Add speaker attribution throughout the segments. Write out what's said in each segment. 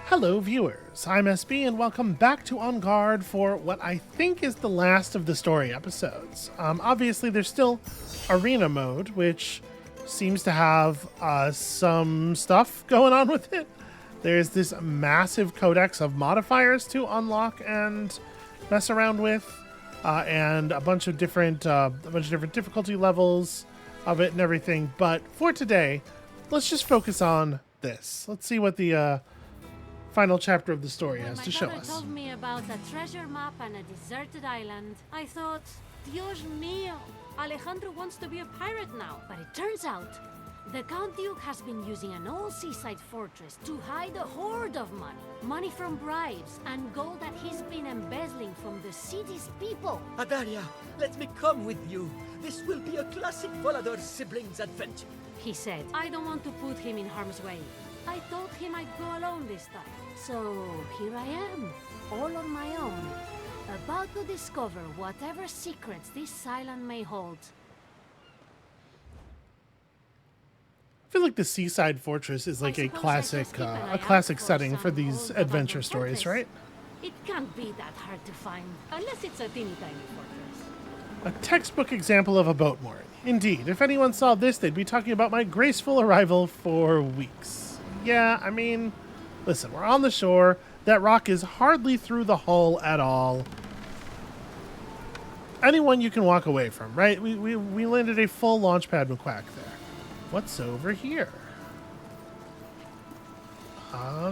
Speaker 1: Hello, viewers. I'm SB, and welcome back to On Guard for what I think is the last of the story episodes. Obviously, there's still Arena Mode, which seems to have some stuff going on with it. There's this massive codex of modifiers to unlock and mess around with, and a bunch of different difficulty levels of it and everything. But for today, let's just focus on this. Let's see what the final chapter of the story has to show us.
Speaker 2: My father told me about a treasure map and a deserted island. I thought, Dios mío, Alejandro wants to be a pirate now. But it turns out, the Count Duke has been using an old seaside fortress to hide a hoard of money. Money from bribes and gold that he's been embezzling from the city's people.
Speaker 3: Adaria, let me come with you. This will be a classic Volador siblings adventure.
Speaker 2: He said, I don't want to put him in harm's way. I thought he might go alone this time. So here I am, all on my own, about to discover whatever secrets this island may hold.
Speaker 1: I feel like the seaside fortress is like a classic setting for these adventure stories, right?
Speaker 2: It can't be that hard to find, unless it's a teeny tiny fortress.
Speaker 1: A textbook example of a boat mooring. Indeed, if anyone saw this, they'd be talking about my graceful arrival for weeks. Yeah, I mean, listen, we're on the shore. That rock is hardly through the hull at all. Anyone you can walk away from, right? We landed a full launchpad McQuack there. What's over here?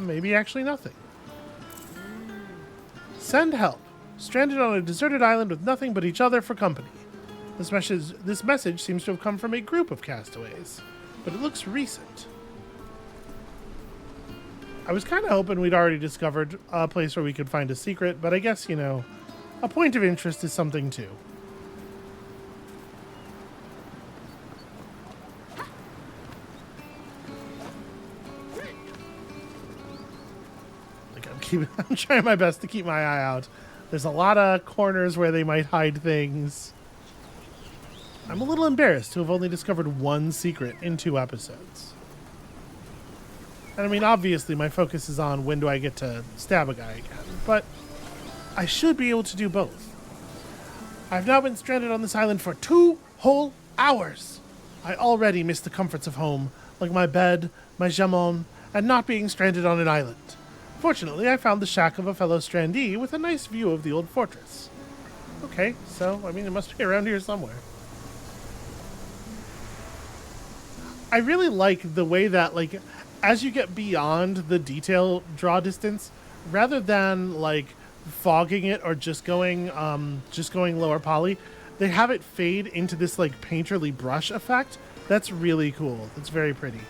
Speaker 1: Maybe actually nothing. Send help. Stranded on a deserted island with nothing but each other for company. This message seems to have come from a group of castaways, but it looks recent. I was kind of hoping we'd already discovered a place where we could find a secret, but I guess, you know, a point of interest is something too. Like I'm trying my best to keep my eye out. There's a lot of corners where they might hide things. I'm a little embarrassed to have only discovered one secret in 2 episodes. And I mean, obviously, my focus is on when do I get to stab a guy again, but I should be able to do both. I've now been stranded on this island for 2 whole hours. I already miss the comforts of home, like my bed, my jamon, and not being stranded on an island. Fortunately, I found the shack of a fellow strandee with a nice view of the old fortress. Okay, so, I mean, it must be around here somewhere. I really like the way that, like, as you get beyond the detail draw distance, rather than like fogging it or just going lower poly, they have it fade into this like painterly brush effect. That's really cool. It's very pretty.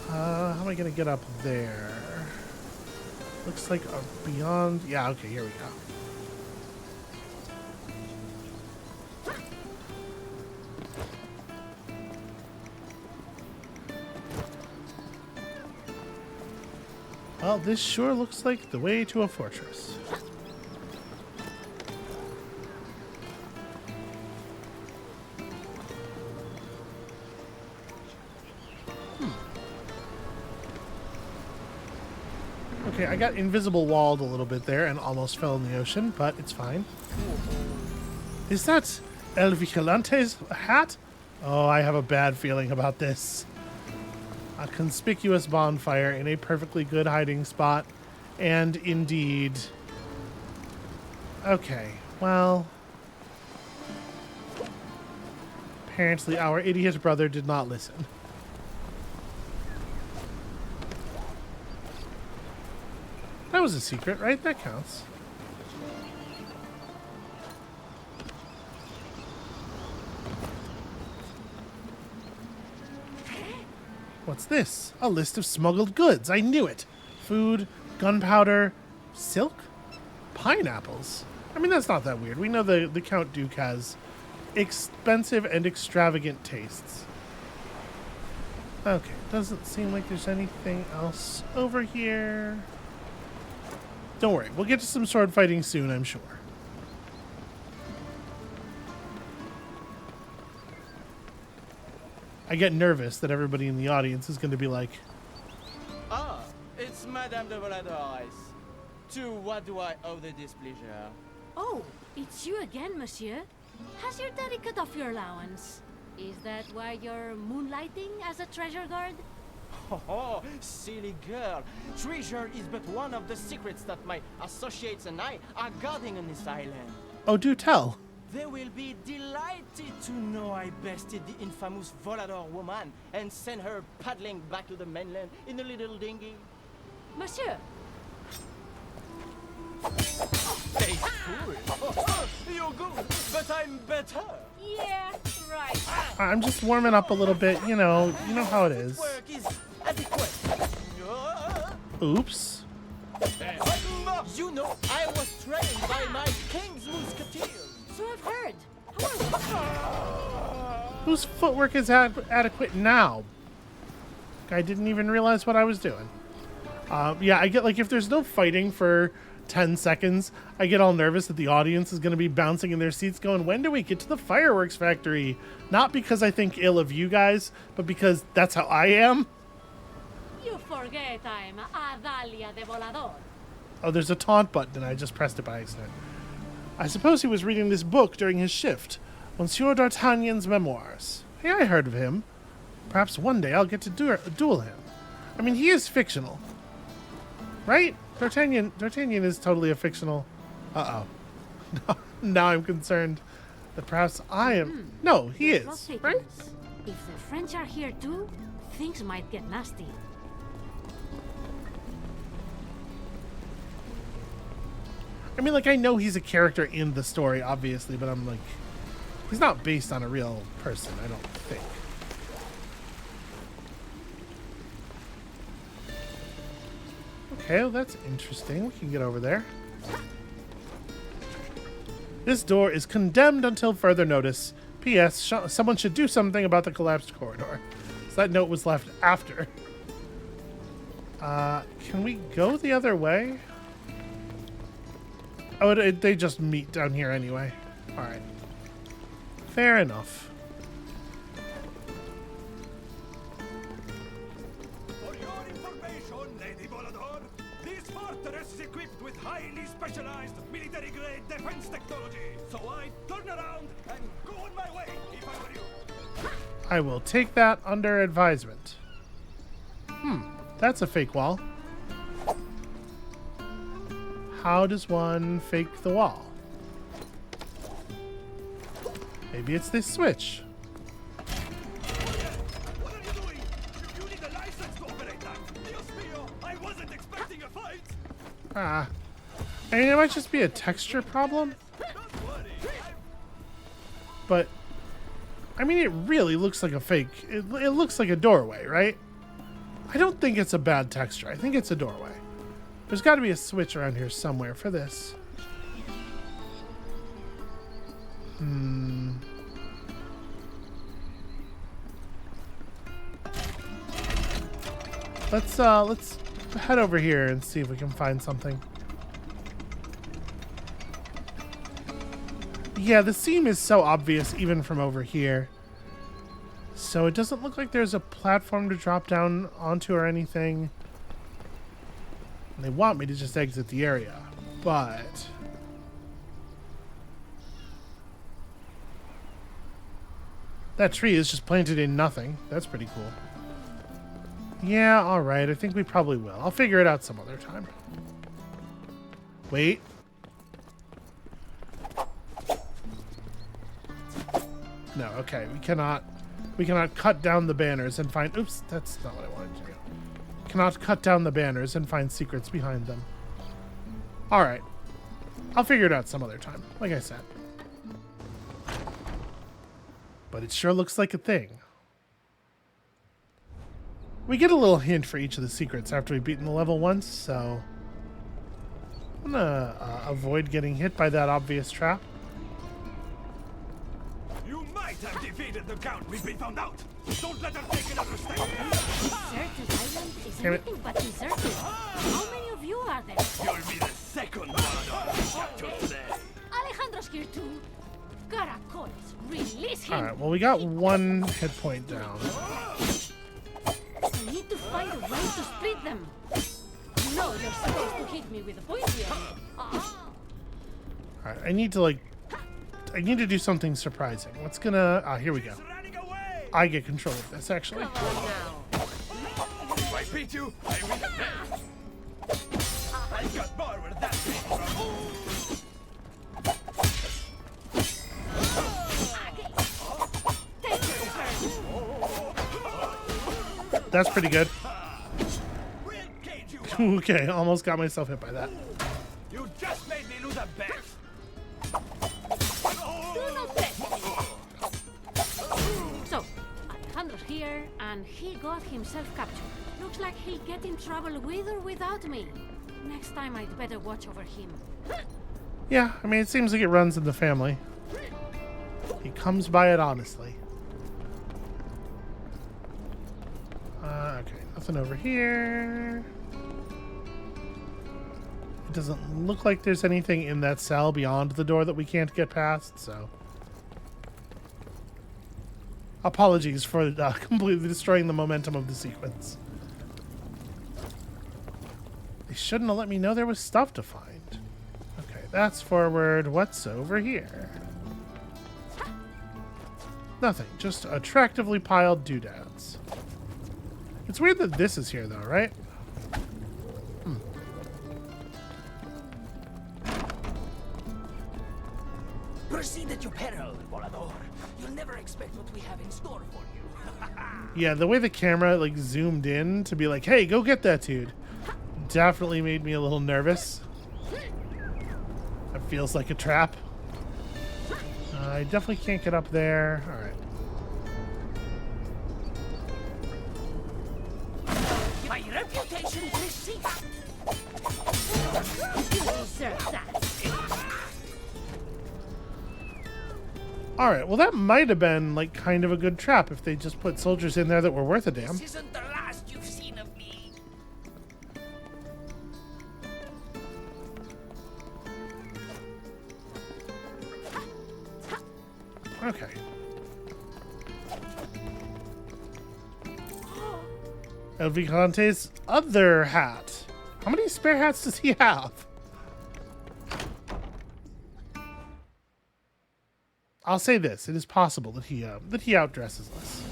Speaker 1: How am I gonna get up there? Looks like a beyond. Yeah. Okay. Here we go. Well, this sure looks like the way to a fortress. Okay, I got invisible walled a little bit there and almost fell in the ocean, but it's fine. Is that El Vigilante's hat? Oh, I have a bad feeling about this. A conspicuous bonfire in a perfectly good hiding spot. And indeed... Okay, well... Apparently our idiot brother did not listen. That was a secret, right? That counts. What's this? A list of smuggled goods. I knew it. Food, gunpowder, silk, pineapples. I mean, that's not that weird. We know the Count Duke has expensive and extravagant tastes. Okay, doesn't seem like there's anything else over here. Don't worry, we'll get to some sword fighting soon, I'm sure. I get nervous that everybody in the audience is going to be like,
Speaker 3: Ah,
Speaker 4: It's Madame de Voladores. To what do I owe the displeasure?
Speaker 2: Oh, it's you again, monsieur. Has your daddy cut off your allowance? Is that why you're moonlighting as a treasure guard?
Speaker 4: Oh, silly girl. Treasure is but one of the secrets that my associates and I are guarding on this island.
Speaker 1: Oh, do tell.
Speaker 4: They will be delighted to know I bested the infamous Volador woman and sent her paddling back to the mainland in a little dinghy.
Speaker 2: Monsieur,
Speaker 4: Stay cool. You're good, but I'm better.
Speaker 2: yeah, right.
Speaker 1: I'm just warming up a little bit, you know how it is.
Speaker 4: Footwork is adequate.
Speaker 1: Oops.
Speaker 4: You know, I was trained by my king's musketeers.
Speaker 2: So I've heard. However,
Speaker 1: Whose footwork is adequate now? I didn't even realize what I was doing. Yeah, I get, like, if there's no fighting for 10 seconds, I get all nervous that the audience is going to be bouncing in their seats going, when do we get to the fireworks factory? Not because I think ill of you guys, but because that's how I am.
Speaker 2: you forget I'm Adalia de Volador.
Speaker 1: Oh, there's a taunt button, and I just pressed it by accident. I suppose he was reading this book during his shift. Monsieur D'Artagnan's memoirs. Hey, I heard of him. Perhaps one day I'll get to duel him. I mean, he is fictional. Right? D'Artagnan is totally a fictional... Uh-oh. Now I'm concerned that perhaps I am... No, he is, right?
Speaker 2: If the French are here too, things might get nasty.
Speaker 1: I mean, like, I know he's a character in the story, obviously, but I'm like... He's not based on a real person, I don't think. Okay, well, that's interesting. We can get over there. This door is condemned until further notice. P.S. Someone should do something about the collapsed corridor. So that note was left after. Can we go the other way? Oh, they just meet down here anyway. Alright. Fair enough.
Speaker 5: For your information, Lady Volador, this fortress is equipped with highly specialized military-grade defense technology. So I turn around and go on my way if I were you.
Speaker 1: I will take that under advisement. That's a fake wall. How does one fake the wall? Maybe it's this switch.
Speaker 5: What are you doing? You need a license to operate that. Dios mío, I wasn't expecting a fight.
Speaker 1: I mean, it might just be a texture problem.
Speaker 5: Don't worry.
Speaker 1: But, I mean, it really looks like a fake. It looks like a doorway, right? I don't think it's a bad texture. I think it's a doorway. There's got to be a switch around here somewhere for this. Let's head over here and see if we can find something. Yeah, the seam is so obvious even from over here. So it doesn't look like there's a platform to drop down onto or anything. They want me to just exit the area, but... That tree is just planted in nothing. That's pretty cool. Yeah, alright. I think we probably will. I'll figure it out some other time. Wait. No, okay. We cannot cut down the banners and find... Oops, that's not what I wanted to do. Cannot cut down the banners and find secrets behind them. Alright. I'll figure it out some other time, like I said. But it sure looks like a thing. We get a little hint for each of the secrets after we've beaten the level once, so... I'm gonna avoid getting hit by that obvious trap.
Speaker 5: You might have defeated the Count. We've been found out. Don't let her take another step.
Speaker 2: Deserted island is
Speaker 1: Damn it.
Speaker 2: anything but deserted. How many of you are there?
Speaker 5: You'll be the second Volador captured today.
Speaker 2: Alejandro's here too. Caracoles, release him.
Speaker 1: Alright, well we got one hit point down.
Speaker 2: We need to find a way to split them. No, you're supposed to hit me with a pointy arrow.
Speaker 1: Alright, I need to do something surprising. What's gonna... Ah, here we go.
Speaker 5: He's running away!
Speaker 1: I get control of this, actually.
Speaker 2: Come on now.
Speaker 5: If I beat you, I win the bet! I got more where that came from.
Speaker 2: Take it first.
Speaker 1: That's pretty good.
Speaker 5: We'll cage you!
Speaker 1: Okay, almost got myself hit by that.
Speaker 5: You just made me lose a bet!
Speaker 2: Do not test me. So, Alejandro's here, and he got himself captured. Looks like he'll get in trouble with or without me. Next time I'd better watch over him.
Speaker 1: Yeah, I mean, it seems like it runs in the family. He comes by it honestly. Okay, nothing over here. It doesn't look like there's anything in that cell beyond the door that we can't get past, so... Apologies for completely destroying the momentum of the sequence. They shouldn't have let me know there was stuff to find. Okay, that's forward. What's over here? Nothing, just attractively piled doodads. It's weird that this is here, though, right?
Speaker 3: Proceed at your peril, Volador. You'll never expect what we have in store for you.
Speaker 1: Yeah, the way the camera, like, zoomed in to be like, hey, go get that dude, definitely made me a little nervous. That feels like a trap. I definitely can't get up there. All right.
Speaker 3: My reputation precedes.
Speaker 2: You deserve that.
Speaker 1: All right, well, that might have been, like, kind of a good trap if they just put soldiers in there that were worth a damn.
Speaker 3: This isn't the last you've seen of me.
Speaker 1: Okay. El Vicante's other hat. How many spare hats does he have? I'll say this: it is possible that he outdresses us.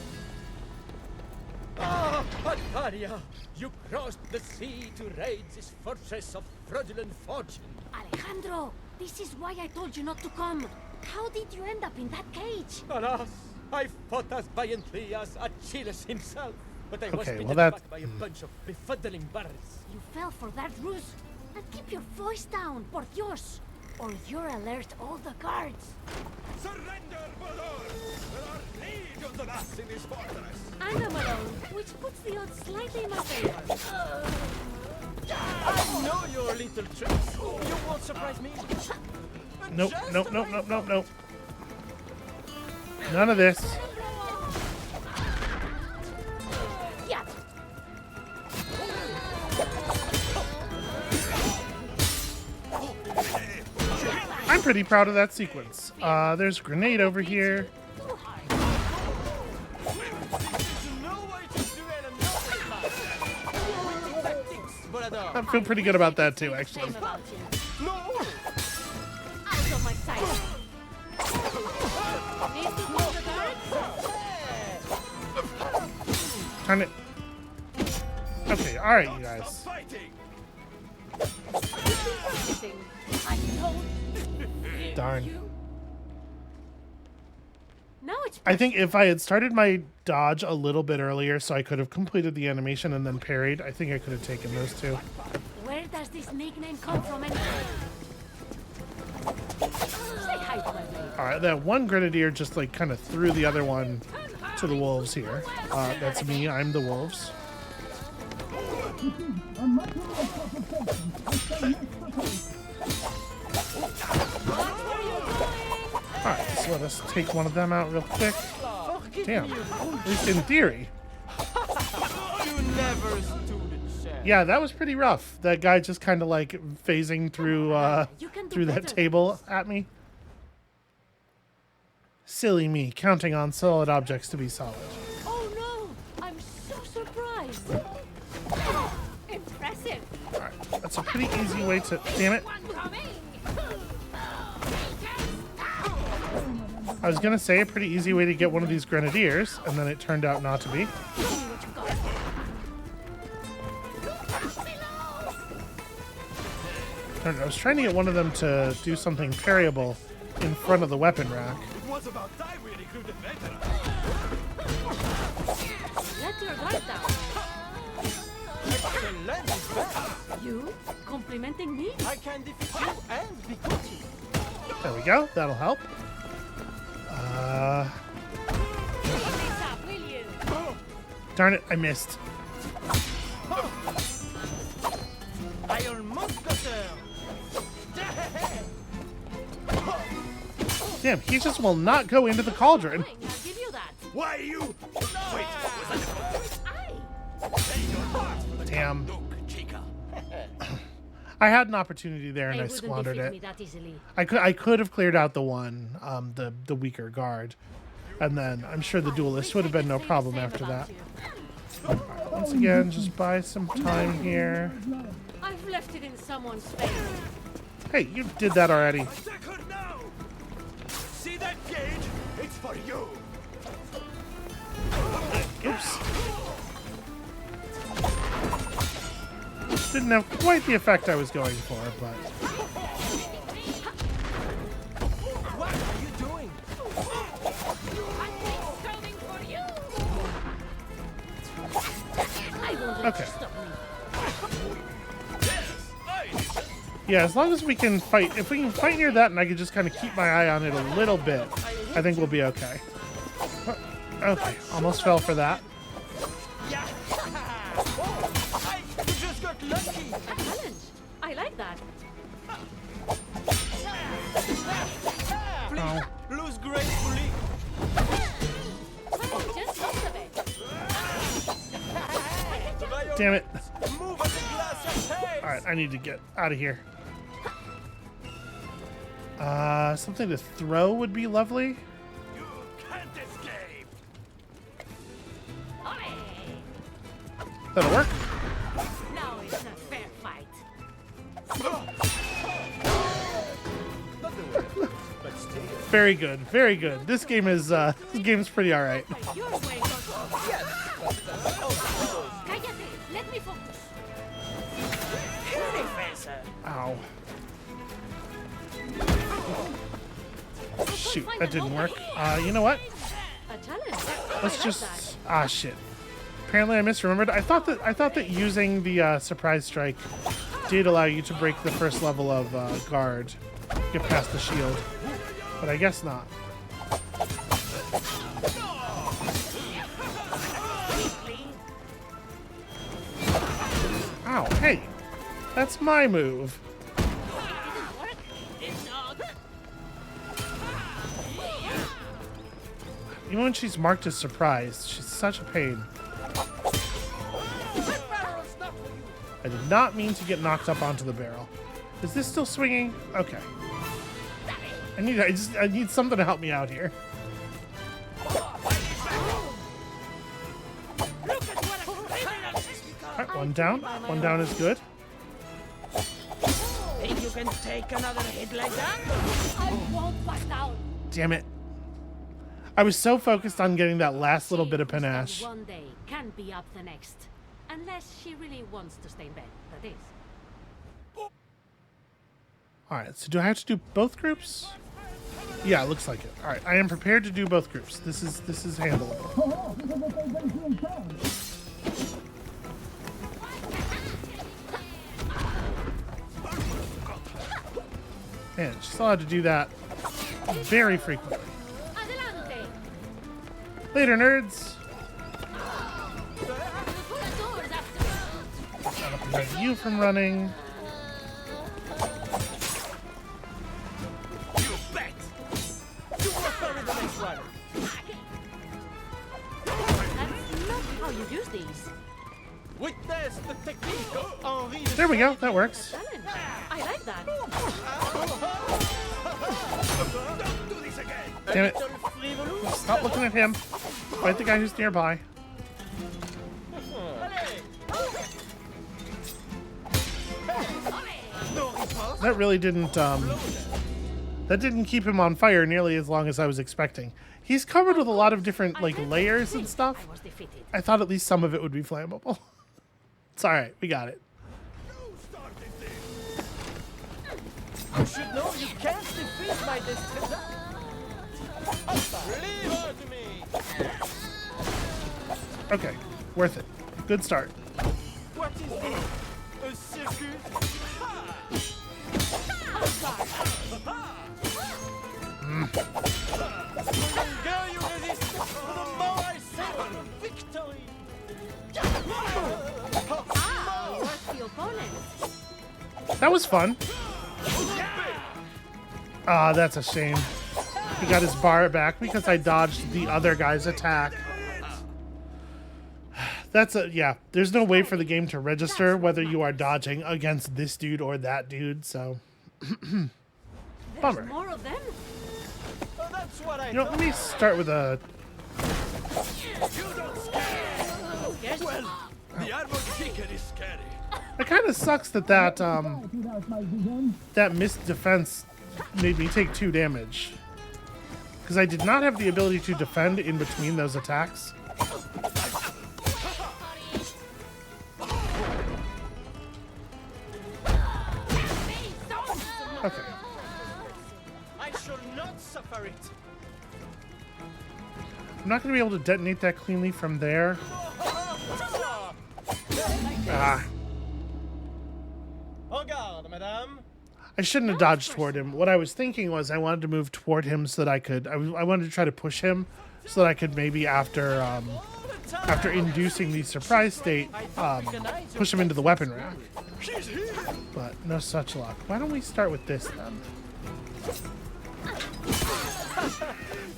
Speaker 3: Ah, Pataria! You crossed the sea to raid this fortress of fraudulent fortune.
Speaker 2: Alejandro, this is why I told you not to come. How did you end up in that cage?
Speaker 3: Alas, I fought as valiantly as Achilles himself, but I was
Speaker 1: Okay,
Speaker 3: beaten
Speaker 1: well, that-
Speaker 3: back by a bunch of befuddling barons.
Speaker 2: You fell for that ruse? And keep your voice down, por Dios, or you'll alert all the guards.
Speaker 5: Surrender, Volador! There are legions of us in this fortress!
Speaker 2: And I'm alone, which puts the odds slightly in my favor.
Speaker 4: I know your little tricks. You won't surprise me.
Speaker 1: Nope, nope, nope, nope, nope, nope. None of this.
Speaker 2: Yeah.
Speaker 1: I'm pretty proud of that sequence. There's a grenade over here.
Speaker 2: Too hard.
Speaker 1: I feel pretty good about that too, actually.
Speaker 2: Shame about you. Out of my sight. Need to call the guards?
Speaker 1: Turn it. Okay, all right, you guys.
Speaker 5: Stop fighting!
Speaker 2: Practicing. I told
Speaker 1: Darn.
Speaker 2: you. Now it's
Speaker 1: I think if I had started my dodge a little bit earlier, so I could have completed the animation and then parried, I think I could have taken those two.
Speaker 2: Where does this nickname come from anyway? Say hi to my lady.
Speaker 1: All right, that one grenadier just like kind of threw the other one to the wolves here. That's me. I'm the wolves. All right, so let us take one of them out real quick. Damn, at least in theory.
Speaker 4: You never stood a chance.
Speaker 1: Yeah, that was pretty rough. That guy just kind of like phasing through
Speaker 2: You can do
Speaker 1: through that
Speaker 2: better.
Speaker 1: table at me. Silly me, counting on solid objects to be solid.
Speaker 2: Oh no! I'm so surprised. Impressive.
Speaker 1: All Alright, that's a pretty easy way to... Damn it. I was gonna say a pretty easy way to get one of these grenadiers, and then it turned out not to be. I don't know, I was trying to get one of them to do something parryable in front of the weapon rack.
Speaker 5: It was about time we recruited veterans.
Speaker 2: Let your guard down.
Speaker 4: Excellent defense.
Speaker 2: You complimenting me?
Speaker 4: I can defeat you and be coachy.
Speaker 1: There we go, that'll help.
Speaker 2: This up, will you?
Speaker 1: Darn it, I missed.
Speaker 4: I almost got her.
Speaker 1: Damn, he just will not go into the cauldron.
Speaker 2: Fine, I'll give you that.
Speaker 5: Why you? Wait, was that
Speaker 2: Aye.
Speaker 1: Damn.
Speaker 5: Look, chica.
Speaker 1: I had an opportunity there and
Speaker 2: They
Speaker 1: I
Speaker 2: wouldn't
Speaker 1: squandered
Speaker 2: defeat
Speaker 1: it.
Speaker 2: me that easily.
Speaker 1: I could have cleared out the one, the weaker guard, and then I'm sure the duelist would have been no problem after that. Once again, just buy some time here.
Speaker 2: I've left it in someone's face.
Speaker 1: Hey, you did that already.
Speaker 5: Attack her now! See that gauge? It's for you.
Speaker 1: Oops. Didn't have quite the effect I was going for, but
Speaker 4: What are you doing?
Speaker 2: I won't let
Speaker 1: Okay.
Speaker 2: you stop me.
Speaker 1: yeah, as long as we can fight, if we can fight near that and I can just kind of keep my eye on it a little bit, I think we'll be okay. Okay, almost fell for that.
Speaker 4: Yeah. Oh, you just got lucky.
Speaker 2: A challenge. I like that.
Speaker 4: Please, lose gracefully.
Speaker 2: Well, just lots of it.
Speaker 1: Damn it.
Speaker 4: Move at the glass of haze.
Speaker 1: Alright, I need to get out of here. Something to throw would be lovely.
Speaker 5: You can't escape.
Speaker 1: That'll work.
Speaker 2: Now it's a fair fight.
Speaker 1: Very good, very good. This game is pretty alright.
Speaker 2: Your way, Cállate. Let me focus.
Speaker 1: Ow. Shoot, that didn't work. You know what?
Speaker 2: A challenge.
Speaker 1: Let's
Speaker 2: I like
Speaker 1: just shit. Apparently I misremembered. I thought that using the surprise strike did allow you to break the first level of guard, get past the shield, but I guess not. Ow, hey, that's my move. Even when she's marked as surprised, she's such a pain. I did not mean to get knocked up onto the barrel. Is this still swinging? Okay. I need something to help me out here. Alright, one down. One down is good.
Speaker 4: Think you can take another hit like that?
Speaker 2: I won't back down.
Speaker 1: Damn it. I was so focused on getting that last little bit of
Speaker 2: She who stands
Speaker 1: panache.
Speaker 2: one day can be up the next. Unless she really wants to stay in bed, that is.
Speaker 1: Alright, so do I have to do both groups? Yeah, it looks like it. Alright, I am prepared to do both groups. This is handleable. Man, she's allowed to do that very frequently.
Speaker 2: Adelante.
Speaker 1: Later, nerds.
Speaker 2: The door's after.
Speaker 1: That'll prevent you from running.
Speaker 5: You bet.
Speaker 4: You will carry the next one.
Speaker 2: That's not how you use these.
Speaker 4: Witness the technique of Henri.
Speaker 1: There we go. That works.
Speaker 2: Challenge. I like that.
Speaker 5: Don't do this again.
Speaker 1: Damn it.
Speaker 4: Little frivolous.
Speaker 1: Stop looking at him. Fight the guy who's nearby. That really didn't, that didn't keep him on fire nearly as long as I was expecting. He's covered with a lot of different, like, layers and stuff.
Speaker 2: I was defeated.
Speaker 1: I thought at least some of it would be flammable. It's alright, we got it.
Speaker 4: You should know you can't defeat my destiny. Leave her to me.
Speaker 1: Okay, worth it. Good start.
Speaker 4: What is this? A circus? The girl you resist, the more I savor victory.
Speaker 2: Ah, what's the opponent?
Speaker 1: That was fun. Ah, that's a shame. He got his bar back because I dodged the other guy's attack. That's a, yeah, there's no way for the game to register whether you are dodging against this dude or that dude, so. Bummer.
Speaker 2: There's more of them?
Speaker 4: Oh, that's what I
Speaker 1: You know, let me start with a.
Speaker 2: Yes.
Speaker 5: Well, the armored chicken is scary.
Speaker 1: It kind of sucks that that missed defense made me take 2 damage. Because I did not have the ability to defend in between those attacks. Okay.
Speaker 4: I shall not suffer it.
Speaker 1: I'm not going to be able to detonate that cleanly from there. Ah.
Speaker 4: En garde, madame.
Speaker 1: I shouldn't have dodged toward him. What I was thinking was I wanted to move toward him so that I could. I wanted to try to push him so that I could maybe after inducing the surprise state, push him into the weapon rack. But no such luck. Why don't we start with this then?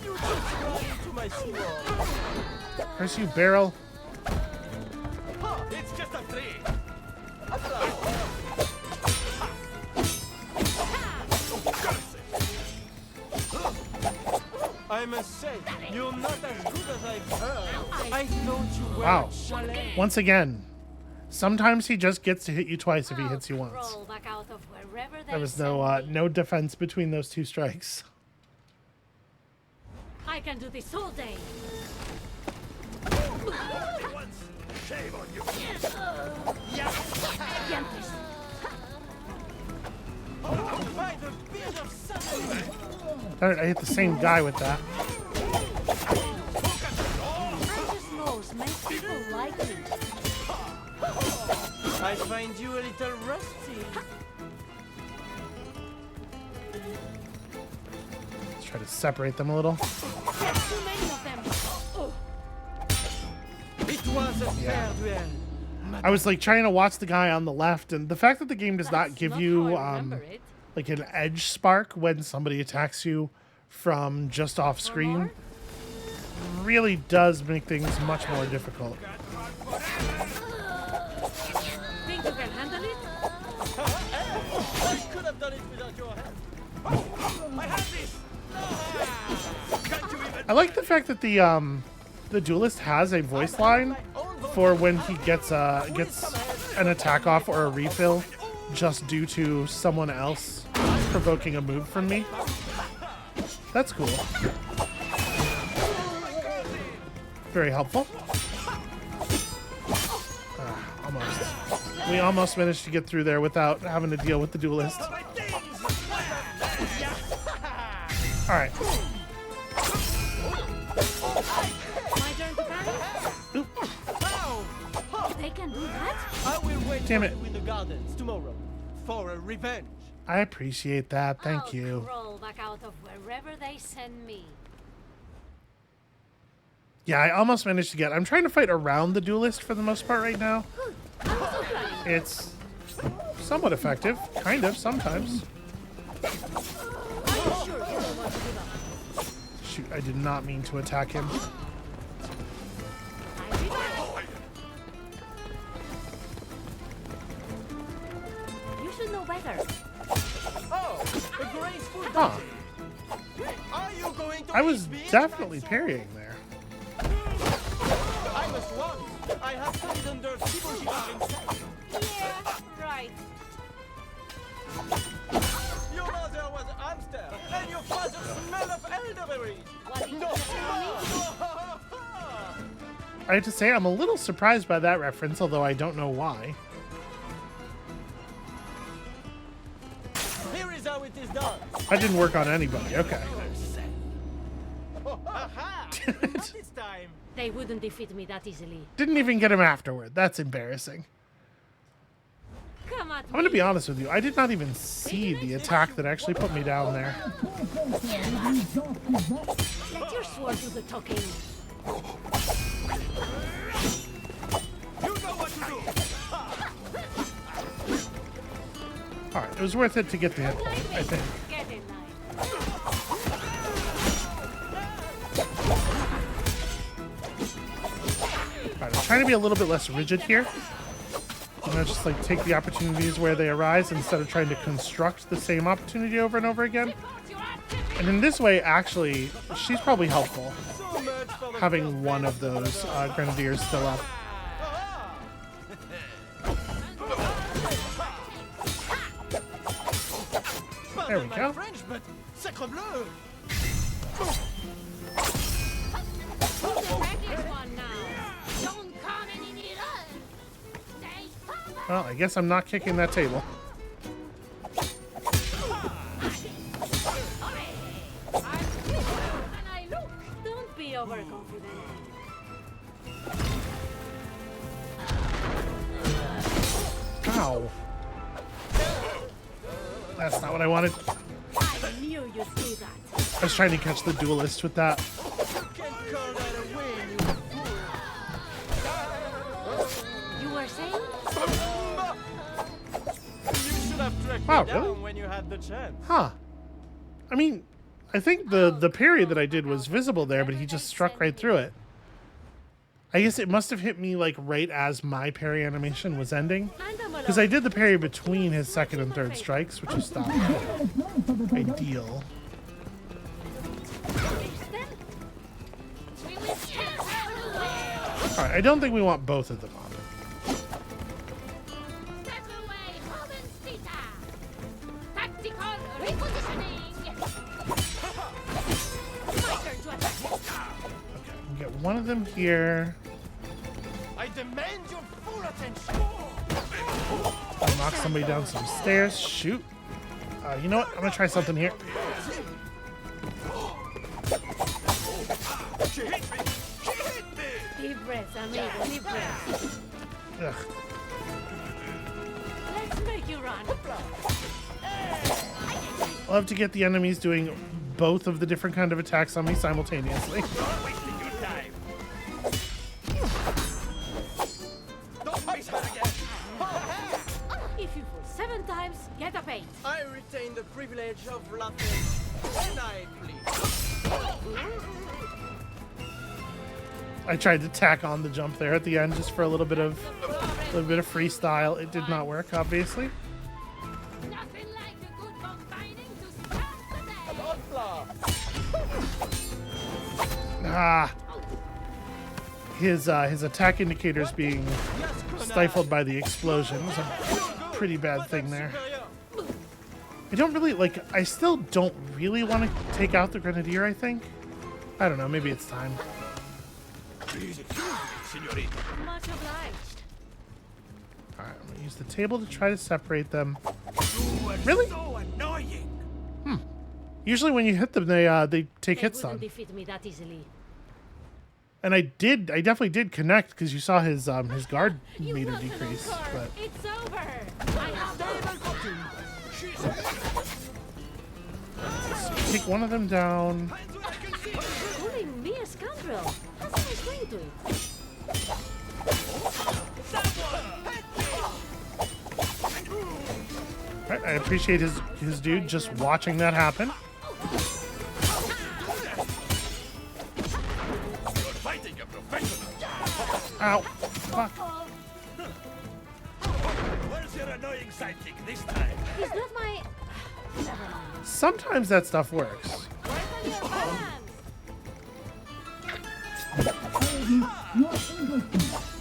Speaker 4: You just run into my sword.
Speaker 1: Curse you, barrel.
Speaker 5: It's just a trick.
Speaker 4: I must say, you're not as good as I've heard. I thought you were
Speaker 1: Wow.
Speaker 4: chalet.
Speaker 1: Once again, sometimes he just gets to hit you twice if he hits you once.
Speaker 2: Roll back out of wherever they
Speaker 1: There was
Speaker 2: send
Speaker 1: no
Speaker 2: me.
Speaker 1: no defense between those 2 strikes.
Speaker 2: I can do this all day.
Speaker 5: Once, shame on you.
Speaker 2: Diantres.
Speaker 4: By the beard of Saturday.
Speaker 1: Darn it, I hit the same guy with that.
Speaker 2: Precious nose makes people like me.
Speaker 4: I find you a little rusty.
Speaker 1: Let's try to separate them a little.
Speaker 2: There's too many of them. Oh,
Speaker 4: It was a fair duel.
Speaker 1: I was like trying to watch the guy on the left, and the fact that the game does not
Speaker 2: that's
Speaker 1: give
Speaker 2: not
Speaker 1: you
Speaker 2: how I remember it.
Speaker 1: like an edge spark when somebody attacks you from just off screen
Speaker 2: more?
Speaker 1: really does make things much more difficult.
Speaker 2: Think you can handle it?
Speaker 4: I could have done it without your help.
Speaker 5: I have this. Can't you even?
Speaker 1: I like the fact that the duelist has a voice line for when he gets an attack off or a refill just due to someone else provoking a move from me. That's cool. Very helpful. Almost. We almost managed to get through there without having to deal with the duelist.
Speaker 5: My things.
Speaker 1: Alright.
Speaker 2: My turn to parry?
Speaker 1: Oop.
Speaker 2: They can do that?
Speaker 4: I will wait
Speaker 1: Damn
Speaker 4: for
Speaker 1: it.
Speaker 4: you in the gardens tomorrow for a revenge.
Speaker 1: I appreciate that. Thank
Speaker 2: I'll
Speaker 1: you.
Speaker 2: crawl back out of wherever they send me.
Speaker 1: Yeah, I almost managed to get. I'm trying to fight around the duelist for the most part right now. It's somewhat effective, kind of, sometimes. Shoot, I did not mean to attack him.
Speaker 2: You should know better.
Speaker 4: Oh, a graceful
Speaker 1: Huh.
Speaker 4: Are you going to
Speaker 1: I was
Speaker 4: eat me?
Speaker 1: definitely parrying there.
Speaker 4: I must warn you. I have studied under Shibushi inside.
Speaker 2: Yeah, right.
Speaker 4: And your father smell of elderberries.
Speaker 2: What did you
Speaker 4: No.
Speaker 2: say to me?
Speaker 1: I have to say, I'm a little surprised by that reference, although I don't know why.
Speaker 4: Here is how it is done.
Speaker 1: That didn't work on anybody. Okay.
Speaker 4: Aha! Not this time.
Speaker 2: They wouldn't defeat me that easily.
Speaker 1: Didn't even get him afterward. That's embarrassing.
Speaker 2: Come at
Speaker 1: I'm going to be honest with you. I did not even see the attack that actually put me down there.
Speaker 2: Let your sword do the talking.
Speaker 5: You know what to do.
Speaker 1: All right. It was worth it to get the hit point, I think.
Speaker 2: Get in line.
Speaker 1: All right. I'm trying to be a little bit less rigid here. I'm going to just like take the opportunities where they arise instead of trying to construct the same opportunity over and over again. And in this way, actually, she's probably helpful,
Speaker 4: So much for the
Speaker 1: having one of those grenadiers still up. There we
Speaker 4: Pardon my
Speaker 1: go.
Speaker 4: French, but sacre bleu.
Speaker 2: Practice one now. Don't come any nearer. Stay far.
Speaker 1: Well, I guess I'm not kicking that table.
Speaker 2: And I look. Don't be overconfident.
Speaker 1: Ow. That's not what I wanted.
Speaker 2: I knew you'd do that.
Speaker 1: I was trying to catch the duelist with that.
Speaker 4: Can't call that a win, you fool.
Speaker 2: You were saying?
Speaker 4: You should have tracked
Speaker 1: Wow,
Speaker 4: me down
Speaker 1: really?
Speaker 4: when you had the chance.
Speaker 1: Huh. I mean, I think the parry that I did was visible there, but he just struck right through it. I guess it must have hit me like right as my parry animation was ending. Because I did the parry between his second and third strikes, which is not ideal. Alright, I don't think we want both of them on.
Speaker 2: Step away, Hovenstita! Tactical repositioning! My turn to attack.
Speaker 1: Okay, we get one of them here.
Speaker 4: I demand your full attention.
Speaker 1: I'll knock somebody down some stairs. Shoot. You know what? I'm gonna try something here.
Speaker 5: She hit me. She hit me.
Speaker 2: Deep breaths, amigo, deep breaths.
Speaker 1: Ugh.
Speaker 2: Let's make you run.
Speaker 1: I'll have to get the enemies doing both of the different kind of attacks on me simultaneously.
Speaker 5: You're wasting your time. Don't face her again.
Speaker 2: If you fall 7 times, get a paint.
Speaker 4: I retain the privilege of laughing when I please.
Speaker 1: I tried to tack on the jump there at the end just for a little bit of freestyle. It did not work, obviously.
Speaker 2: Nothing like a good combining to start the day.
Speaker 1: Ah. His attack indicators being stifled by the explosion was a pretty bad thing there. I don't really, like, I still don't really want to take out the grenadier, I think. I don't know, maybe it's time.
Speaker 5: Please excuse me, señorita.
Speaker 2: Much obliged.
Speaker 1: Alright, I'm going to use the table to try to separate them.
Speaker 5: You were
Speaker 1: Really?
Speaker 5: so annoying.
Speaker 1: Usually when you hit them, they take
Speaker 2: They
Speaker 1: hits
Speaker 2: wouldn't
Speaker 1: on.
Speaker 2: defeat me that easily.
Speaker 1: And I definitely did connect because you saw his guard
Speaker 2: You
Speaker 1: meter
Speaker 2: want an
Speaker 1: decrease.
Speaker 2: encore.
Speaker 1: But
Speaker 2: It's over. I have
Speaker 1: take one of them down.
Speaker 2: calling me a scoundrel. How am I going to it?
Speaker 1: Right, I appreciate his dude just watching that happen.
Speaker 5: You're fighting a professional.
Speaker 1: Ow. Fuck.
Speaker 5: Where's your annoying sidekick this time?
Speaker 2: He's not my... Never mind.
Speaker 1: Sometimes that stuff works.
Speaker 2: Where's all your balance?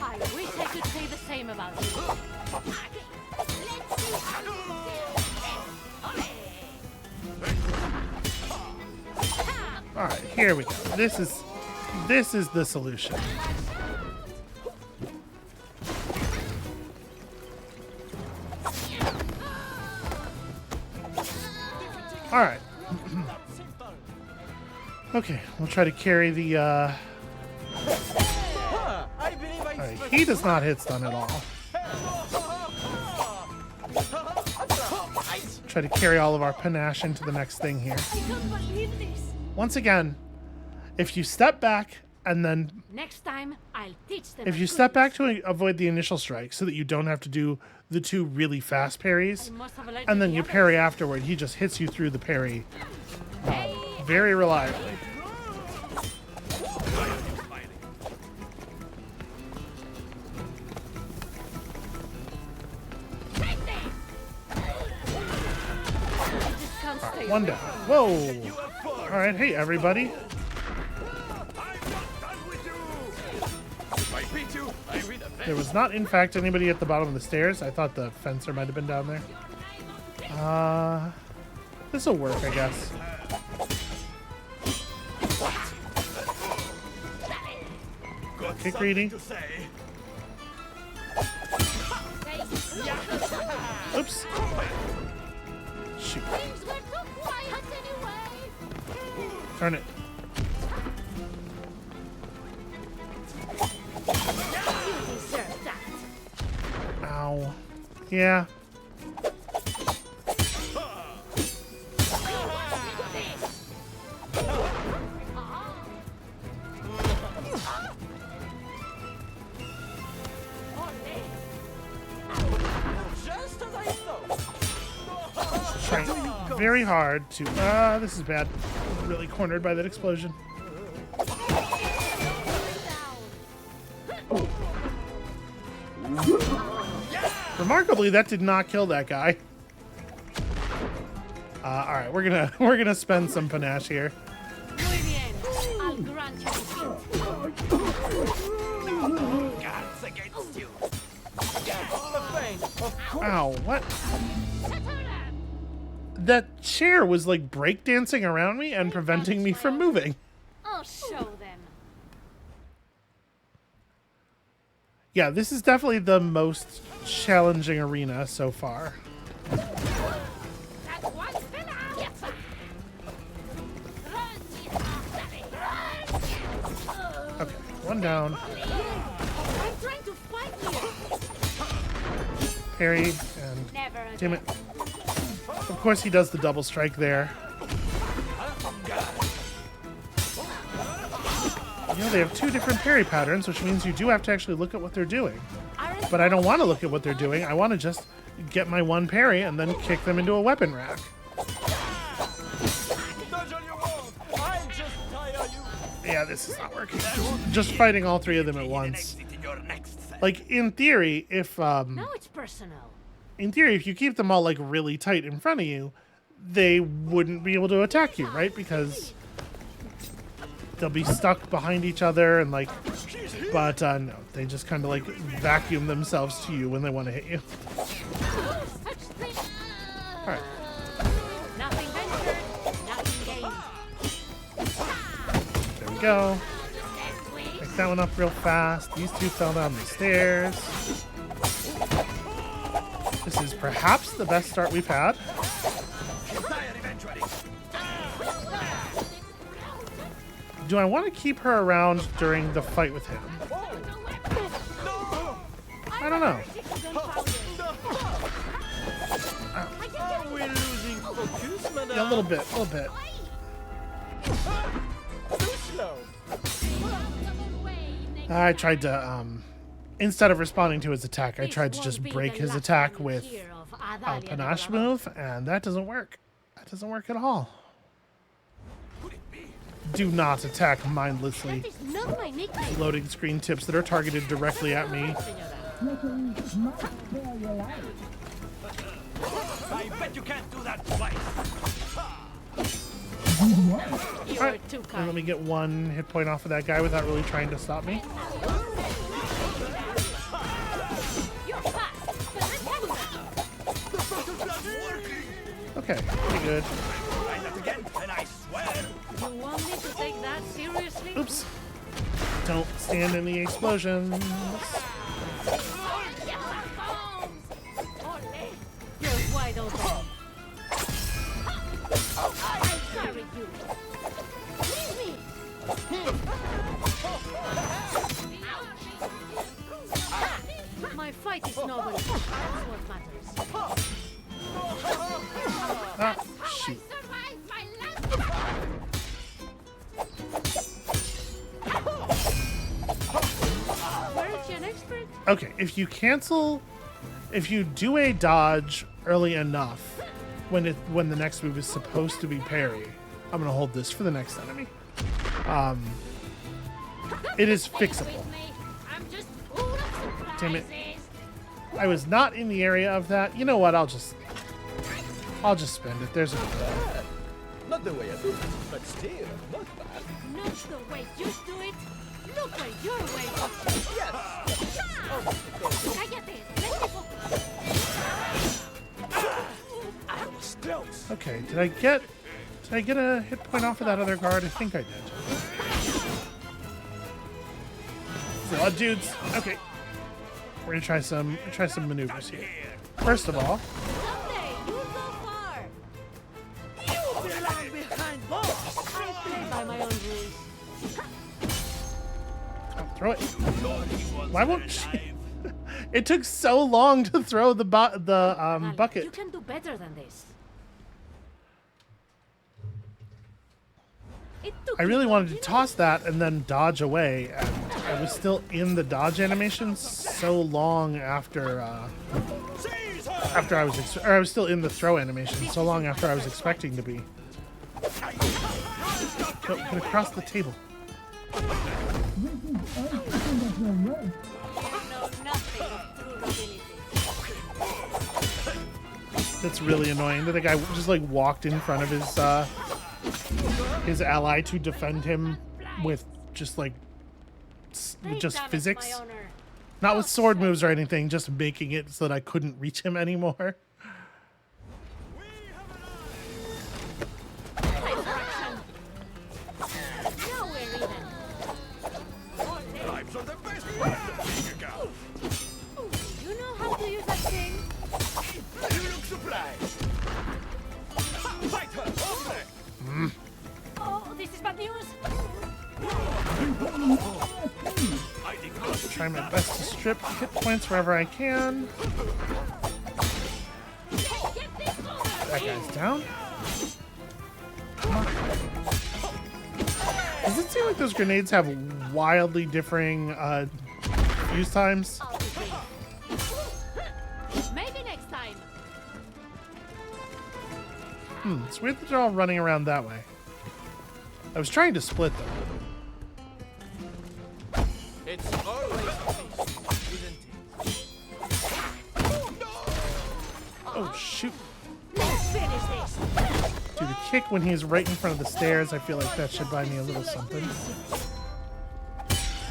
Speaker 2: I wish I could say the same about you. Let's see how you feel.
Speaker 1: Here we go. This is the solution. All right. Okay, we'll try to carry the.
Speaker 4: I believe I
Speaker 1: All right, he does not hit stun at all. Try to carry all of our panache into the next thing here.
Speaker 2: I don't believe this.
Speaker 1: Once again, if you step back and then
Speaker 2: Next time, I'll teach them.
Speaker 1: if you step back to avoid the initial strike so that you don't have to do the two really fast parries, and then you parry afterward, he just hits you through the parry very reliably. One down. Whoa! Alright, hey everybody.
Speaker 5: I'm not done with you! If I beat you, I read a
Speaker 1: There was not, in fact, anybody at the bottom of the stairs. I thought the fencer might have been down there. This'll work, I guess. Kick reading.
Speaker 5: to say.
Speaker 1: Oops. Shoot.
Speaker 2: Things were too quiet anyway.
Speaker 1: Turn it.
Speaker 2: You deserve that.
Speaker 1: Ow. Yeah.
Speaker 4: Just as I thought.
Speaker 1: Trying very hard to. This is bad. Really cornered by that explosion. Remarkably, that did not kill that guy. All right, we're gonna spend some panache here.
Speaker 2: Muy bien. I'll grant you defeat.
Speaker 5: Guards against you.
Speaker 1: Ow! What? That chair was like breakdancing around me and preventing me from moving.
Speaker 2: I'll show them.
Speaker 1: Yeah, this is definitely the most challenging arena so far.
Speaker 2: That one fella gets her. Run, Run.
Speaker 1: Okay, one down.
Speaker 2: I'm trying to fight you.
Speaker 1: Parry and
Speaker 2: Never again.
Speaker 1: damn it. Of course, he does the double strike there. You know, they have two different parry patterns, which means you do have to actually look at what they're doing. But I don't want to look at what they're doing. I want to just get my one parry and then kick them into a weapon rack. Yeah, this is not working. Just fighting all three of them at once. Like, in theory, if
Speaker 2: Now it's personal.
Speaker 1: in theory, if you keep them all like really tight in front of you, they wouldn't be able to attack you, right? Because they'll be stuck behind each other and like, but no, they just kind of like vacuum themselves to you when they want to hit you. All right,
Speaker 2: Nothing ventured, nothing gained.
Speaker 1: there we go. Pick that one up real fast. These two fell down the stairs. This is perhaps the best start we've had. Do I want to keep her around during the fight with him? I don't know.
Speaker 4: Are we losing focus, madame?
Speaker 1: Yeah, a little bit, a little bit.
Speaker 4: Too slow.
Speaker 1: I tried to, instead of responding to his attack, I tried to just break his attack with a panache move, and that doesn't work. That doesn't work at all. Do not attack mindlessly.
Speaker 2: That is not my nickname.
Speaker 1: Loading screen tips that are targeted directly at me.
Speaker 5: I bet you can't do that twice.
Speaker 2: You
Speaker 1: Alright,
Speaker 2: are too
Speaker 1: and
Speaker 2: kind.
Speaker 1: let me get one hit point off of that guy without really trying to stop me.
Speaker 2: You're fast, but I'm heavy.
Speaker 1: Okay, pretty good.
Speaker 5: again, and I swear.
Speaker 2: You want me to take that seriously?
Speaker 1: Oops. Don't stand in the explosions.
Speaker 2: You're wide open. I'll carry you. Leave me. My fight is noble. That's what matters.
Speaker 1: Ah, shoot.
Speaker 2: Weren't you an expert?
Speaker 1: Okay, if you do a dodge early enough, when the next move is supposed to be parry, I'm gonna hold this for the next enemy. It is fixable.
Speaker 2: I'm just full of surprises.
Speaker 1: Damn it. I was not in the area of that. You know what? I'll just spend it. There's a
Speaker 3: Not the way I do it, but still, not bad.
Speaker 2: Not the way you do it. Look where your way is.
Speaker 3: Yes!
Speaker 2: Cállate. Let me focus.
Speaker 3: I was close.
Speaker 1: Okay, did I get a hit point off of that other guard? I think I did. Blood dudes. Okay. We're gonna try some maneuvers here. First of all,
Speaker 2: Someday you'll go far.
Speaker 3: You belong behind bars.
Speaker 2: I play by my own rules.
Speaker 1: throw it. Why won't she? It took so long to throw the
Speaker 2: Val, You
Speaker 1: bucket.
Speaker 2: can do better than this. It took
Speaker 1: I
Speaker 2: you
Speaker 1: really
Speaker 2: long,
Speaker 1: wanted to
Speaker 2: you know?
Speaker 1: toss that and then dodge away, and I was still in the dodge animation so long after I was still in the throw animation so long after I was expecting to be. Go, get across the table.
Speaker 2: know nothing of true nobility.
Speaker 1: That's really annoying that the guy just like walked in front of his ally to defend him with just like
Speaker 2: They
Speaker 1: just
Speaker 2: damaged
Speaker 1: physics,
Speaker 2: my honor.
Speaker 1: not with sword moves or anything, just making it so that I couldn't reach him anymore.
Speaker 2: Fraction. Now we're even.
Speaker 5: Lives are the best part of being a girl.
Speaker 2: You know how to use that thing?
Speaker 5: You look surprised. Fight her, hombre.
Speaker 2: Oh, this is bad news.
Speaker 5: I declare
Speaker 1: Try my best to strip hit points wherever I can.
Speaker 2: Get this over.
Speaker 1: That guy's down. Come on. Does it seem like those grenades have wildly differing use times?
Speaker 2: I'll be free. Maybe next time.
Speaker 1: It's weird that they're all running around that way. I was trying to split them.
Speaker 4: It's always peace, isn't it?
Speaker 1: Oh shoot.
Speaker 2: Let's finish this.
Speaker 1: Dude, the kick when he's right in front of the stairs, I feel like that should buy me a little something.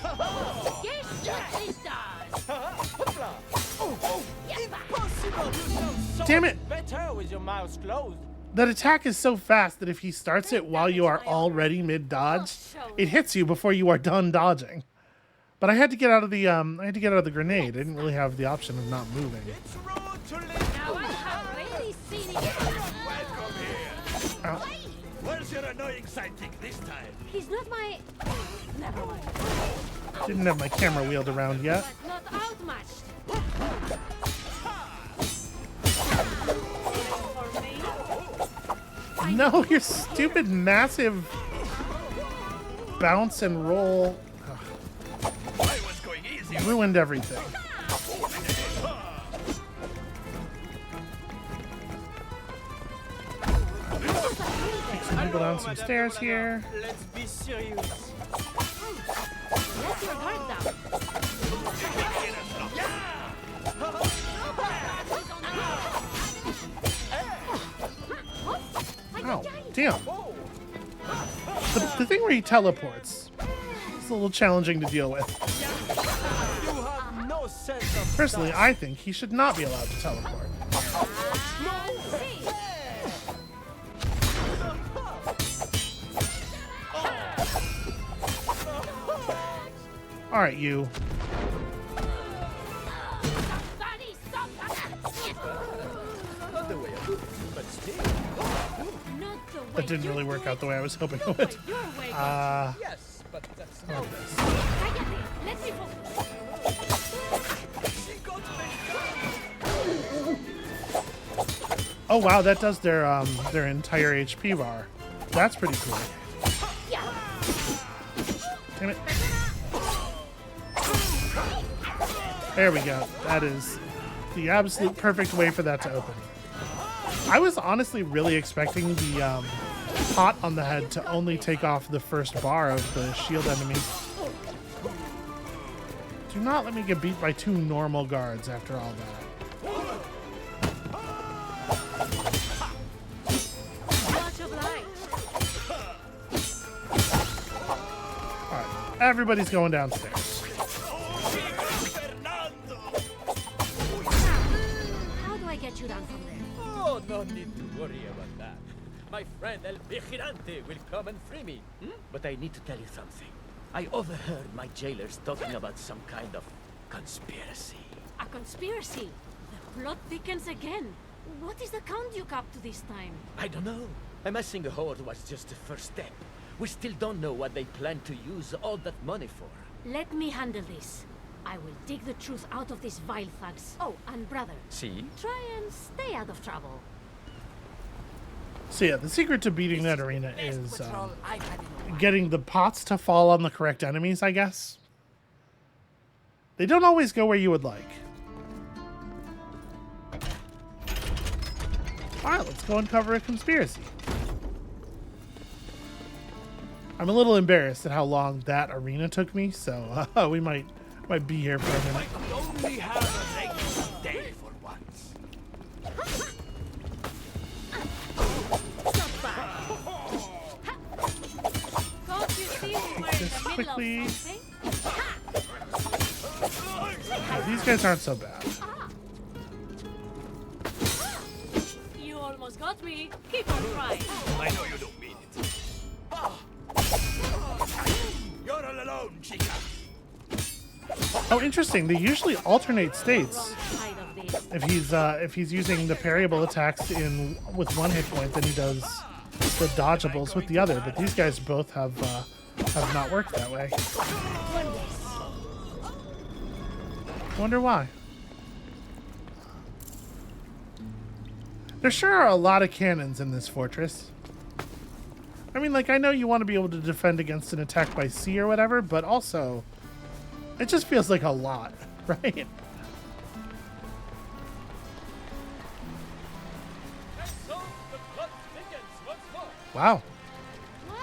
Speaker 2: Guess what this does?
Speaker 4: Impossible! You sound so
Speaker 1: Damn
Speaker 4: much
Speaker 1: it.
Speaker 4: better with your mouth closed.
Speaker 1: That attack is so fast that if he starts it while you are already mid-dodge, it hits you before you are done dodging. But I had to get out of the grenade. I didn't really have the option of not moving.
Speaker 4: It's rude to leave.
Speaker 2: Now I have really seen it.
Speaker 5: welcome here.
Speaker 1: Ow.
Speaker 5: Where's your annoying sidekick this time?
Speaker 2: He's not my... Never mind.
Speaker 1: Didn't have my camera wheeled around yet.
Speaker 2: But not outmatched. For me?
Speaker 1: No, your stupid massive bounce and roll
Speaker 5: I was going easy.
Speaker 1: ruined everything. Take some people down some stairs here.
Speaker 4: Let's be serious.
Speaker 2: Let your guard down.
Speaker 1: Ow, damn. The thing where he teleports is a little challenging to deal with.
Speaker 4: You have no sense of
Speaker 1: Personally, I think he should not be allowed to teleport.
Speaker 2: See.
Speaker 1: All right, you.
Speaker 2: Somebody stop
Speaker 3: Not the way I do it, but still.
Speaker 2: Not the way
Speaker 1: That didn't
Speaker 2: you
Speaker 1: really
Speaker 2: do
Speaker 1: work
Speaker 2: it.
Speaker 1: out the way I was hoping it
Speaker 2: No way,
Speaker 1: would.
Speaker 2: your way.
Speaker 3: Yes, but that's
Speaker 1: How
Speaker 3: not
Speaker 1: about this?
Speaker 2: Cállate. Let me focus.
Speaker 3: She got me
Speaker 1: Oh wow, that does their entire HP bar. That's pretty cool.
Speaker 2: Yeah.
Speaker 1: Damn it. There we go. That is the absolute perfect way for that to open. I was honestly really expecting the pot on the head to only take off the first bar of the shield enemy. Do not let me get beat by 2 normal guards after all that.
Speaker 2: Much obliged.
Speaker 1: Alright, everybody's going downstairs.
Speaker 2: How do I get you down from there?
Speaker 3: Oh, no need to worry about that. My friend El Vigilante will come and free me. But I need to tell you something. I overheard my jailers talking about some kind of conspiracy.
Speaker 2: A conspiracy. The plot thickens again. What is the Count Duke up to this time?
Speaker 3: I don't know. Amassing a horde was just the first step. We still don't know what they plan to use all that money for.
Speaker 2: Let me handle this. I will dig the truth out of these vile thugs. Oh, and brother,
Speaker 3: See?
Speaker 2: try and stay out of trouble.
Speaker 1: So yeah, the secret to beating that arena is
Speaker 4: Patrol I've had in a while.
Speaker 1: getting the pots to fall on the correct enemies, I guess. They don't always go where you would like. Alright, let's go uncover a conspiracy. I'm a little embarrassed at how long that arena took me, so we might be here for a minute.
Speaker 5: Only have a regular day for once.
Speaker 2: Can't you see we're in
Speaker 1: This
Speaker 2: the middle
Speaker 1: quickly.
Speaker 2: of something?
Speaker 1: Yeah, these guys aren't so bad.
Speaker 2: You almost got me. Keep on trying.
Speaker 5: I know you don't mean it. You're all alone, chica.
Speaker 1: Oh, interesting. They usually alternate states.
Speaker 2: Wrong side of this.
Speaker 1: If he's using the parryable attacks with 1 hit point, then he does the dodgeables with the other. But these guys both have not worked that way. Wonder why. There sure are a lot of cannons in this fortress. I mean, like, I know you want to be able to defend against an attack by sea or whatever, but also, it just feels like a lot, right?
Speaker 3: And so the plot thickens once more.
Speaker 1: Wow.
Speaker 2: What?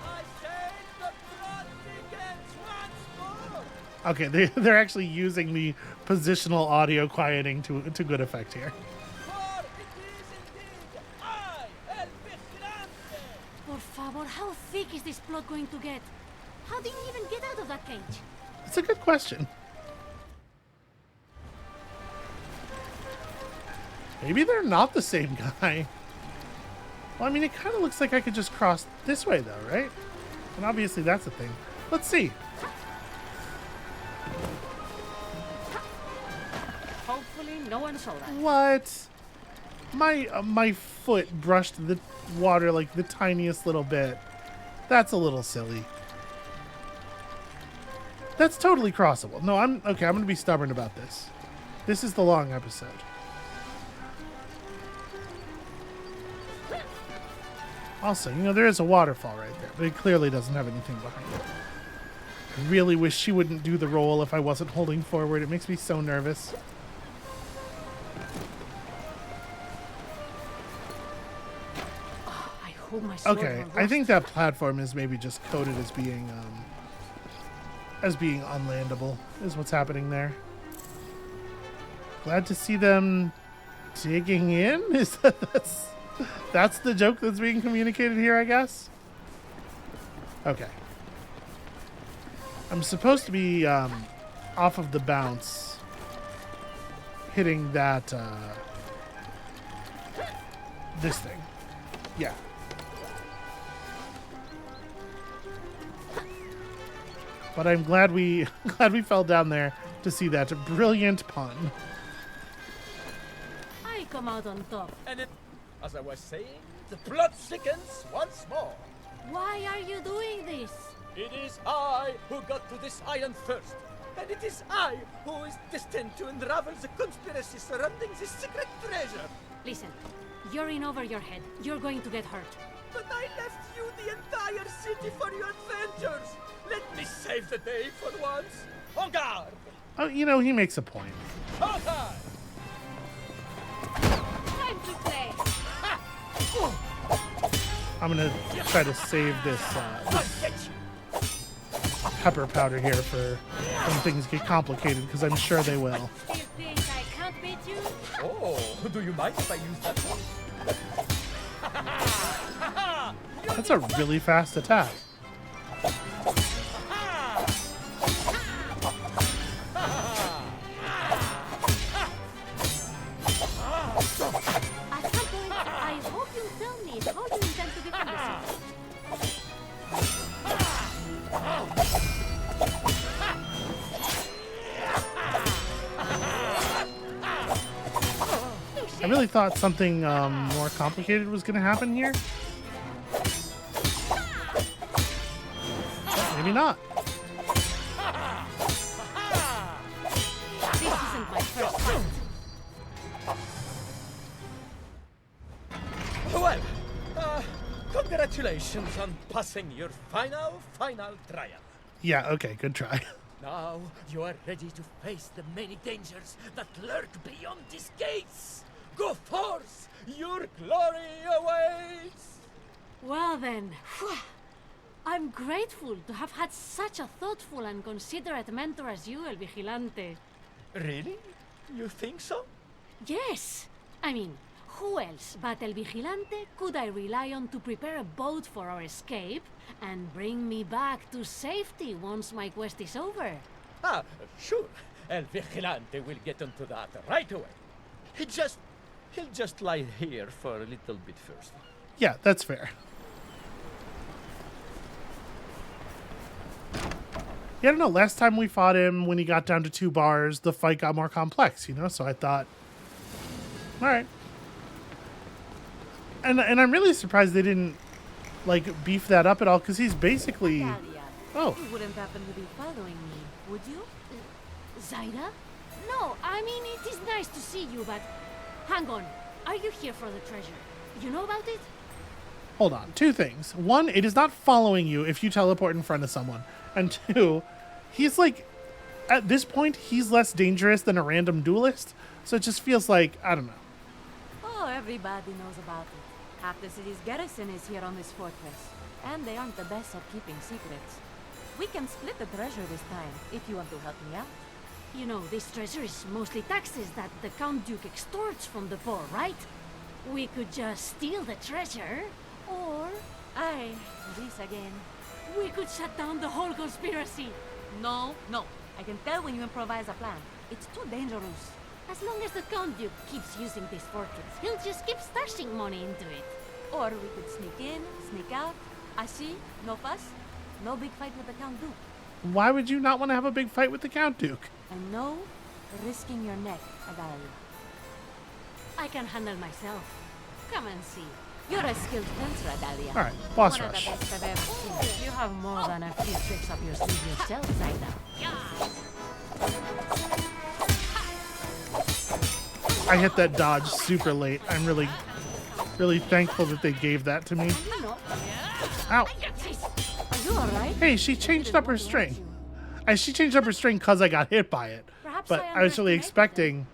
Speaker 3: I said the plot thickens once more.
Speaker 1: Okay, they're actually using the positional audio quieting to good effect here.
Speaker 3: For it is indeed I, El Vigilante.
Speaker 2: Por favor, how thick is this plot going to get? How did you even get out of that cage?
Speaker 1: It's a good question. Maybe they're not the same guy. Well, I mean, it kind of looks like I could just cross this way, though, right? And obviously that's a thing. Let's see.
Speaker 2: Hopefully no one saw that.
Speaker 1: What? My foot brushed the water like the tiniest little bit. That's a little silly. That's totally crossable. No, I'm going to be stubborn about this. This is the long episode. Also, there is a waterfall right there, but it clearly doesn't have anything behind it. I really wish she wouldn't do the roll if I wasn't holding forward. It makes me so nervous.
Speaker 2: I hope my sword
Speaker 1: Okay,
Speaker 2: won't
Speaker 1: I
Speaker 2: rust.
Speaker 1: think that platform is maybe just coded as being unlandable, is what's happening there. Glad to see them digging in. Is that's the joke that's being communicated here, I guess? Okay. I'm supposed to be off of the bounce, hitting that this thing. Yeah. But I'm glad we fell down there to see that brilliant pun.
Speaker 2: I come out on top.
Speaker 3: And it, as I was saying, the plot thickens once more.
Speaker 2: Why are you doing this?
Speaker 3: It is I who got to this island first. And it is I who is destined to unravel the conspiracy surrounding this secret treasure.
Speaker 2: Listen, you're in over your head. You're going to get hurt.
Speaker 3: But I left you the entire city for your adventures. Let me save the day for once. En garde!
Speaker 1: Oh, you know, he makes a point.
Speaker 3: Showtime!
Speaker 2: Time to play.
Speaker 1: I'm gonna try to save this pepper powder here for when things get complicated, because I'm sure they will.
Speaker 2: Still think I can't beat you?
Speaker 3: Oh, do you mind if I use that one?
Speaker 1: That's a really fast attack.
Speaker 2: At some point, I hope you'll tell me how you intend to defend yourself.
Speaker 1: I really thought something more complicated was going to happen here. But maybe not.
Speaker 2: This isn't my first fight.
Speaker 3: Well, congratulations on passing your final trial.
Speaker 1: Yeah, okay, good try.
Speaker 3: Now you are ready to face the many dangers that lurk beyond these gates. Go forth! Your glory awaits!
Speaker 2: Well then, I'm grateful to have had such a thoughtful and considerate mentor as you, El Vigilante.
Speaker 3: Really? You think so?
Speaker 2: Yes! I mean, who else but El Vigilante could I rely on to prepare a boat for our escape and bring me back to safety once my quest is over?
Speaker 3: Ah, sure. El Vigilante will get onto that right away. He'll just lie here for a little bit first.
Speaker 1: Yeah, that's fair. Yeah, I don't know. Last time we fought him, when he got down to 2 bars, the fight got more complex, you know? So I thought, all right. And I'm really surprised they didn't, like, beef that up at all, because he's basically... Oh.
Speaker 2: You wouldn't happen to be following me, would you? Zaida? No, I mean, it is nice to see you, but... Hang on. Are you here for the treasure? You know about it?
Speaker 1: Hold on. 2 things. 1, it is not following you if you teleport in front of someone. And 2, he's like... At this point, he's less dangerous than a random duelist. So it just feels like, I don't know.
Speaker 6: Oh, everybody knows about it. Half the city's garrison is here on this fortress, and they aren't the best at keeping secrets. We can split the treasure this time, if you want to help me out.
Speaker 2: You know, this treasure is mostly taxes that the Count Duke extorts from the poor, right? We could just steal the treasure, or
Speaker 6: Aye, this again.
Speaker 2: we could shut down the whole conspiracy.
Speaker 6: No. I can tell when you improvise a plan. It's too dangerous.
Speaker 2: As long as the Count Duke keeps using this fortress, he'll just keep stashing money into it.
Speaker 6: Or we could sneak in, sneak out. I see, no fuss, no big fight with the Count Duke.
Speaker 1: Why would you not want to have a big fight with the Count Duke?
Speaker 6: And no risking your neck, Adalia.
Speaker 2: I can handle myself. Come and see.
Speaker 6: You're a skilled fencer, Adalia.
Speaker 1: All right, boss
Speaker 6: One of the
Speaker 1: rush.
Speaker 6: best I've ever seen.
Speaker 2: You have more than a few tricks up your sleeve yourself, Zaida.
Speaker 1: I hit that dodge super late. I'm really thankful that they gave that to me. Ow.
Speaker 2: Are you alright?
Speaker 1: Hey, she changed up her string. She changed up her string because I got hit by it.
Speaker 2: Perhaps
Speaker 1: But I was really
Speaker 2: underestimated
Speaker 1: expecting,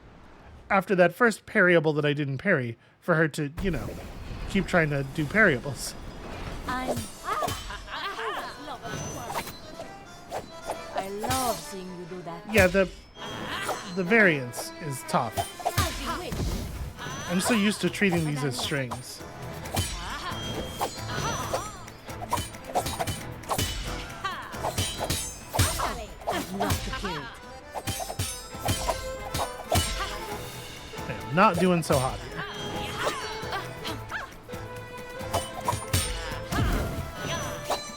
Speaker 1: after that first parryable that I didn't parry, for her to, you know, keep trying to do parryables.
Speaker 6: I love seeing you do that.
Speaker 1: Yeah, the variance is tough.
Speaker 2: I'll be witch.
Speaker 1: I'm so used to treating these as strings.
Speaker 2: I'd love to kill it.
Speaker 1: I am not doing so hot here.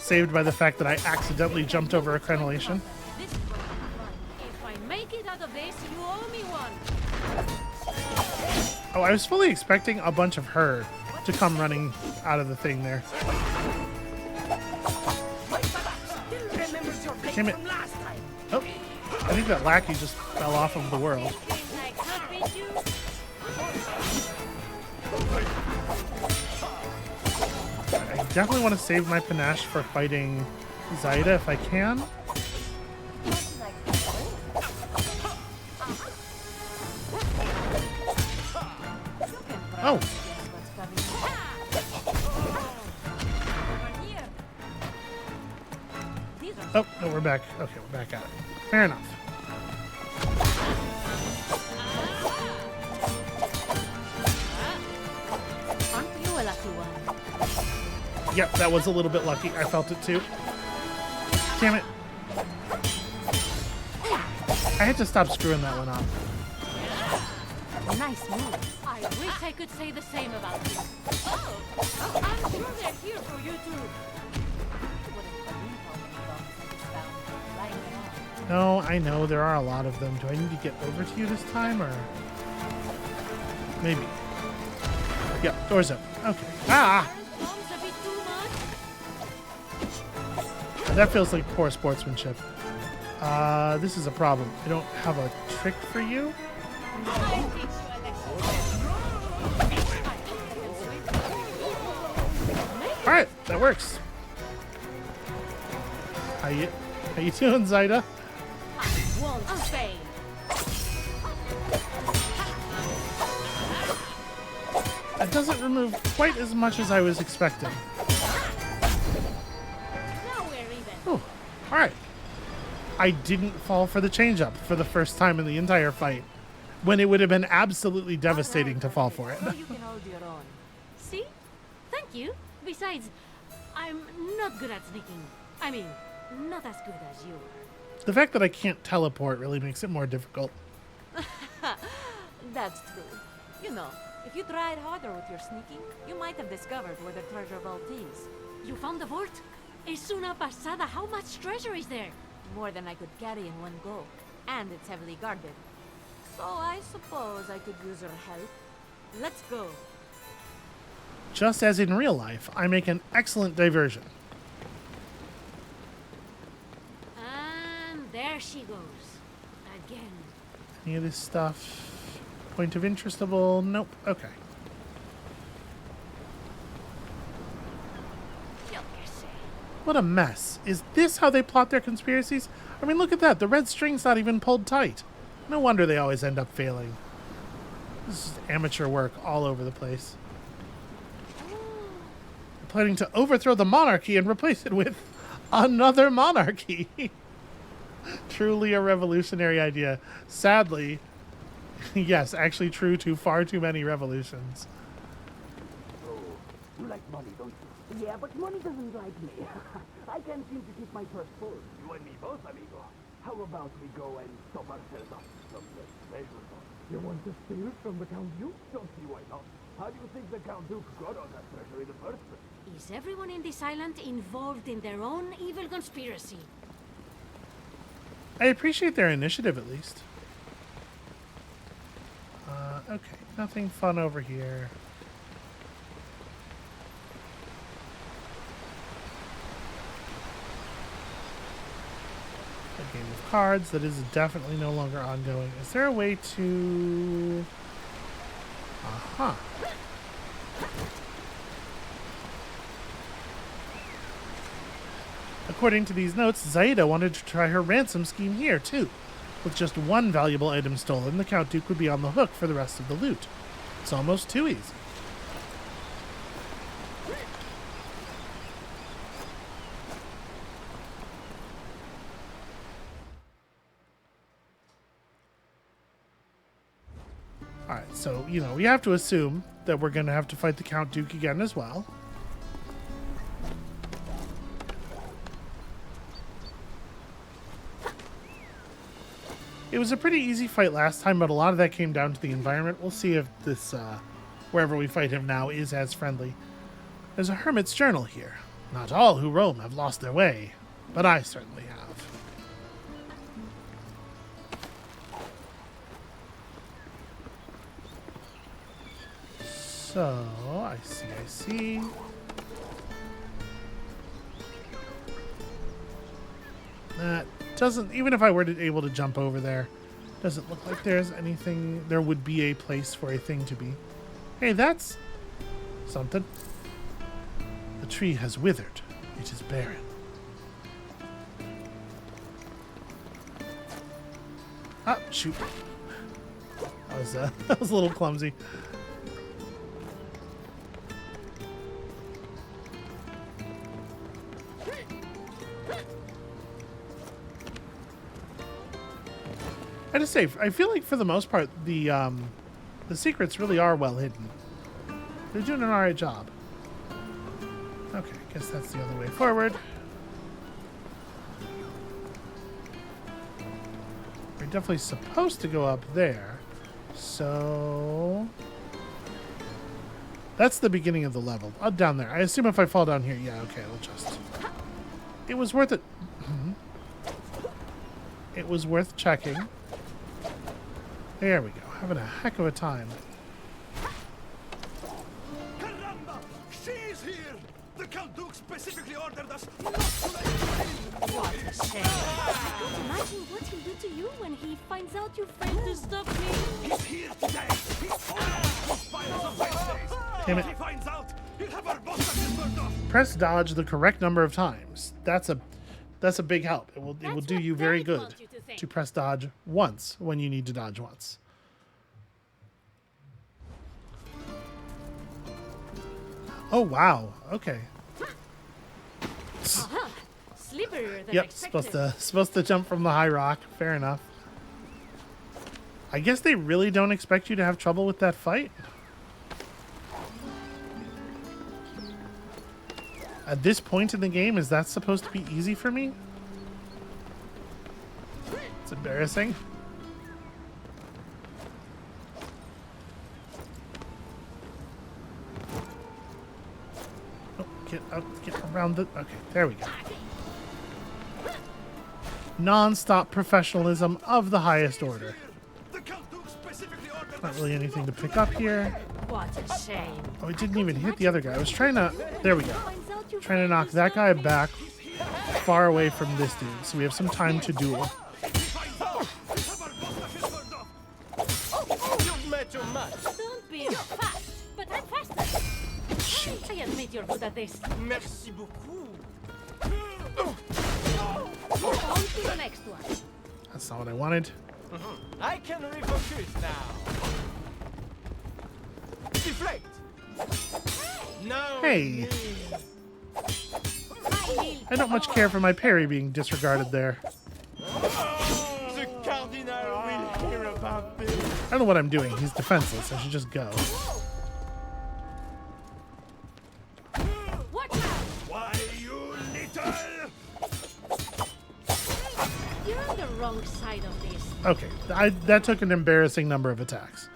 Speaker 1: saved by the fact that I accidentally jumped over a crenellation.
Speaker 2: This is going to be fun. If I make it out of this, you owe me one.
Speaker 1: Oh, I was fully expecting a bunch of her to come running out of the thing there.
Speaker 4: Still remembers your blade
Speaker 1: Damn it.
Speaker 4: from last time.
Speaker 1: Oh, I think that lackey just fell off of the world.
Speaker 2: Think I can't beat you?
Speaker 1: I definitely want to save my panache for fighting Zaida if I can. Oh, oh, no, we're back. Okay, we're back at it. Fair enough.
Speaker 2: Aren't you a lucky one?
Speaker 1: Yep, that was a little bit lucky. I felt it too. Damn it. I had to stop screwing that one up.
Speaker 6: Nice move.
Speaker 2: I wish I could say the same about you. Oh, I'm sure they're here for you too.
Speaker 6: You wouldn't believe how many dogs I just found lying around.
Speaker 1: No, I know there are a lot of them. Do I need to get over to you this time, or maybe? Yep, door's open. Okay. Ah,
Speaker 2: Bombs a bit too much.
Speaker 1: that feels like poor sportsmanship. This is a problem. I don't have a trick for you.
Speaker 2: I'll teach you a lesson.
Speaker 1: All right, that works. How you doing, Zaida?
Speaker 2: Won't fail.
Speaker 1: That doesn't remove quite as much as I was expecting.
Speaker 2: Now we're even.
Speaker 1: Oh, all right. I didn't fall for the change-up for the first time in the entire fight, when it would have been absolutely devastating to fall for it.
Speaker 6: So you can hold your own.
Speaker 2: See? Thank you. Besides, I'm not good at sneaking. I mean, not as good as you are.
Speaker 1: The fact that I can't teleport really makes it more difficult.
Speaker 6: That's true. You know, if you tried harder with your sneaking, you might have discovered where the treasure vault is.
Speaker 2: You found the fort? Es una pasada. How much treasure is there?
Speaker 6: More than I could carry in one go. And it's heavily guarded. So I suppose I could use your help. Let's go.
Speaker 1: Just as in real life, I make an excellent diversion.
Speaker 2: And there she goes. Again.
Speaker 1: Any of this stuff? Point of interestable? Nope. Okay.
Speaker 2: Yo que sé.
Speaker 1: What a mess. Is this how they plot their conspiracies? I mean, look at that. The red string's not even pulled tight. No wonder they always end up failing. This is amateur work all over the place. They're planning to overthrow the monarchy and replace it with another monarchy. Truly a revolutionary idea. Sadly, yes, actually true to far too many revolutions.
Speaker 7: You like money, don't you? Yeah, but money doesn't like me. I can't seem to keep my purse full. You and me both, amigo. How about we go and top ourselves up from the treasure vault? You want to steal from the Count Duke? Don't see why not. How do you think the Count Duke got on that treasure in the first place?
Speaker 2: Is everyone in this island involved in their own evil conspiracy?
Speaker 1: I appreciate their initiative, at least. Okay, nothing fun over here. A game of cards that is definitely no longer ongoing. Is there a way to... Aha. According to these notes, Zaida wanted to try her ransom scheme here, too. With just one valuable item stolen, the Count Duke would be on the hook for the rest of the loot. It's almost too easy. Alright, so, you know, we have to assume that we're going to have to fight the Count Duke again as well. It was a pretty easy fight last time, but a lot of that came down to the environment. We'll see if this, wherever we fight him now, is as friendly. There's a hermit's journal here. Not all who roam have lost their way, but I certainly have. So, I see. That doesn't, even if I were able to jump over there, doesn't look like there's anything, there would be a place for a thing to be. Hey, that's something. The tree has withered. It is barren. Ah, shoot. That was a little clumsy. I just say, I feel like for the most part, the secrets really are well hidden. They're doing an alright job. Okay, I guess that's the other way forward. We're definitely supposed to go up there. So... that's the beginning of the level. Down there. I assume if I fall down here, yeah, okay, it'll just... It was worth it. It was worth checking. There we go. Having a heck of a time.
Speaker 5: Caramba! She's here! The Count Duke specifically ordered us not to let her in!
Speaker 2: What a shame. I can't imagine what he'll do to you when he finds out you failed to stop me.
Speaker 5: He's here today! He's always conspires on Wednesdays!
Speaker 1: Damn it.
Speaker 5: If he finds out, he'll have our boss burned off!
Speaker 1: Press dodge the correct number of times. That's a big help. It will do
Speaker 2: what
Speaker 1: you very
Speaker 2: Dad
Speaker 1: good
Speaker 2: wants you to think.
Speaker 1: to press dodge once when you need to dodge once. Oh wow. Okay.
Speaker 2: Slipperier than
Speaker 1: Yep,
Speaker 2: expected.
Speaker 1: supposed to jump from the high rock. Fair enough. I guess they really don't expect you to have trouble with that fight. At this point in the game, is that supposed to be easy for me? It's embarrassing. Oh, get around the... Okay, there we go. Non-stop professionalism of the highest order.
Speaker 5: The Count Duke specifically ordered
Speaker 1: Not
Speaker 5: us
Speaker 1: really anything to pick up here.
Speaker 2: What a shame.
Speaker 1: Oh, it didn't even hit the other guy. I was trying to... There we go.
Speaker 2: Finds out you
Speaker 1: Trying to
Speaker 2: failed
Speaker 1: knock that
Speaker 2: stop
Speaker 1: guy
Speaker 2: me.
Speaker 1: back far away from this dude, so we have some time to duel.
Speaker 5: If he finds out, he'll have our boss burned off!
Speaker 4: You've met your match.
Speaker 2: Don't be fast, but I'm faster. I admit you're good at this.
Speaker 4: Merci beaucoup.
Speaker 2: On to the next one.
Speaker 1: That's not what I wanted.
Speaker 4: I can refocus now. Deflect. No.
Speaker 1: Hey, I don't much care for my parry being disregarded there.
Speaker 4: The Cardinal will hear about this.
Speaker 1: I don't know what I'm doing. He's defenseless. I should just go.
Speaker 2: Watch out!
Speaker 5: Why, you little...
Speaker 2: You're on the wrong side of this.
Speaker 1: Okay, that took an embarrassing number of attacks.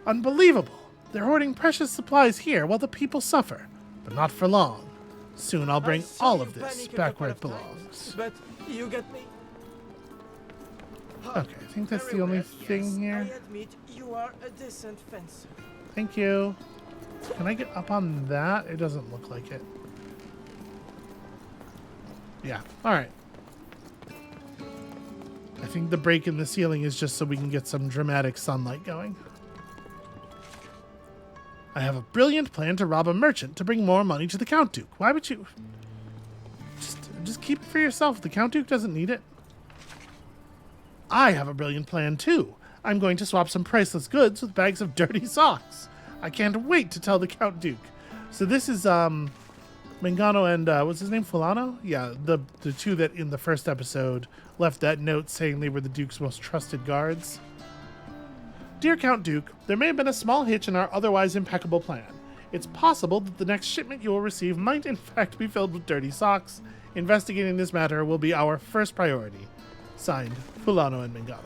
Speaker 1: Unbelievable. They're hoarding precious supplies here while the people suffer. But not for long. Soon I'll bring
Speaker 4: I saw
Speaker 1: all
Speaker 4: you
Speaker 1: of this
Speaker 4: panic a
Speaker 1: back
Speaker 4: couple
Speaker 1: where it
Speaker 4: of times,
Speaker 1: belongs.
Speaker 4: But you got me.
Speaker 1: Okay, I think that's the
Speaker 4: Very
Speaker 1: only
Speaker 4: well,
Speaker 1: thing
Speaker 4: yes,
Speaker 1: here.
Speaker 4: I admit you are a decent fencer.
Speaker 1: Thank you. Can I get up on that? It doesn't look like it. Yeah, alright. I think the break in the ceiling is just so we can get some dramatic sunlight going. I have a brilliant plan to rob a merchant to bring more money to the Count Duke. Why would you... Just keep it for yourself. The Count Duke doesn't need it. I have a brilliant plan too. I'm going to swap some priceless goods with bags of dirty socks. I can't wait to tell the Count Duke. So this is Mangano and what's his name? Fulano? Yeah, the two that in the first episode left that note saying they were the Duke's most trusted guards. Dear Count Duke, there may have been a small hitch in our otherwise impeccable plan. It's possible that the next shipment you will receive might in fact be filled with dirty socks. Investigating this matter will be our first priority. Signed, Fulano and Mangano.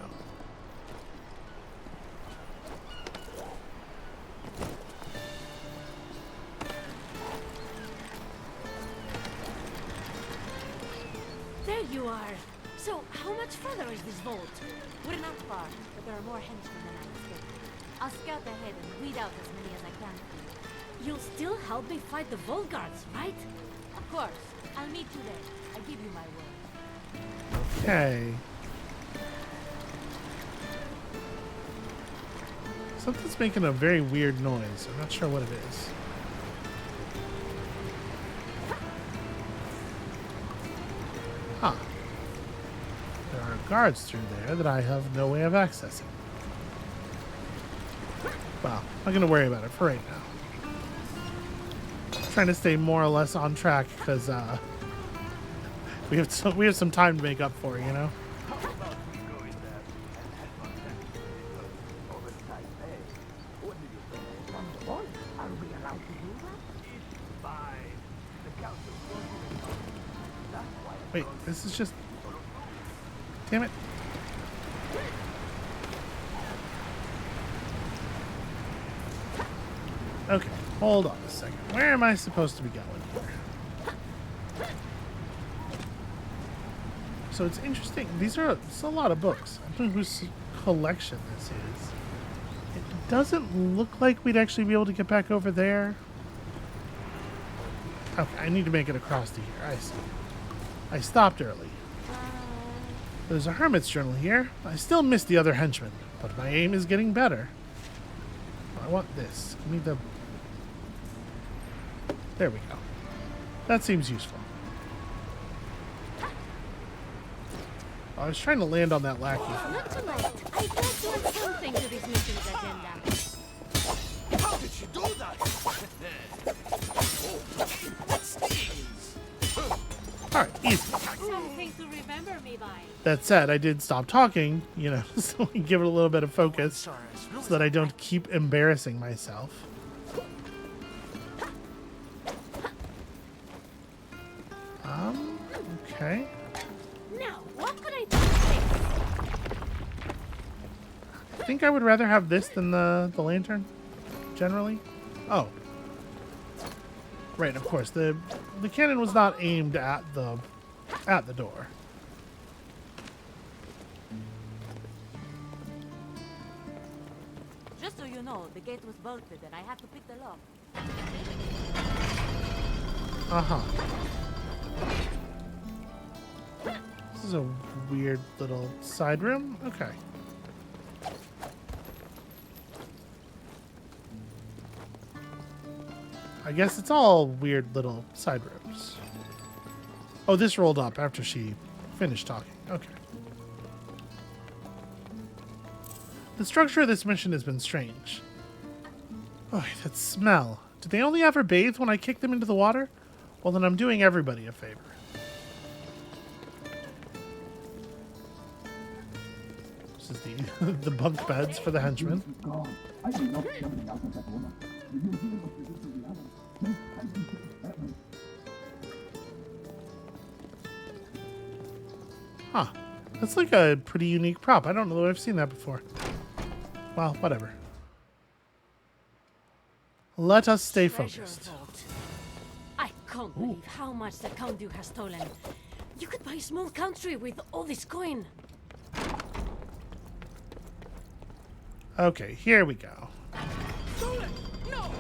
Speaker 2: you are. So, how much further is this vault?
Speaker 6: We're not far, but there are more henchmen than I expected. I'll scout ahead and weed out as many as I can.
Speaker 2: You'll still help me fight the Vault Guards, right?
Speaker 6: Of course. I'll meet you there. I give you my word.
Speaker 1: Okay. Something's making a very weird noise. I'm not sure what it is. Huh. There are guards through there that I have no way of accessing. Well, I'm not going to worry about it for right now. I'm trying to stay more or less on track because we have some time to make up for, you know?
Speaker 7: How about we go in there and help our captain with oversight pay? What do you think? From the board? Are we allowed to do that? It's fine. The council won't do it. That's why I'm
Speaker 1: Wait, this is just... Damn it. Okay, hold on a second. Where am I supposed to be going here? So it's interesting. It's a lot of books. I don't know whose collection this is. It doesn't look like we'd actually be able to get back over there. Okay, I need to make it across to here. I see. I stopped early. There's a hermit's journal here. I still miss the other henchmen, but my aim is getting better. I want this. Give me the... There we go. That seems useful. I was trying to land on that lackey.
Speaker 2: Not tonight. I'd like to add something to this mission's agenda.
Speaker 5: How did she do that? That stings!
Speaker 1: Alright, easy.
Speaker 2: Something to remember me by.
Speaker 1: That said, I did stop talking, you know, so we can give it a little bit of focus so that I don't keep embarrassing myself. Okay.
Speaker 2: Now, what could I do with this?
Speaker 1: I think I would rather have this than the lantern, generally. Oh. Right, of course. The cannon was not aimed at the door.
Speaker 6: Just so you know, the gate was bolted and I had to pick the lock.
Speaker 1: Uh-huh. This is a weird little side room. Okay. I guess it's all weird little side rooms. Oh, this rolled up after she finished talking. Okay. The structure of this mission has been strange. Oh, that smell. Did they only ever bathe when I kicked them into the water? Well, then I'm doing everybody a favor. This is the bunk beds for the henchmen. Huh. That's like a pretty unique prop. I don't know that I've seen that before. Well, whatever. Let us stay
Speaker 2: Treasure
Speaker 1: focused.
Speaker 2: vault. I can't believe how much the Count Duke has stolen. You could buy a small country with all this coin.
Speaker 1: Okay, here we go.
Speaker 4: Stolen! No!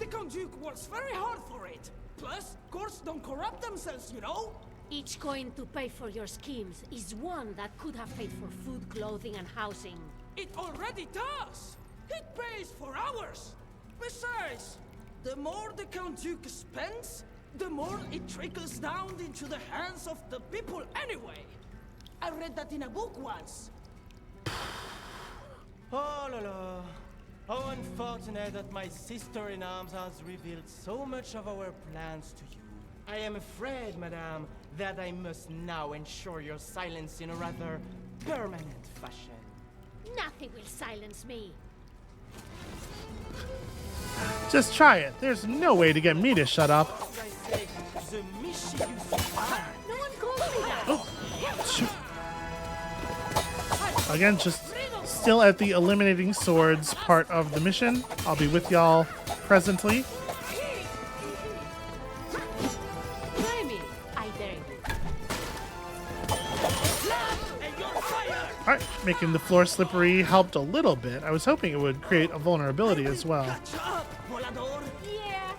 Speaker 4: The Count Duke works very hard for it. Plus, courts don't corrupt themselves, you know?
Speaker 2: Each coin to pay for your schemes is one that could have paid for food, clothing, and housing.
Speaker 4: It already does! It pays for ours! Besides, the more the Count Duke spends, the more it trickles down into the hands of the people anyway. I read that in a book once. Oh la la. How unfortunate that my sister-in-arms has revealed so much of our plans to you. I am afraid, madame, that I must now ensure your silence in a rather permanent fashion.
Speaker 2: Nothing will silence me.
Speaker 1: Just try it. There's no way to get me to shut up.
Speaker 4: I say, the mischievous are.
Speaker 2: No one calls me that.
Speaker 1: Oh, shoot. Again, just still at the eliminating swords part of the mission. I'll be with y'all presently.
Speaker 2: Try me. I dare you.
Speaker 1: Alright, making the floor slippery helped a little bit. I was hoping it would create a vulnerability as well.
Speaker 4: Catch up, volador.
Speaker 2: Yeah.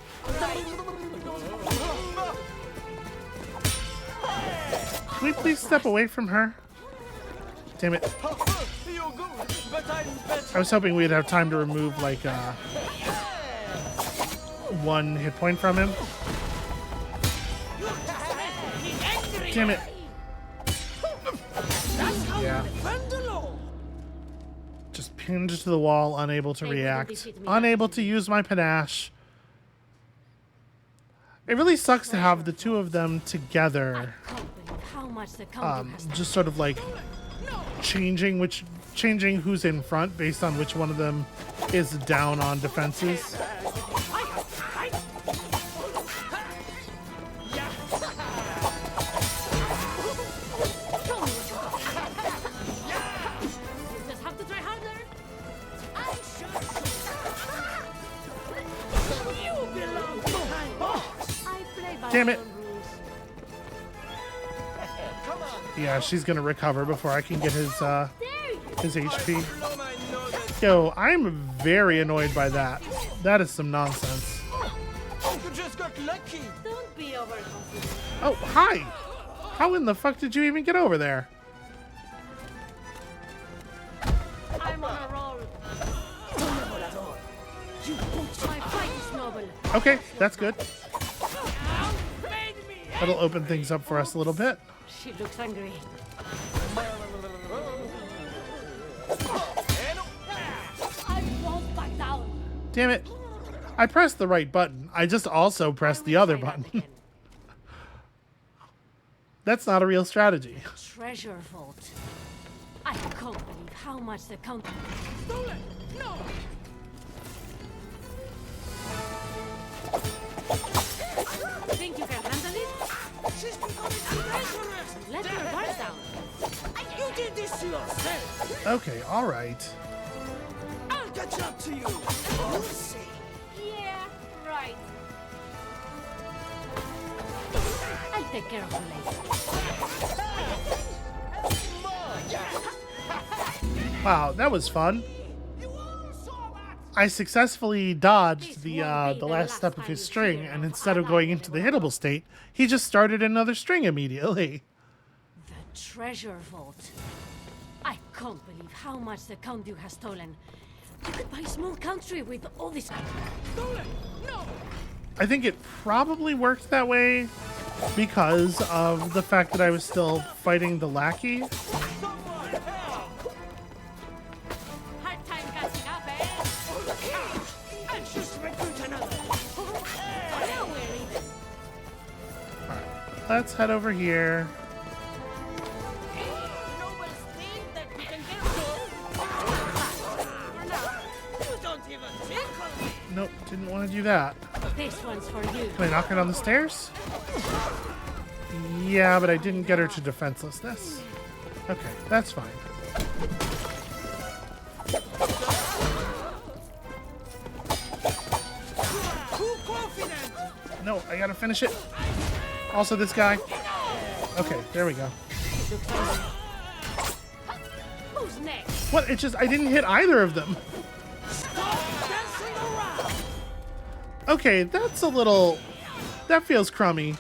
Speaker 1: Can we please step away from her? Damn it.
Speaker 3: You're good, but I'm better.
Speaker 1: I was hoping we'd have time to remove, like, one hit point from him. Damn it. Yeah. Just pinned to the wall, unable to react. Unable to use my panache. It really sucks to have the two of them together.
Speaker 2: Can't believe how much the Count has
Speaker 1: Just sort of like changing who's in front based on which one of them is down on defenses.
Speaker 2: just have to try harder.
Speaker 4: You belong behind bars.
Speaker 2: I play by
Speaker 1: Damn
Speaker 2: my
Speaker 1: it.
Speaker 2: own rules.
Speaker 1: Yeah, she's gonna recover before I can get his HP.
Speaker 3: Blow my nose.
Speaker 1: Yo, I'm very annoyed by that. That is some nonsense.
Speaker 3: You just got lucky.
Speaker 2: Don't be overconfident.
Speaker 1: Oh, hi! How in the fuck did you even get over there?
Speaker 2: I'm on a roll. My fight is noble.
Speaker 1: Okay, that's good.
Speaker 4: Made me.
Speaker 1: That'll open things up for us a little bit.
Speaker 2: She looks angry. I won't back down.
Speaker 1: Damn it. I pressed the right button. I just also pressed the other button. That's not a real strategy.
Speaker 2: Treasure vault. I can't believe how much the Count.
Speaker 4: Stolen. No.
Speaker 2: Think you can handle it?
Speaker 4: She's becoming treacherous.
Speaker 2: Let your guard down.
Speaker 4: You did this to yourself.
Speaker 1: Okay, alright.
Speaker 4: I'll catch up to you. You'll see.
Speaker 2: Yeah, right. I'll take care of you later.
Speaker 1: Wow, that was fun. I successfully dodged the last step of his string, and instead of going into the hittable state, he just started another string immediately.
Speaker 2: The treasure vault. I can't believe how much the Count Duke has stolen. You could buy a small country with all this.
Speaker 4: Stolen. No.
Speaker 1: I think it probably worked that way because of the fact that I was still fighting the lackey.
Speaker 4: Someone help.
Speaker 2: Hard time catching up, eh?
Speaker 4: I'll just recruit another.
Speaker 2: Now we're even.
Speaker 1: Let's head over here.
Speaker 4: Nobles think that we can get through. For now, you don't even tickle me.
Speaker 1: Nope, didn't want to do that.
Speaker 2: This one's for you.
Speaker 1: Can I knock it on the stairs? Yeah, but I didn't get her to defenselessness. Okay, that's fine.
Speaker 4: Too confident.
Speaker 1: No, I gotta finish it. Also, this guy. Okay, there we go.
Speaker 2: Who's next?
Speaker 1: What? It just, I didn't hit either of them.
Speaker 4: Dancing around.
Speaker 1: Okay, that's a little, that feels crummy.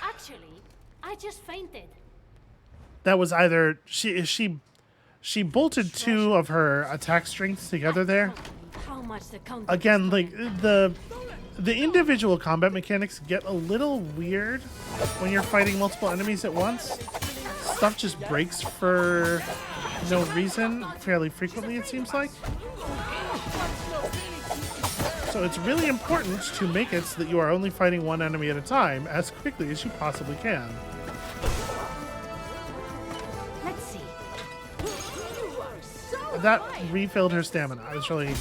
Speaker 2: Actually, I just fainted.
Speaker 1: That was either, she bolted two of her attack strings together there.
Speaker 2: How much the Count
Speaker 1: Again, like, the individual combat mechanics get a little weird when you're fighting multiple enemies at once. Stuff just breaks for no reason fairly frequently, it seems like. So it's really important to make it so that you are only fighting one enemy at a time as quickly as you possibly can.
Speaker 2: Let's see.
Speaker 1: That refilled her stamina. I was really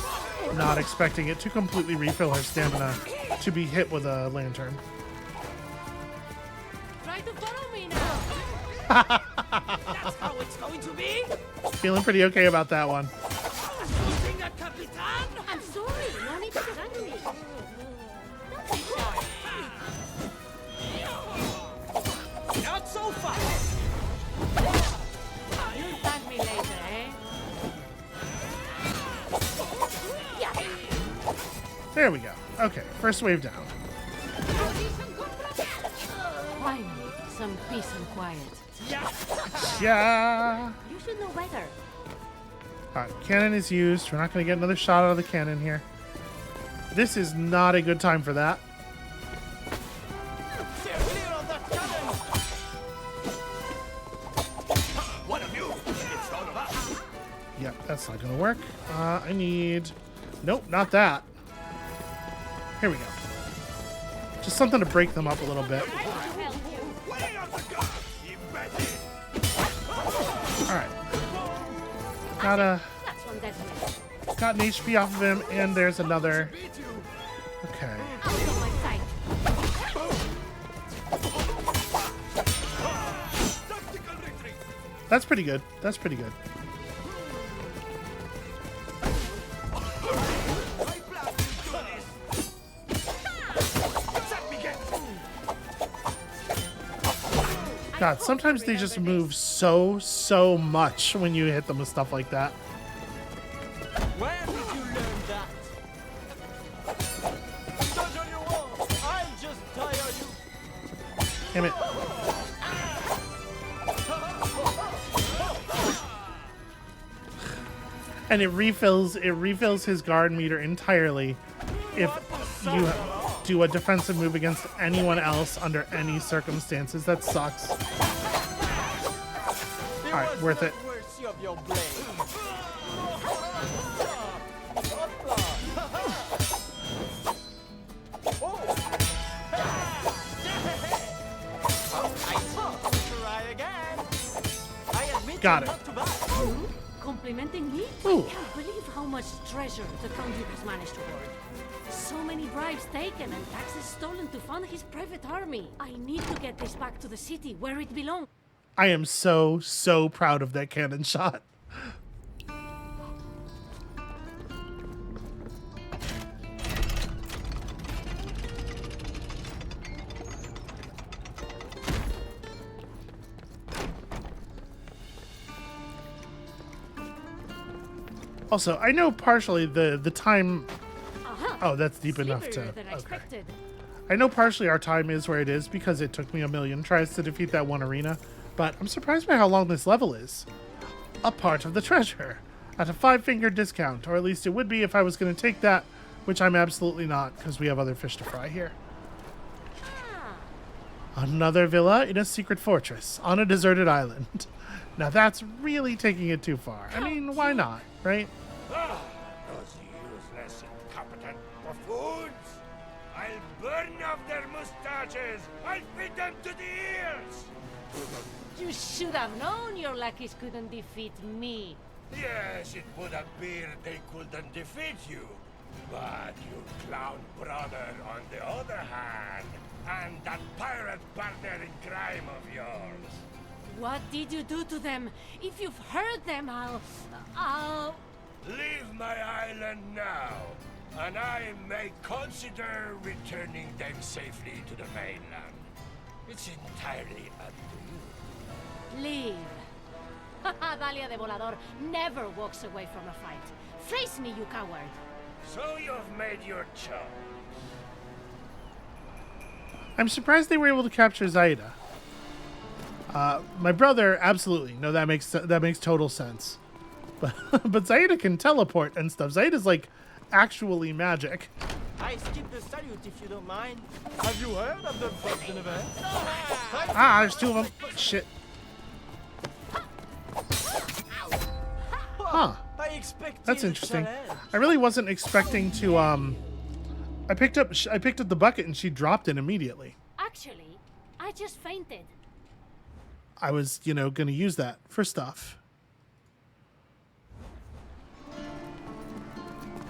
Speaker 1: not expecting it to completely refill her stamina to be hit with a lantern.
Speaker 2: Try to follow me now.
Speaker 4: That's how it's going to be.
Speaker 1: Feeling pretty okay about that one.
Speaker 4: Shooting at Capitan.
Speaker 2: I'm sorry. No need to
Speaker 1: first wave down.
Speaker 2: Finally, some peace and quiet.
Speaker 1: Yeah.
Speaker 2: You should know better.
Speaker 1: All right, cannon is used. We're not going to get another shot out of the cannon here. This is not a good time for that.
Speaker 3: Steer clear of that cannon! One of you! It's all of us!
Speaker 1: Yep, that's not going to work. I need... Nope, not that. Here we go. Just something to break them up a little bit. Alright.
Speaker 2: That's one definite.
Speaker 1: Got an HP off of him, and there's another. Okay.
Speaker 2: Out of my sight.
Speaker 1: That's pretty good. That's pretty good. God, sometimes they just move so much when you hit them with stuff like that.
Speaker 3: Where did you learn that? Dodge on your wall! I'll just tire you!
Speaker 1: Damn it. And it refills his guard meter entirely if you do a defensive move against anyone else under any circumstances. That sucks. Alright, worth it.
Speaker 3: Mercy of your blade. Try again. I admit
Speaker 1: Got it.
Speaker 3: not too bad.
Speaker 2: Complimenting me?
Speaker 1: Ooh.
Speaker 2: I can't believe how much treasure the Count Duke has managed to hoard. So many bribes taken and taxes stolen to fund his private army. I need to get this back to the city where it belongs.
Speaker 1: I am so proud of that cannon shot. Also, I know partially the time. Oh, that's deep enough to.
Speaker 2: Than I
Speaker 1: Okay.
Speaker 2: expected.
Speaker 1: I know partially our time is where it is because it took me a million tries to defeat that one arena, but I'm surprised by how long this level is. A part of the treasure at a 5-finger discount, or at least it would be if I was going to take that, which I'm absolutely not because we have other fish to fry here. Another villa in a secret fortress on a deserted island. Now that's really taking it too far. I mean, why not, right?
Speaker 5: Those useless, incompetent buffoons! I'll burn off their mustaches! I'll feed them to the ears!
Speaker 2: You should have known your lackeys couldn't defeat me.
Speaker 5: Yes, it would appear they couldn't defeat you. But your clown brother, on the other hand, and that pirate partner in crime of yours.
Speaker 2: What did you do to them? If you've hurt them, I'll...
Speaker 5: Leave my island now, and I may consider returning them safely to the mainland. It's entirely up to you.
Speaker 2: Leave. Dalia de Volador never walks away from a fight. Face me, you coward.
Speaker 5: So you've made your choice.
Speaker 1: I'm surprised they were able to capture Zaida. My brother, absolutely. No, that makes total sense. But Zaida can teleport and stuff. Zaida's like actually magic.
Speaker 3: I skip the salute if you don't mind. Have you heard of the Boston event?
Speaker 1: Ah, there's two of them. Shit. Huh.
Speaker 3: I expect
Speaker 1: That's interesting. I really wasn't expecting to. I picked up the bucket and she dropped it immediately.
Speaker 2: Actually, I just fainted.
Speaker 1: I was, going to use that for stuff.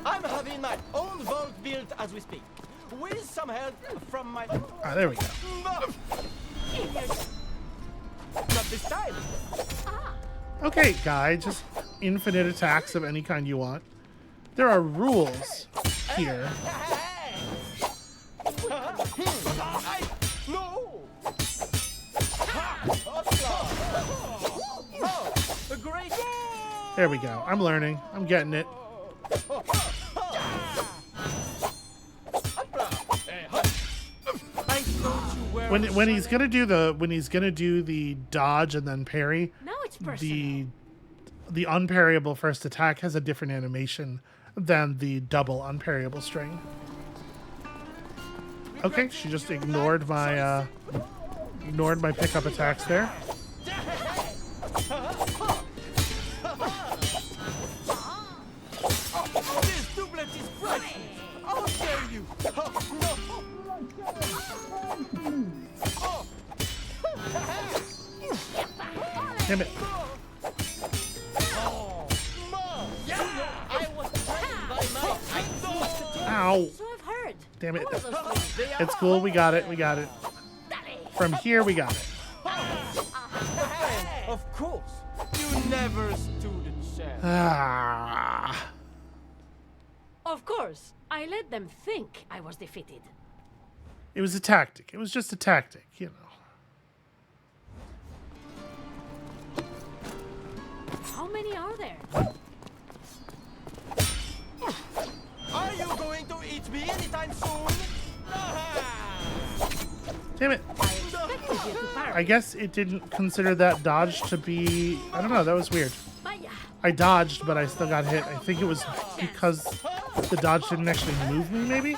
Speaker 3: I'm having my own vault built as we speak, with some help from my...
Speaker 1: Ah, there we go.
Speaker 3: Not this time.
Speaker 1: Okay, guy, just infinite attacks of any kind you want. There are rules here.
Speaker 3: No. A great...
Speaker 1: There we go. I'm learning. I'm getting it. when he's gonna do the dodge and then parry,
Speaker 2: Now it's personal.
Speaker 1: the unparryable first attack has a different animation than the double unparryable string. Okay, she just ignored my pickup attacks there.
Speaker 3: This doublet is priceless! How dare you!
Speaker 1: Damn it. Ow.
Speaker 2: So I've heard.
Speaker 1: Damn it.
Speaker 2: What were those things?
Speaker 1: It's cool. We got it. We got it. From here, we got it.
Speaker 3: Of course! You never stood a chance.
Speaker 1: Ah.
Speaker 2: Of course. I let them think I was defeated.
Speaker 1: It was a tactic. It was just a tactic, you know.
Speaker 2: How many are there?
Speaker 3: Are you going to eat me anytime soon?
Speaker 1: Damn it.
Speaker 2: I expected you to parry.
Speaker 1: I guess it didn't consider that dodge to be... I don't know. That was weird.
Speaker 2: Vaya.
Speaker 1: I dodged, but I still got hit. I think it was because the dodge didn't actually move me, maybe?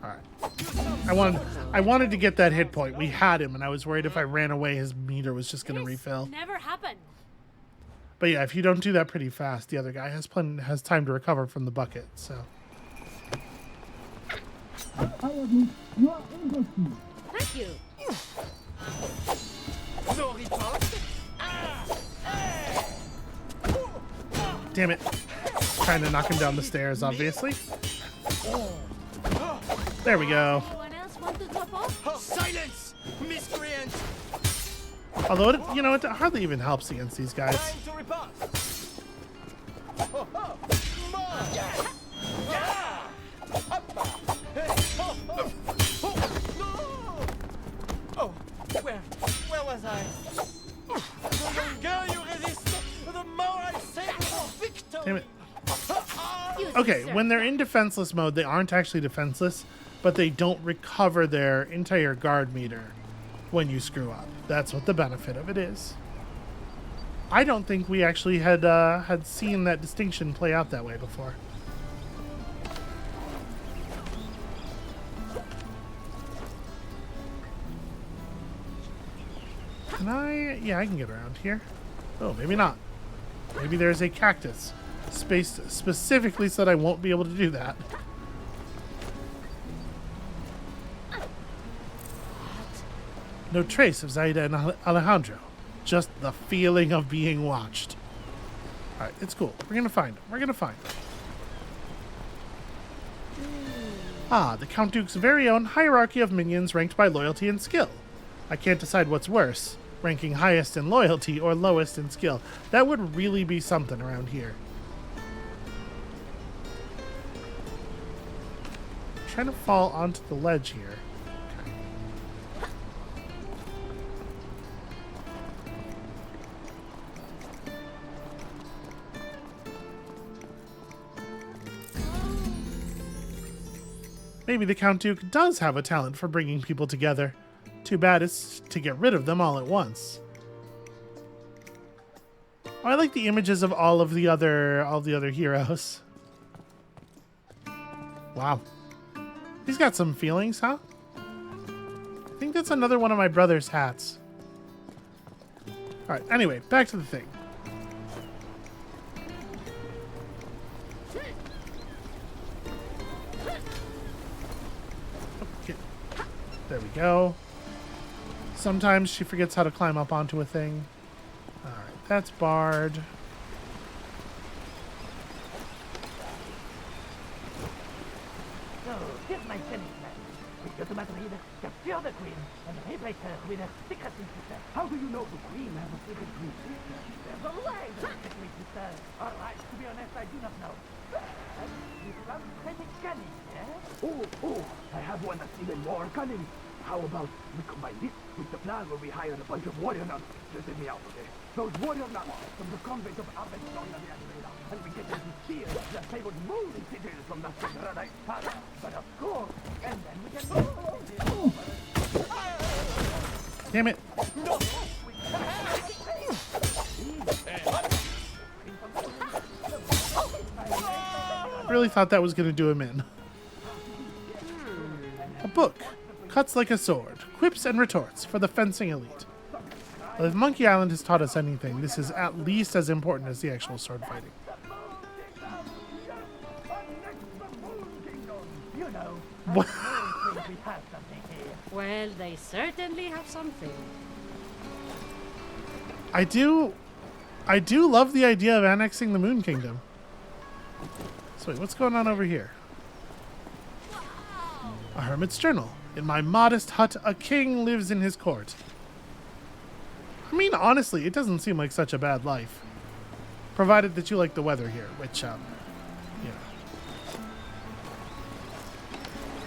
Speaker 1: Alright. I wanted to get that hit point. We had him, and I was worried if I ran away, his meter was just going to
Speaker 2: This
Speaker 1: refill.
Speaker 2: never happened.
Speaker 1: But yeah, if you don't do that pretty fast, the other guy has time to recover from the bucket, so...
Speaker 2: Thank you.
Speaker 3: No riposte?
Speaker 1: Damn it. Trying to knock him down the stairs, obviously. There we go.
Speaker 2: Anyone else want to drop off?
Speaker 3: Silence, miscreant!
Speaker 1: Although, it hardly even helps against these guys.
Speaker 3: Time to riposte! Oh, where was I? The longer you resist, the more I savor victory!
Speaker 1: Damn it.
Speaker 2: You
Speaker 1: Okay,
Speaker 2: deserve
Speaker 1: when they're
Speaker 2: that.
Speaker 1: in defenseless mode, they aren't actually defenseless, but they don't recover their entire guard meter when you screw up. That's what the benefit of it is. I don't think we actually had seen that distinction play out that way before. Can I? Yeah, I can get around here. Oh, maybe not. Maybe there's a cactus spaced specifically so that I won't be able to do that. No trace of Zaida and Alejandro. Just the feeling of being watched. Alright, it's cool. We're gonna find him. We're gonna find him. Ah, the Count Duke's very own hierarchy of minions ranked by loyalty and skill. I can't decide what's worse, ranking highest in loyalty or lowest in skill. That would really be something around here. I'm trying to fall onto the ledge here. Maybe the Count Duke does have a talent for bringing people together. Too bad it's to get rid of them all at once. Oh, I like the images of all the other heroes. Wow. He's got some feelings, huh? I think that's another one of my brother's hats. Alright, anyway, back to the thing. Okay. There we go. Sometimes she forgets how to climb up onto a thing. Alright, that's barred.
Speaker 7: So, here's my tennis match. We go to Madrid, capture the queen, and replace her with a secret sister. How do you know the queen has a secret queen sister? There's a line secretly, sister. All right, to be honest, I do not know. But you sound pretty cunning, eh? Oh, I have one that's even more cunning. How about we combine this with the plan where we hire a bunch of warrior nuns? Listen me out, okay? Those warrior nuns from the convent of Abed. and we get them to steal the fabled moon cities from the Paradise Palace. But of course, and then we can...
Speaker 1: Damn it. Really thought that was going to do him in. A book. Cuts like a sword. Quips and retorts for the fencing elite. Well, if Monkey Island has taught us anything, this is at least as important as the actual sword fighting. What?
Speaker 2: Well, they certainly have something.
Speaker 1: I do love the idea of annexing the Moon Kingdom. So wait, what's going on over here? A hermit's journal. In my modest hut, a king lives in his court. I mean, honestly, it doesn't seem like such a bad life. Provided that you like the weather here, which, you know.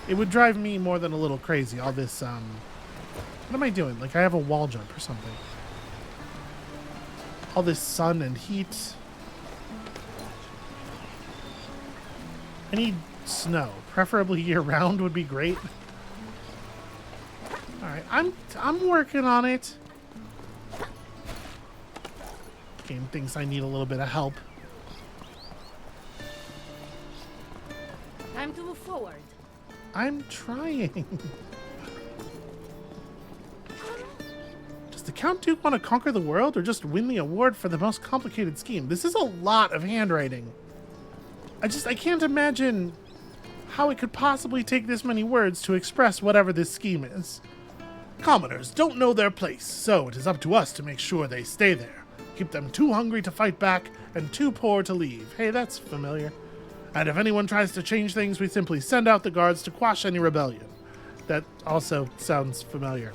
Speaker 1: It would drive me more than a little crazy, all this, what am I doing? Like, I have a wall jump or something. All this sun and heat. I need snow. Preferably year-round would be great. Alright, I'm working on it. Game thinks I need a little bit of help.
Speaker 2: Time to move forward.
Speaker 1: I'm trying. Does the Count Duke want to conquer the world or just win the award for the most complicated scheme? This is a lot of handwriting. I can't imagine how it could possibly take this many words to express whatever this scheme is. Commoners don't know their place, so it is up to us to make sure they stay there. Keep them too hungry to fight back and too poor to leave. Hey, that's familiar. And if anyone tries to change things, we simply send out the guards to quash any rebellion. That also sounds familiar.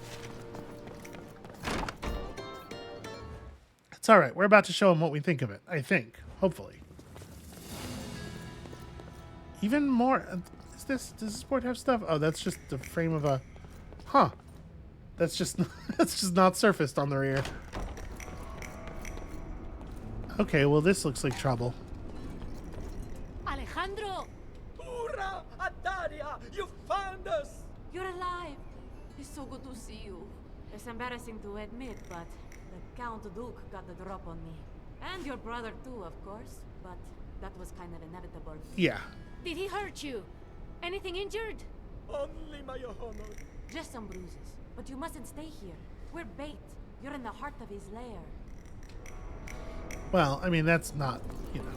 Speaker 1: It's alright, we're about to show them what we think of it, I think. Hopefully. Even more... does this board have stuff? Oh, that's just the frame of a... Huh. That's just not surfaced on the rear. Okay, well this looks like trouble.
Speaker 2: Alejandro!
Speaker 3: Hurrah! Adaria! You found us!
Speaker 6: You're alive. It's so good to see you. It's embarrassing to admit, but the Count Duke got the drop on me. And your brother too, of course. But that was kind of inevitable.
Speaker 1: Yeah.
Speaker 2: Did he hurt you? Anything injured?
Speaker 3: Only my honor.
Speaker 6: Just some bruises. But you mustn't stay here. We're bait. You're in the heart of his lair.
Speaker 1: Well, I mean, that's not, you know...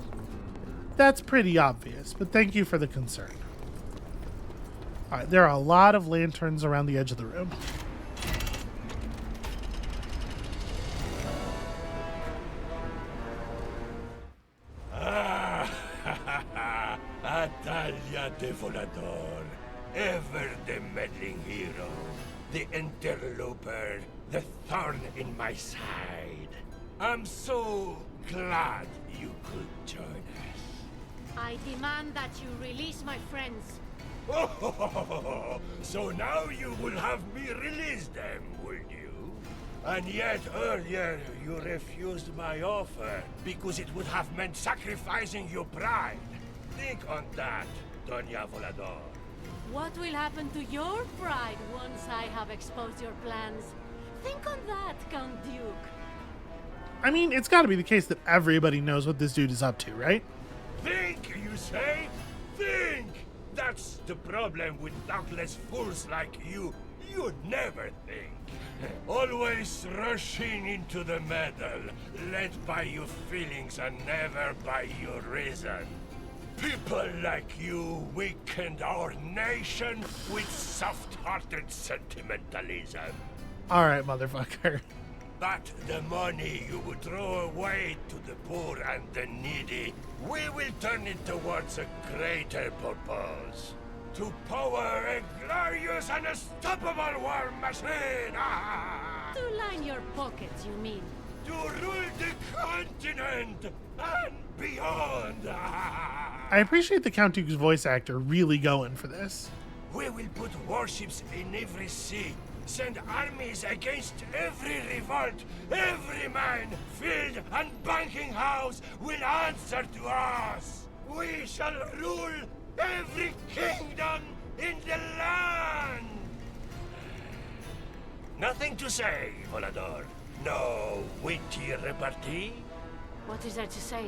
Speaker 1: That's pretty obvious, but thank you for the concern. Alright, there are a lot of lanterns around the edge of the room.
Speaker 5: Atalia de Volador, ever the meddling hero, the interloper, the thorn in my side. I'm so glad you could join us.
Speaker 2: I demand that you release my friends.
Speaker 5: Oh, so now you will have me release them, will you? And yet earlier you refused my offer because it would have meant sacrificing your pride. Think on that, Doña Volador.
Speaker 2: What will happen to your pride once I have exposed your plans? Think on that, Count Duke.
Speaker 1: I mean, it's got to be the case that everybody knows what this dude is up to, right?
Speaker 5: Think, you say? Think! That's the problem with thoughtless fools like you. You never think. Always rushing into the metal, led by your feelings and never by your reason. People like you weakened our nation with soft-hearted sentimentalism.
Speaker 1: Alright, motherfucker.
Speaker 5: But the money you would throw away to the poor and the needy, we will turn it towards a greater purpose. To power a glorious and unstoppable war machine!
Speaker 2: To line your pockets, you mean?
Speaker 5: To rule the continent and beyond!
Speaker 1: I appreciate the Count Duke's voice actor really going for this.
Speaker 5: We will put warships in every sea, send armies against every revolt. Every man, field, and banking house will answer to us. We shall rule every kingdom in the land. Nothing to say, Volador. No witty repartee?
Speaker 2: What is there to say?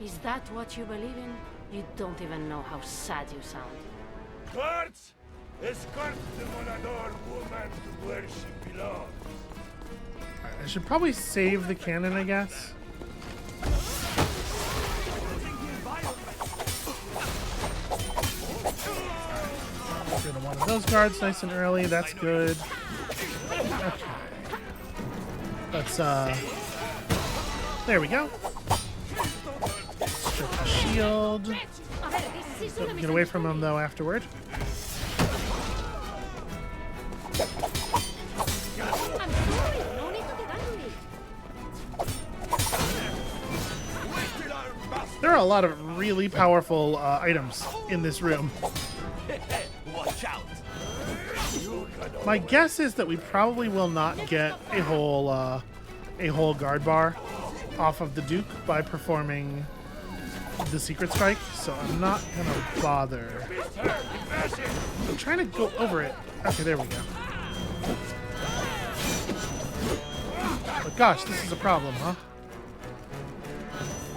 Speaker 2: Is that what you believe in? You don't even know how sad you sound.
Speaker 5: Guards, escort the Volador woman to where she belongs.
Speaker 1: Alright, I should probably save the cannon, I guess. Get rid of one of those guards nice and early. That's good. Okay. Let's, there we go. Strip the shield. Don't get away from him, though, afterward.
Speaker 2: I'm sorry, no need to get angry.
Speaker 1: There are a lot of really powerful items in this room.
Speaker 3: Watch out!
Speaker 1: My guess is that we probably will not get a whole guard bar off of the Duke by performing the secret strike, so I'm not gonna bother. I'm trying to go over it. Okay, there we go. But gosh, this is a problem, huh?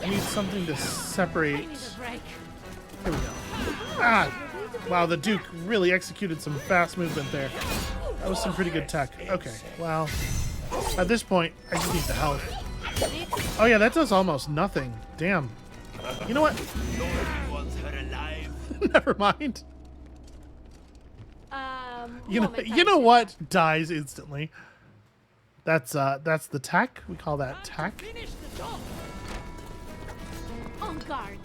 Speaker 1: I need something to separate.
Speaker 2: Need a break.
Speaker 1: Here we go. Ah! Wow, the Duke really executed some fast movement there. That was some pretty good tech. Okay, well, at this point, I just need the health. Oh yeah, that does almost nothing. Damn. You know what?
Speaker 3: Wants her alive.
Speaker 1: Never mind. You know what? Dies instantly. That's the tech. We call that tech.
Speaker 4: Finish the job.
Speaker 2: On guard.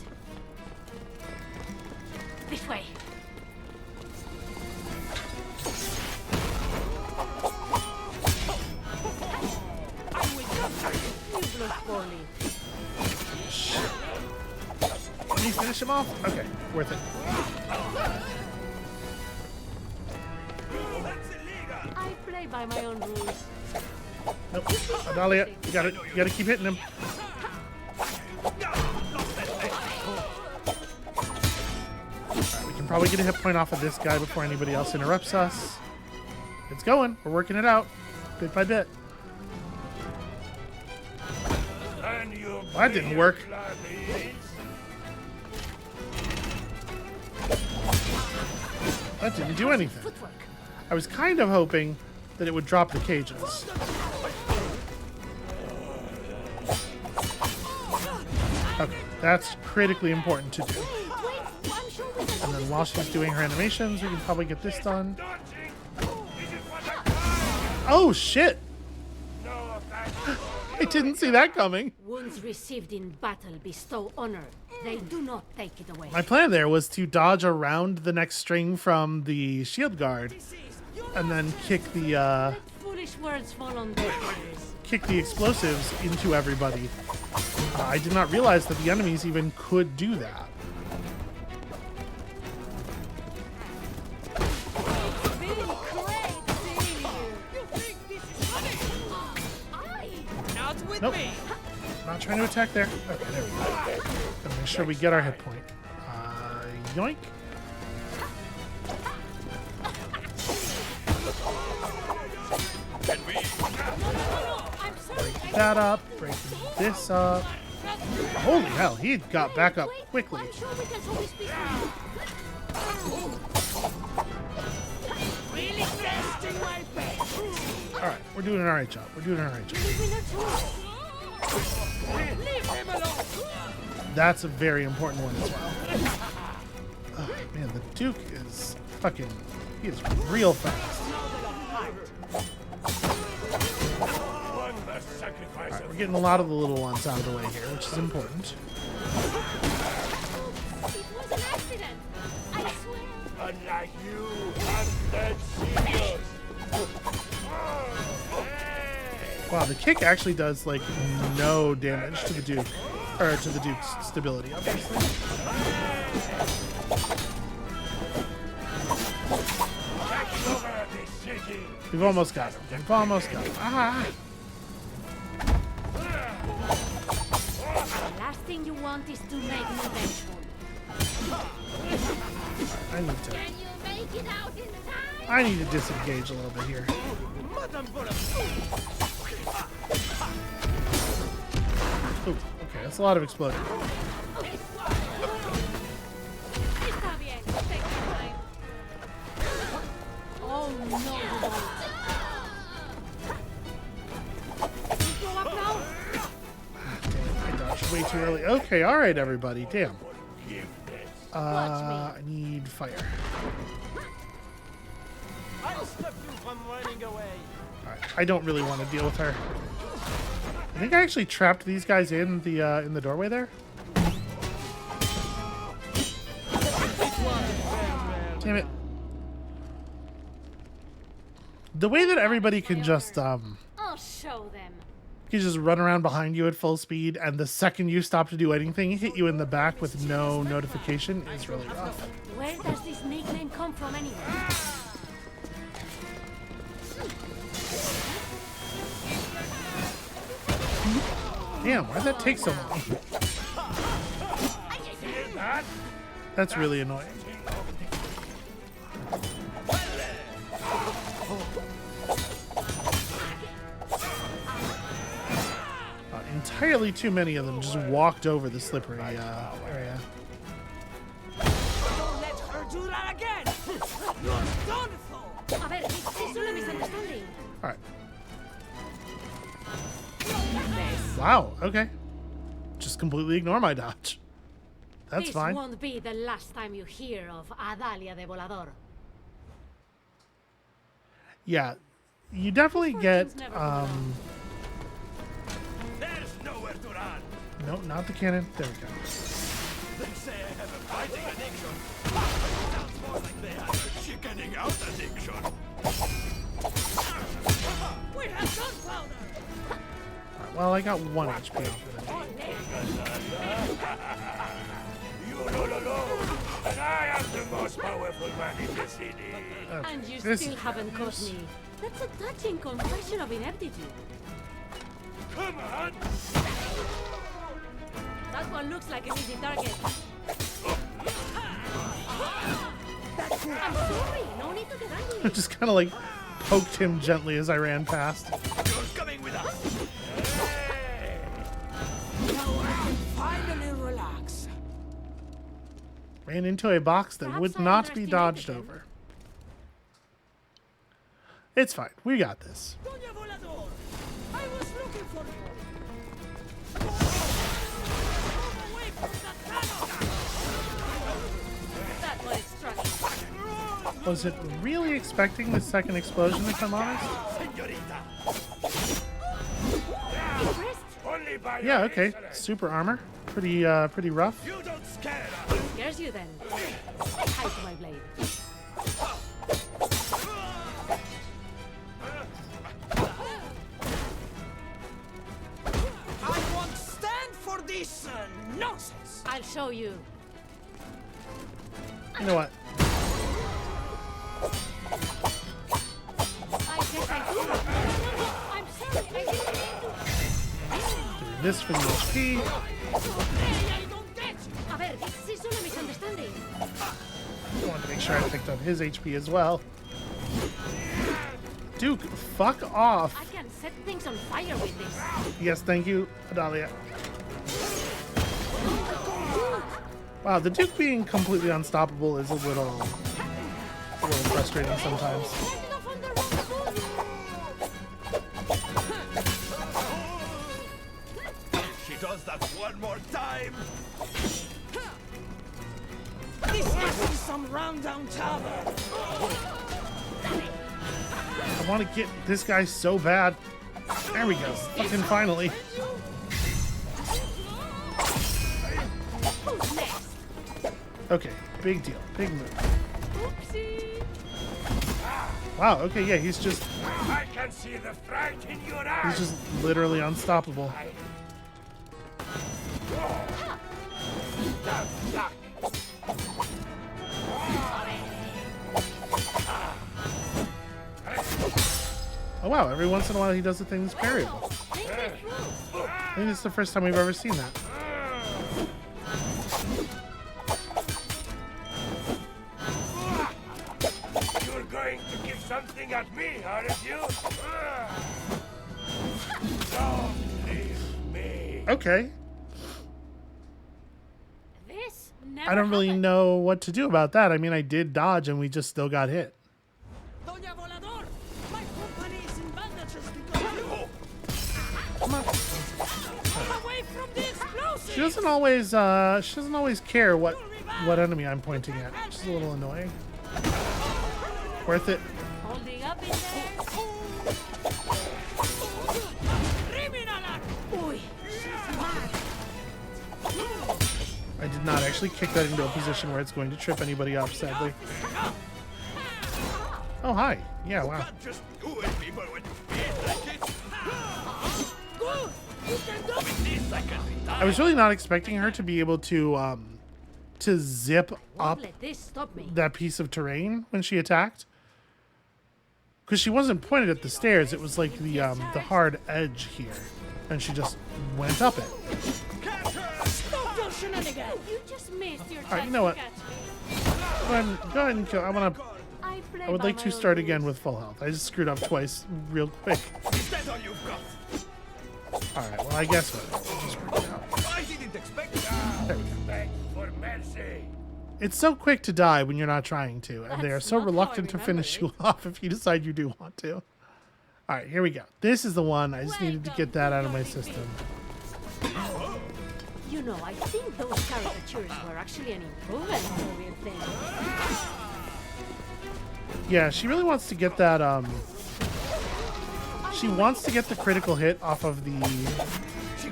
Speaker 2: This way. You blow poorly.
Speaker 1: Can you finish him off? Okay, worth it.
Speaker 2: I play by my own rules.
Speaker 1: Nope. Adalia, you gotta keep hitting him. Alright, we can probably get a hit point off of this guy before anybody else interrupts us. It's going. We're working it out. Bit by bit. Well, that didn't work. That didn't do anything.
Speaker 2: Footwork.
Speaker 1: I was kind of hoping that it would drop the cages. Okay, that's critically important to do. And then while she's doing her animations, we can probably get this done. Oh, shit! I didn't see that coming.
Speaker 2: Wounds received in battle bestow honor. They do not take it away.
Speaker 1: My plan there was to dodge around the next string from the shield guard and then kick the
Speaker 2: Foolish words fall on deaf ears.
Speaker 1: kick the explosives into everybody. I did not realize that the enemies even could do that. Nope. Not trying to attack there. Okay, there we go. Gotta make sure we get our hit point. Yoink. Break that up. Break this up. Holy hell, he got back up quickly.
Speaker 2: I'm sure we can solve this peacefully.
Speaker 4: Really testing my faith.
Speaker 1: Alright, we're doing an alright job. We're doing an alright job.
Speaker 4: Leave him alone.
Speaker 1: That's a very important one as well. Oh, man, the Duke is fucking... He is real fast. Alright, we're getting a lot of the little ones out of the way here, which is important.
Speaker 2: It was an accident. I swear.
Speaker 5: Unlike you, I'm dead serious.
Speaker 1: Wow, the kick actually does, like, no damage to the Duke. Or to the Duke's stability, obviously. We've almost got him. We've almost got him. Ah!
Speaker 2: The last thing you want is to make me vengeful.
Speaker 1: I need to.
Speaker 2: Can you make it out in time?
Speaker 1: I need to disengage a little bit here. Ooh, okay, that's a lot of exploding.
Speaker 2: Está bien. Take your time. Oh no! You go up now.
Speaker 1: Damn, I dodged way too early. Okay, all right, everybody. Damn. I need fire.
Speaker 3: I'll stop you from running away.
Speaker 1: All right, I don't really want to deal with her. I think I actually trapped these guys in the doorway there. Damn it. The way that everybody can just
Speaker 2: I'll show them.
Speaker 1: can just run around behind you at full speed, and the second you stop to do anything, hit you in the back with no notification is really rough.
Speaker 2: Where does this nickname come from anyway?
Speaker 1: Damn, why'd that take so long? That's really annoying. Entirely too many of them just walked over the slippery area.
Speaker 4: Don't let her do that again! You're done for!
Speaker 2: A ver, it's solo misunderstanding.
Speaker 1: All right. Wow. Okay. Just completely ignore my dodge. That's
Speaker 2: This
Speaker 1: fine.
Speaker 2: won't be the last time you hear of Adalia de Volador.
Speaker 1: Yeah, you definitely get.
Speaker 2: Fortune's never
Speaker 5: There's nowhere to run.
Speaker 1: No, not the cannon. There we go.
Speaker 5: They say I have a fighting addiction. Sounds more like they have a chickening out addiction.
Speaker 4: We have gunpowder!
Speaker 1: Alright, well, I got 1 HP off of it.
Speaker 5: You all alone, and I am the most powerful man in the city.
Speaker 1: Okay,
Speaker 2: And you
Speaker 1: this
Speaker 2: still
Speaker 1: is
Speaker 2: haven't
Speaker 1: bad
Speaker 2: caught
Speaker 1: news.
Speaker 2: me. That's a touching confession of ineptitude.
Speaker 5: Come on!
Speaker 2: That one looks like an easy target. I'm sorry, no need to get
Speaker 1: I
Speaker 2: angry.
Speaker 1: just kind of like poked him gently as I ran past.
Speaker 5: You're coming with us. Hey!
Speaker 4: Now I can finally relax.
Speaker 1: Ran into a box that
Speaker 2: Perhaps
Speaker 1: would
Speaker 2: I
Speaker 1: not be
Speaker 2: underestimated
Speaker 1: dodged
Speaker 2: him.
Speaker 1: over. It's fine. We got this.
Speaker 4: Doña Volador! I was looking for you! Move away from the cannon!
Speaker 2: That one is struck.
Speaker 1: Was it really expecting the second explosion to come on us?
Speaker 5: Senorita!
Speaker 2: Impressed?
Speaker 5: Only by
Speaker 1: Yeah,
Speaker 5: your
Speaker 1: okay.
Speaker 5: excellence.
Speaker 1: Super armor. Pretty rough.
Speaker 5: You don't scare us.
Speaker 2: Scares you then. Say hi to my blade.
Speaker 4: I won't stand for this nonsense!
Speaker 2: I'll show you.
Speaker 1: You know what?
Speaker 2: I guess I do. No, I'm sorry. I didn't mean
Speaker 1: Doing this for the HP.
Speaker 4: Hey, I don't get you!
Speaker 2: to. A ver, this is solo misunderstanding.
Speaker 1: I wanted to make sure I picked up his HP as well. Duke, fuck off.
Speaker 2: I can set things on fire with this.
Speaker 1: Yes, thank you, Adalia. Wow, the Duke being completely unstoppable is a little frustrating sometimes.
Speaker 2: Ended up on the wrong foot.
Speaker 5: If she does that one more time,
Speaker 4: This must be some rundown tavern!
Speaker 1: I want to get this guy so bad. There we go. Fucking finally.
Speaker 2: Who's next?
Speaker 1: Okay, big deal. Big move.
Speaker 2: Oopsie.
Speaker 1: Wow, okay, yeah, he's just
Speaker 5: I can see the fright in your eyes.
Speaker 1: he's just literally unstoppable. Oh wow, every once in a while he does a thing that's variable. I think this is the first time we've ever seen that.
Speaker 5: You're going to give something at me, aren't you? Don't leave me.
Speaker 1: Okay.
Speaker 2: This never
Speaker 1: I don't really
Speaker 2: happened.
Speaker 1: know what to do about that. I mean, I did dodge and we just still got hit.
Speaker 4: Doña Volador, my company is in bandages because of you.
Speaker 1: Come on.
Speaker 4: Away from the explosive!
Speaker 1: She doesn't always care what enemy I'm pointing at, which is a little annoying. Worth it.
Speaker 2: Holding up in there. Uy, she's mad.
Speaker 1: I did not actually kick that into a position where it's going to trip anybody up, sadly. Oh, hi. Yeah, wow.
Speaker 5: Just do it, people, when you feel like it.
Speaker 4: Good! You can do it!
Speaker 5: With this, I can retire.
Speaker 1: I was really not expecting her to be able to zip
Speaker 2: Won't
Speaker 1: up
Speaker 2: let this stop me.
Speaker 1: that piece of terrain when she attacked. Because she wasn't pointed at the stairs, it was like the hard edge here. And she just went up it.
Speaker 4: Stop your shenanigans!
Speaker 2: You just missed your chance
Speaker 1: Alright, you know what?
Speaker 2: to catch me.
Speaker 1: Go ahead and kill. I would like to start again
Speaker 2: with.
Speaker 1: with full health. I just screwed up twice real quick.
Speaker 5: Is that all you've got?
Speaker 1: Alright, well I guess what? Just screwed it out.
Speaker 5: I didn't expect that.
Speaker 1: There we go.
Speaker 5: Beg for mercy.
Speaker 1: It's so quick to die when you're not trying to, and they are
Speaker 2: That's
Speaker 1: so
Speaker 2: not how I
Speaker 1: reluctant to
Speaker 2: remember
Speaker 1: finish
Speaker 2: it.
Speaker 1: you off if you decide you do want to. Alright, here we go. This is the one. I just needed to get that out of my system.
Speaker 2: You know, I think those caricatures were actually an improvement on the real thing.
Speaker 1: Yeah, she really wants to get that, she wants to get the critical hit off of the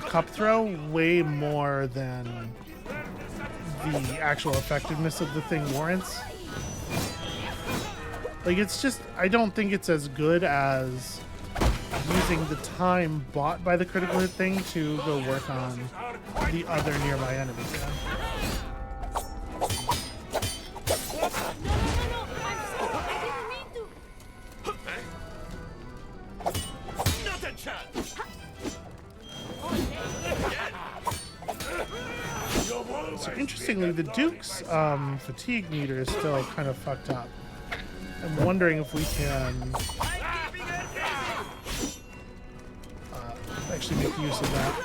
Speaker 1: cup throw way more than the actual effectiveness of the thing warrants. Like, it's just, I don't think it's as good as using the time bought by the critical hit thing to go work on the other nearby enemies. Yeah.
Speaker 2: No, I'm sorry. I didn't mean to.
Speaker 5: Not a chance.
Speaker 1: So interestingly, the Duke's fatigue meter is still kind of fucked up. I'm wondering if we can actually make use of that.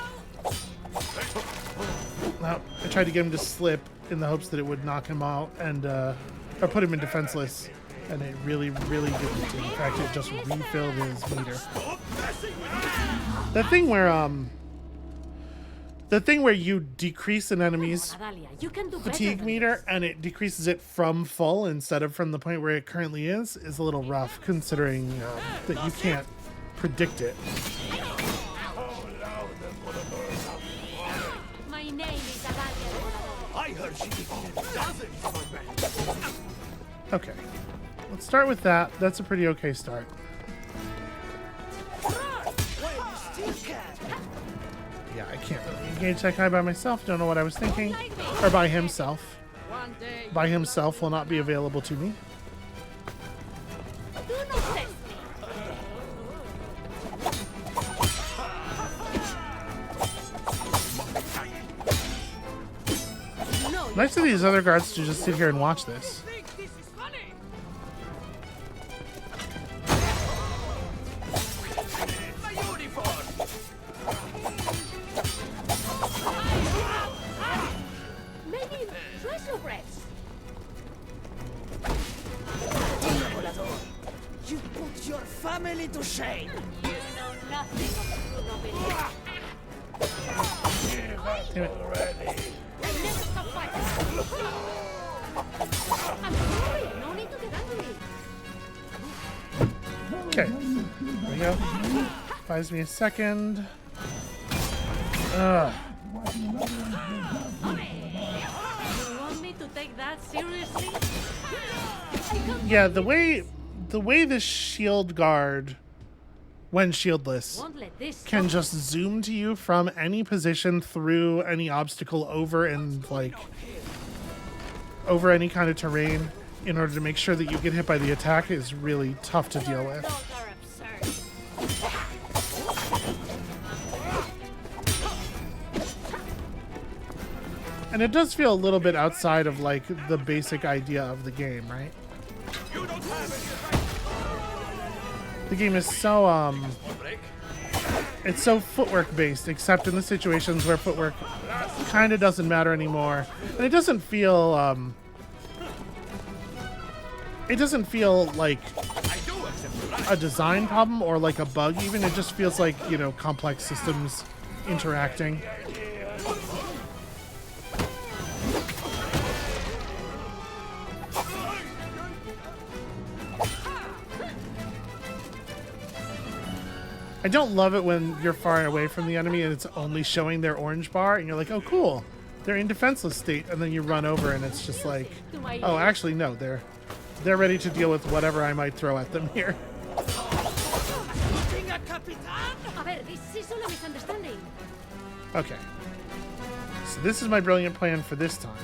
Speaker 1: No, I tried to get him to slip in the hopes that it would knock him out and or put him in defenseless, and it really, really didn't. In fact, it just refilled his meter. The thing where you decrease an enemy's
Speaker 2: Adalia, you can do better
Speaker 1: fatigue
Speaker 2: than
Speaker 1: meter
Speaker 2: this.
Speaker 1: and it decreases it from full instead of from the point where it currently is a little rough, considering that you can't predict it.
Speaker 2: My name is Adalia.
Speaker 5: I heard she defeated dozens of our men.
Speaker 1: Okay, let's start with that. That's a pretty okay start. Yeah, I can't really engage that guy by myself. Don't know what I was thinking. Or by himself.
Speaker 4: One day,
Speaker 1: By himself will not be available to me.
Speaker 2: Do not test me. No,
Speaker 1: Nice of these other guards to just sit here and watch this.
Speaker 4: think this is funny?
Speaker 5: My uniform.
Speaker 2: maybe treasure breaths.
Speaker 4: You put your family to shame.
Speaker 2: You know nothing of true nobility.
Speaker 1: Damn it.
Speaker 2: I never stop fighting. I'm sorry. No need to get angry.
Speaker 1: Okay, there we go. Buys me a second. Ugh.
Speaker 2: You want me to take that seriously?
Speaker 1: Yeah, the way this shield guard, when shieldless,
Speaker 2: Won't let this
Speaker 1: can
Speaker 2: stop.
Speaker 1: just zoom to you from any position through any obstacle over and like over any kind of terrain in order to make sure that you get hit by the attack is really tough to deal with.
Speaker 2: Those are absurd.
Speaker 1: And it does feel a little bit outside of like the basic idea of the game, right? The game is so it's so footwork based, except in the situations where footwork kind of doesn't matter anymore. And it doesn't feel like a design problem or like a bug even. It just feels like, you know, complex systems interacting. I don't love it when you're far away from the enemy and it's only showing their orange bar and you're like, oh cool, they're in defenseless state, and then you run over and it's just like, oh actually no, they're ready to deal with whatever I might throw at them here. Okay. So this is my brilliant plan for this time.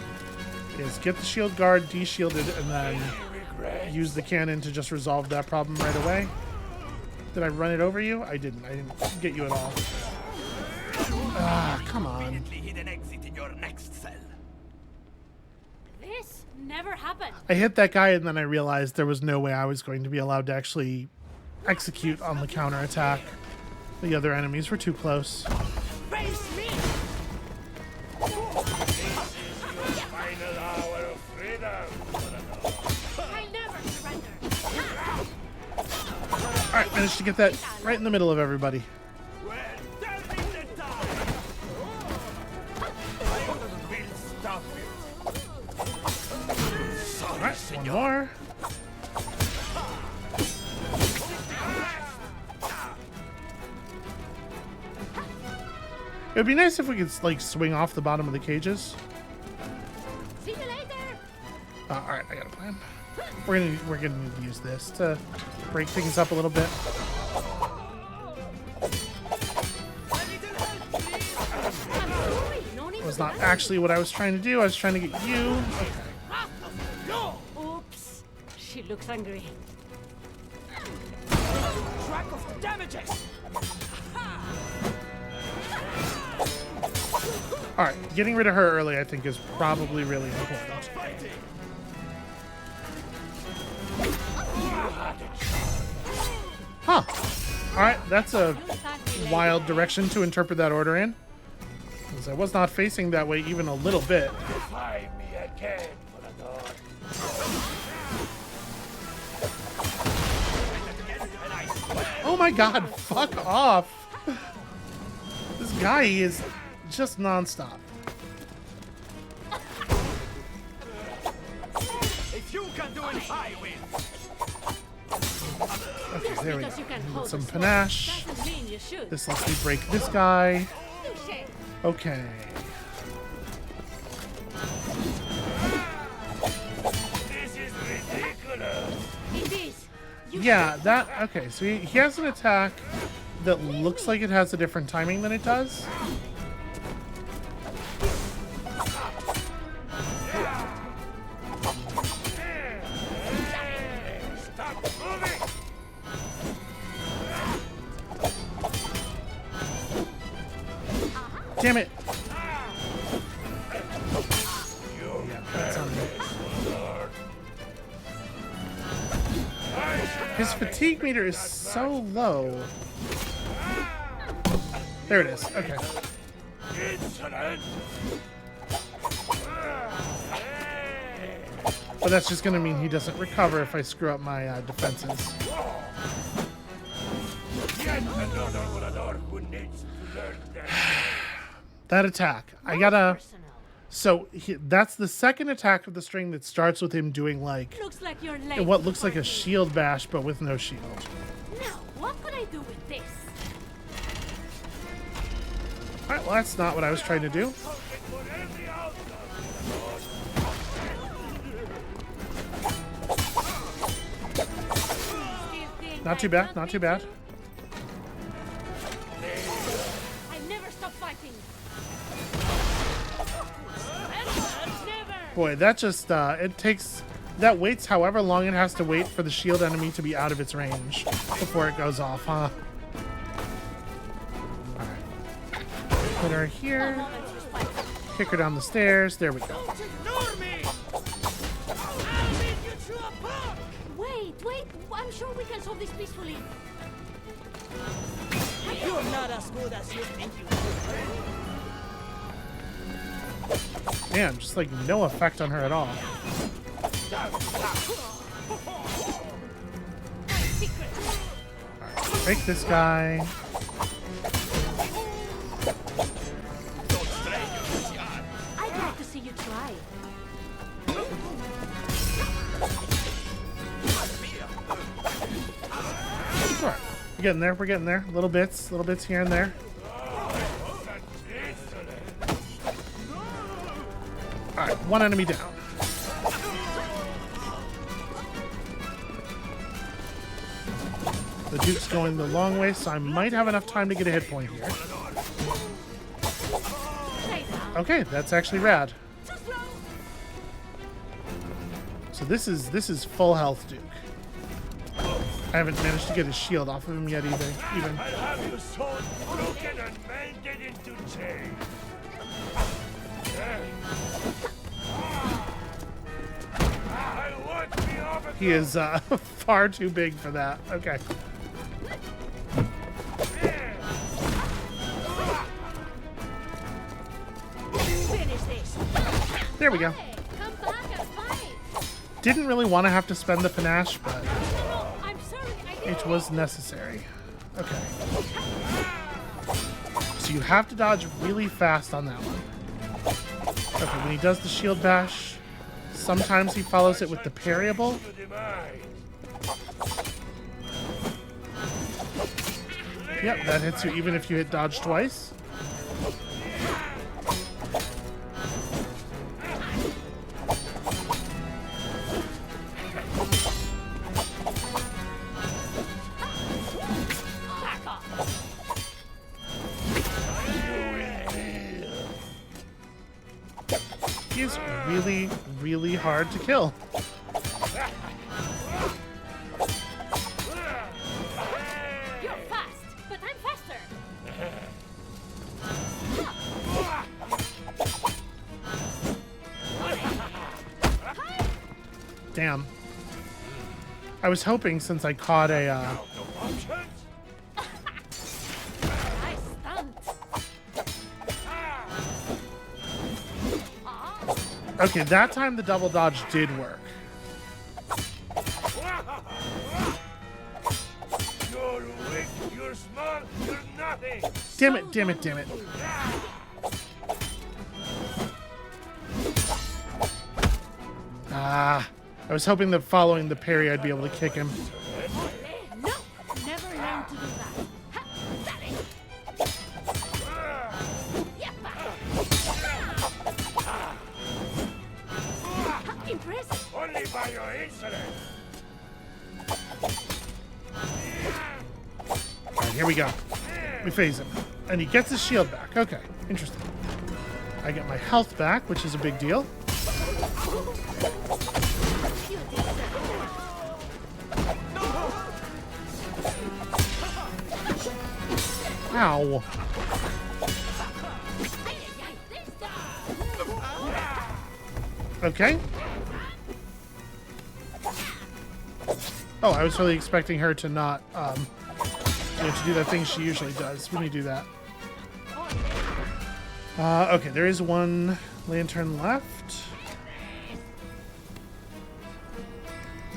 Speaker 1: Is get the shield guard de-shielded and then use the cannon to just resolve that problem right away. Did I run it over you? I didn't. I didn't get you at all. Ah, come on.
Speaker 2: This never happened.
Speaker 1: I hit that guy and then I realized there was no way I was going to be allowed to actually execute on the counterattack. The other enemies were too close.
Speaker 4: Face me!
Speaker 2: I never surrender.
Speaker 1: Alright, managed to get that right in the middle of everybody. Alright, one more. It would be nice if we could like swing off the bottom of the cages.
Speaker 2: See you later.
Speaker 1: Alright, I got a plan. We're gonna need to use this to break things up a little bit. It was not actually what I was trying to do. I was trying to get you. Okay.
Speaker 2: Oops. She looks angry.
Speaker 4: Track of the damages!
Speaker 1: Alright, getting rid of her early I think is probably really important. Huh. Alright, that's a wild direction to interpret that order in. Because I was not facing that way even a little bit. Oh my god, fuck off! This guy is just non-stop.
Speaker 5: If you can do it, I will.
Speaker 1: Okay, there we go.
Speaker 2: Because you can
Speaker 1: With
Speaker 2: hold
Speaker 1: some
Speaker 2: a sword
Speaker 1: panache.
Speaker 2: doesn't mean you should.
Speaker 1: This lets me break this guy.
Speaker 2: Touché.
Speaker 1: Okay.
Speaker 5: This is ridiculous.
Speaker 2: It is. You
Speaker 1: Yeah, that... Okay, so he has an attack that looks like it has a different timing than it does.
Speaker 5: Stop moving.
Speaker 1: Damn it! Yeah, that's on me. His fatigue meter is so low. There it is. Okay.
Speaker 5: Insolent.
Speaker 1: But that's just going to mean he doesn't recover if I screw up my defenses.
Speaker 5: Yet another volador who needs to learn their
Speaker 1: That attack. I gotta...
Speaker 2: personal.
Speaker 1: So that's the second attack of the string that starts with him doing like...
Speaker 2: Looks like you're late.
Speaker 1: what looks like a shield bash, but with no shield.
Speaker 2: Now, what could I do with this?
Speaker 1: Alright, well that's not what I was trying to do. Not too bad, not too bad.
Speaker 2: I never stop fighting. Never.
Speaker 1: Boy, that just, it takes... That waits however long it has to wait for the shield enemy to be out of its range before it goes off, huh? Alright. Put her
Speaker 2: A
Speaker 1: here.
Speaker 2: moment's respite.
Speaker 1: Kick her down the stairs. There we go.
Speaker 4: Don't ignore me! I'll lead you to a pub!
Speaker 2: Wait, I'm sure we can solve this peacefully.
Speaker 4: You're not as good as you think you are.
Speaker 1: Damn, just like no effect on her at all. Alright, break this guy.
Speaker 2: I'd like to see you try.
Speaker 1: Alright, we're getting there. Little bits here and there. Alright, one enemy down. The Duke's going the long way, so I might have enough time to get a hit point here. Okay, that's actually rad. So this is full health Duke. I haven't managed to get his shield off of him yet either. Even.
Speaker 5: I'll have you sold, broken, and mended into chains. I want the overthrow.
Speaker 1: He is far too big for that. Okay.
Speaker 2: Finish this.
Speaker 1: There we go.
Speaker 2: Hey, come back and fight.
Speaker 1: Didn't really want to have to spend the panache, but
Speaker 2: No, I'm sorry. I didn't.
Speaker 1: it was necessary. Okay. So you have to dodge really fast on that one. Okay, when he does the shield bash, sometimes he follows it with the parryable. Yep, that hits you even if you hit dodge twice. He's really, really hard to kill.
Speaker 2: You're fast, but I'm faster.
Speaker 1: Damn. I was hoping since I caught a
Speaker 2: Nice stunt.
Speaker 1: okay, that time the double dodge did work.
Speaker 5: You're weak, you're small, you're nothing.
Speaker 1: Damn it, damn it, damn it. Ah, I was hoping that following the parry I'd be able to kick him.
Speaker 2: No, never learned to do that. Ha, got it. Yappa. Ha, impressive.
Speaker 5: Only by your insolence.
Speaker 1: Alright, here we go. We phase him. And he gets his shield back. Okay, interesting. I get my health back, which is a big deal.
Speaker 2: You deserve
Speaker 1: Ow. Okay. Oh, I was really expecting her to not, to do that thing she usually does when you do that. Okay, there is one lantern left.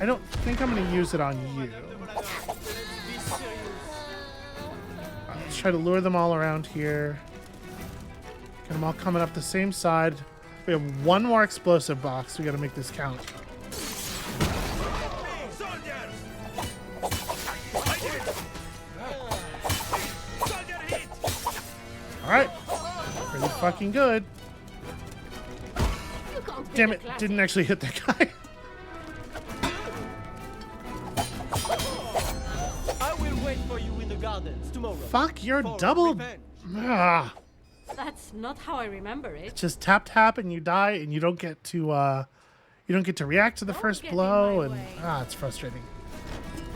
Speaker 1: I don't think I'm going to use it on you. Let's try to lure them all around here. Get them all coming up the same side. We have one more explosive box. We got to make this count. All right, pretty fucking good. Damn it! Didn't actually hit that guy.
Speaker 8: I will wait for you in the gardens tomorrow.
Speaker 1: Fuck, you're
Speaker 8: For
Speaker 1: double.
Speaker 8: revenge.
Speaker 1: Ah.
Speaker 2: That's not how I remember it.
Speaker 1: Just tap tap and you die and you don't get to react to the first
Speaker 2: get in
Speaker 1: blow
Speaker 2: my
Speaker 1: and
Speaker 2: way.
Speaker 1: it's frustrating.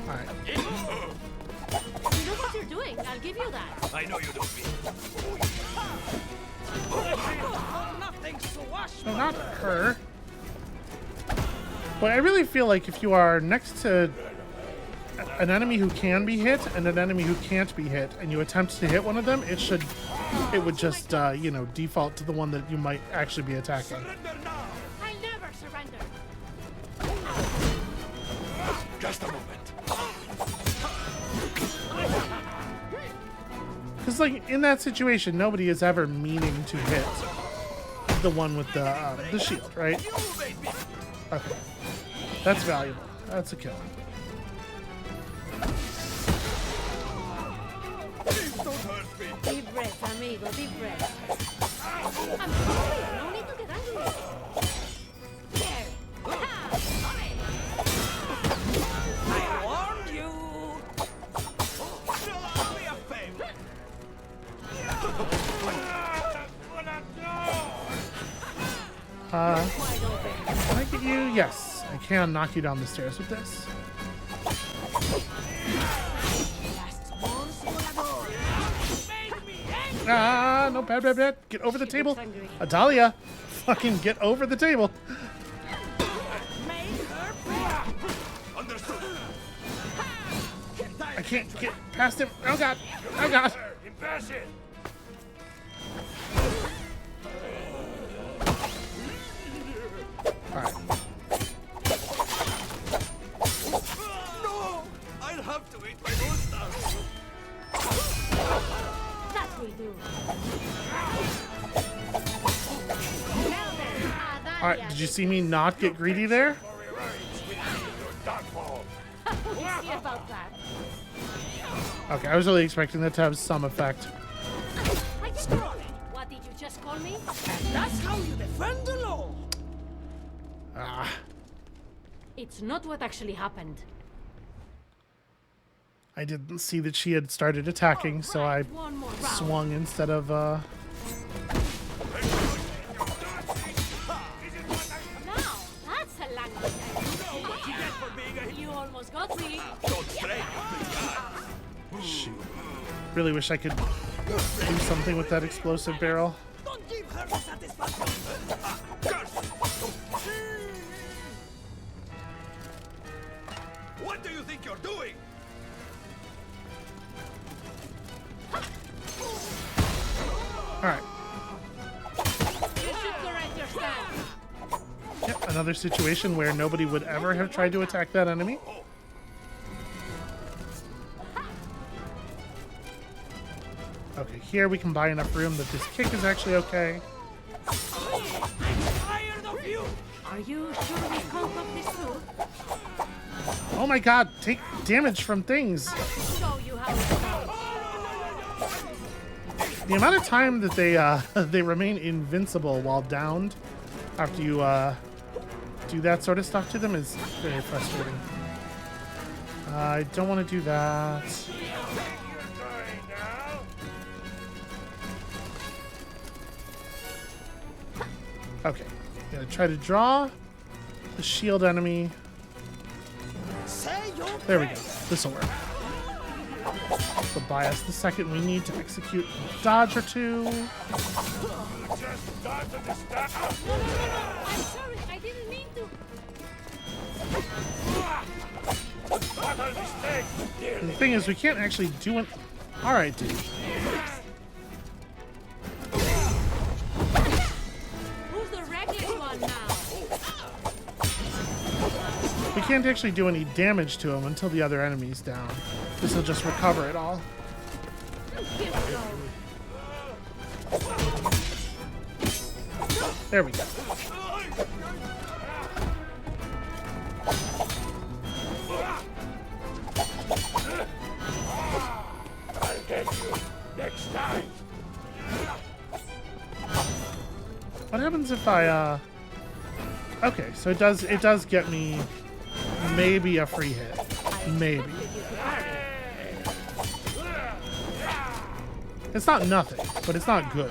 Speaker 1: All right.
Speaker 2: You know what you're doing. I'll give you that.
Speaker 5: I know you don't mean.
Speaker 4: dazzling swashbuckler.
Speaker 1: No, not her. But I really feel like if you are next to an enemy who can be hit and an enemy who can't be hit, and you attempt to hit one of them, it would just, you know, default to the one that you might actually be attacking.
Speaker 5: Surrender now!
Speaker 2: I'll never surrender.
Speaker 5: Just a moment.
Speaker 1: Because, like, in that situation, nobody is ever meaning to hit the one with the shield, right? Okay. That's valuable. That's a kill.
Speaker 5: Please don't hurt me.
Speaker 2: Deep breath, amigo, deep breath. I'm sorry, no need to get angry. There.
Speaker 4: I warned you.
Speaker 5: Do me a favor.
Speaker 1: Can I get you? Yes. I can knock you down the stairs with this. Ah, no, bad. Get over the table. Adalia, fucking get over the table.
Speaker 5: Understood.
Speaker 1: I can't get past him. Oh, God. Oh, God.
Speaker 5: Impasse it.
Speaker 1: All right.
Speaker 5: No! I'll have to eat my own stuff.
Speaker 2: That will do.
Speaker 1: All right. Did you see me not get greedy there?
Speaker 2: We'll see about that.
Speaker 1: Okay, I was really expecting that to have some effect.
Speaker 2: I just what did you just call me?
Speaker 4: That's how you defend the law.
Speaker 1: Ah.
Speaker 2: It's not what actually happened.
Speaker 1: I didn't see that she had started attacking, so I
Speaker 2: One more round.
Speaker 1: swung instead of,
Speaker 2: Now, that's a language. You almost got me.
Speaker 1: Shoot. Really wish I could do something with that explosive barrel.
Speaker 4: Don't give her the satisfaction.
Speaker 5: What do you think you're doing?
Speaker 1: Alright.
Speaker 2: You should correct your stance.
Speaker 1: Yep, another situation where nobody would ever have tried to attack that enemy. Okay, here we can buy enough room that this kick is actually okay.
Speaker 4: Tired of you.
Speaker 2: Are you sure we can't talk this through?
Speaker 1: Oh my god, take damage from things.
Speaker 2: I'll show you how it's done.
Speaker 1: The amount of time that they remain invincible while downed after you do that sort of stuff to them is very frustrating. I don't want to do that. Okay, gonna try to draw the shield enemy.
Speaker 4: Say your
Speaker 1: There we go. This will work. This will buy us the second we need to execute a dodge or two.
Speaker 2: I'm sorry, I didn't mean to.
Speaker 1: And the thing is, we can't actually do it. All right, dude.
Speaker 2: Who's the reckless one now?
Speaker 1: We can't actually do any damage to him until the other enemy's down. This will just recover it all.
Speaker 2: Here we go.
Speaker 1: There we go.
Speaker 5: I'll get you next time.
Speaker 1: What happens if I Okay, so it does get me maybe a free hit. Maybe. It's not nothing, but it's not good.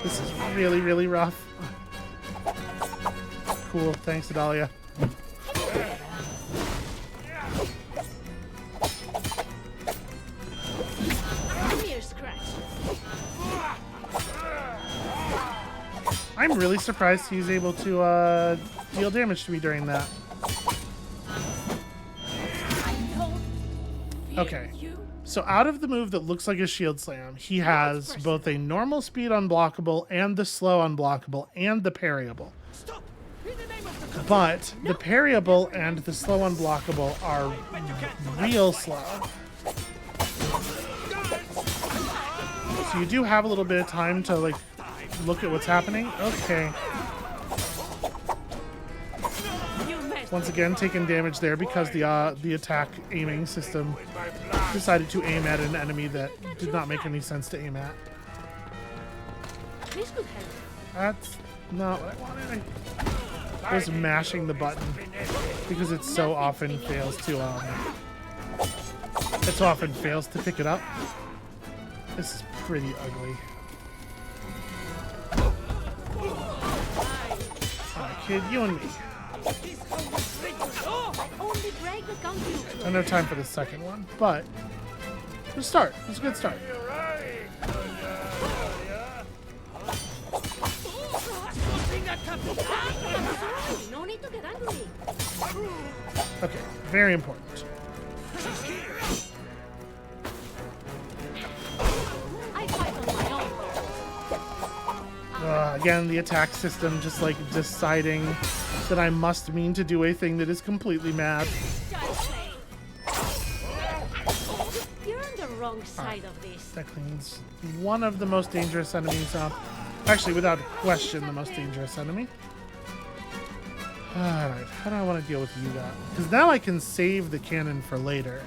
Speaker 1: This is really, really rough. cool. Thanks, Adalia.
Speaker 2: Mere scratch.
Speaker 1: I'm really surprised he's able to deal damage to me during that. Okay. So out of the move that looks like a shield slam, he has both a normal speed unblockable and the slow unblockable and the parryable. But the parryable and the slow unblockable are real slow. So you do have a little bit of time to like look at what's happening. Okay. Once again, taking damage there because the attack aiming system decided to aim at an enemy that did not make any sense to aim at.
Speaker 2: This could help.
Speaker 1: That's not what I wanted. I was mashing the button because it so often fails to pick it up. This is pretty ugly. Alright, kid, you and me. I don't have time for the second one, but it was a start. It was a good start.
Speaker 2: No need to get angry.
Speaker 1: Okay, very important.
Speaker 2: I fight on my own.
Speaker 1: Again, the attack system just like deciding that I must mean to do a thing that is completely mad.
Speaker 2: You're on the wrong side of this.
Speaker 1: That cleans one of the most dangerous enemies up. Actually, without question, the most dangerous enemy. Alright, how do I want to deal with you guys? Because now I can save the cannon for later.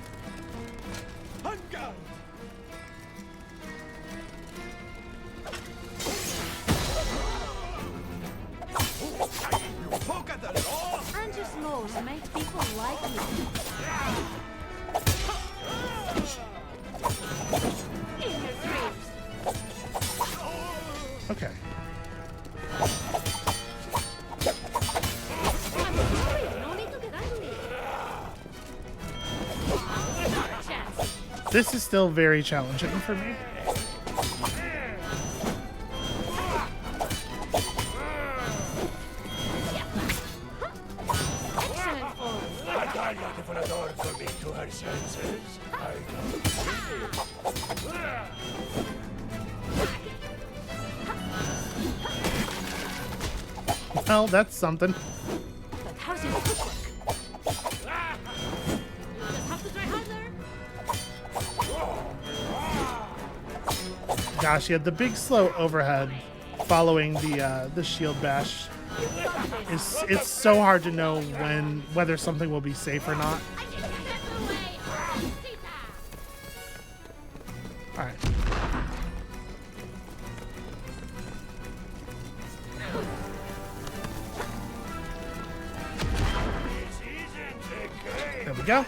Speaker 2: Angel's laws make people like me. In your dreams.
Speaker 1: Okay.
Speaker 2: No need to get angry. Chance.
Speaker 1: This is still very challenging for me.
Speaker 2: Excellent form.
Speaker 1: Well, that's something.
Speaker 2: But how's your footwork? Just have to try harder.
Speaker 1: Gosh, yeah, the big slow overhead following the shield bash it's so hard to know whether something will be safe or not. All right. There we go.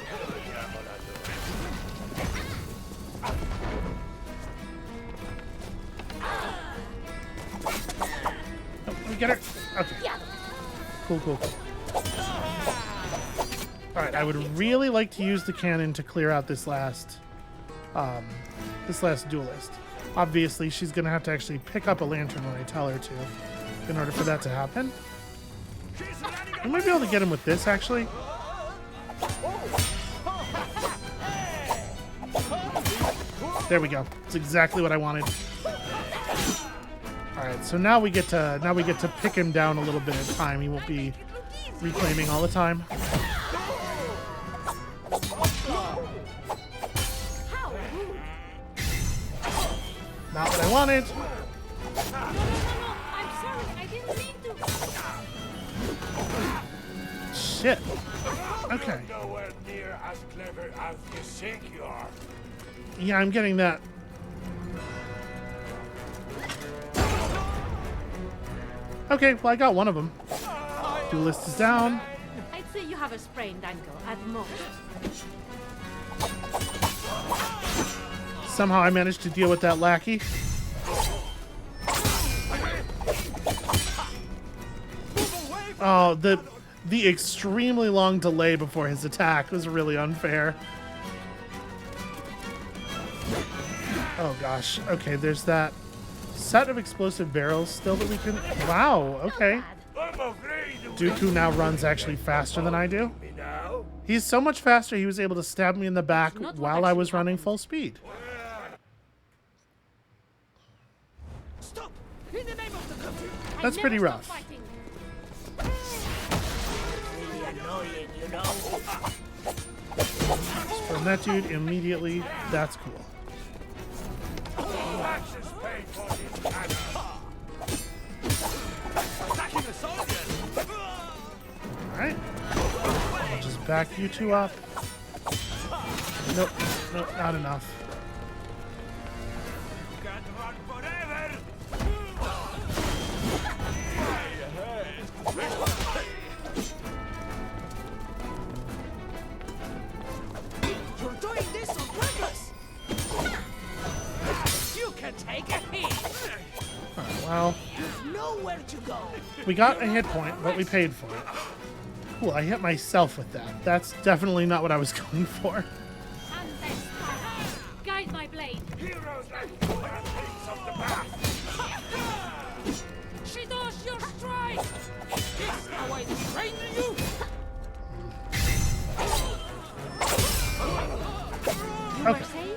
Speaker 1: Oh, let me get her. Okay. Cool, cool, cool. All right, I would really like to use the cannon to clear out this last duelist. Obviously, she's gonna have to actually pick up a lantern when I tell her to, in order for that to happen. I might be able to get him with this, actually. There we go. That's exactly what I wanted. All right, so now we get to pick him down a little bit at a time. He won't be reclaiming all the time. Not what I wanted.
Speaker 2: I'm sorry, I didn't mean to.
Speaker 1: Shit. Okay.
Speaker 5: Nowhere near as clever as you think you are.
Speaker 1: Yeah, I'm getting that. Okay, well, I got one of them. Duelist is down.
Speaker 2: I'd say you have a sprained ankle at most.
Speaker 1: Somehow I managed to deal with that lackey.
Speaker 5: Move away
Speaker 1: Oh, the extremely long delay before his attack was really unfair. Oh gosh. Okay, there's that set of explosive barrels still that we can... Wow, okay. Dooku now runs actually faster than I do. He's so much faster, he was able to stab me in the back while I was running full speed.
Speaker 4: Stop! In the name of the country!
Speaker 1: That's pretty rough.
Speaker 4: Really annoying, you know?
Speaker 1: From that dude immediately. That's cool. Alright. I'll just back you two up. Nope. Nope, not enough.
Speaker 5: Can't run forever.
Speaker 4: You're doing this on purpose! You can take a hit!
Speaker 1: Alright, well,
Speaker 4: Nowhere to go!
Speaker 1: we got a hit point, but we paid for it. Cool, I hit myself with that. That's definitely not what I was going for.
Speaker 2: Guide my blade.
Speaker 5: Heroes like you are things of the past.
Speaker 4: She does your strike! This how I train you!
Speaker 2: You were
Speaker 1: Okay.
Speaker 2: saying?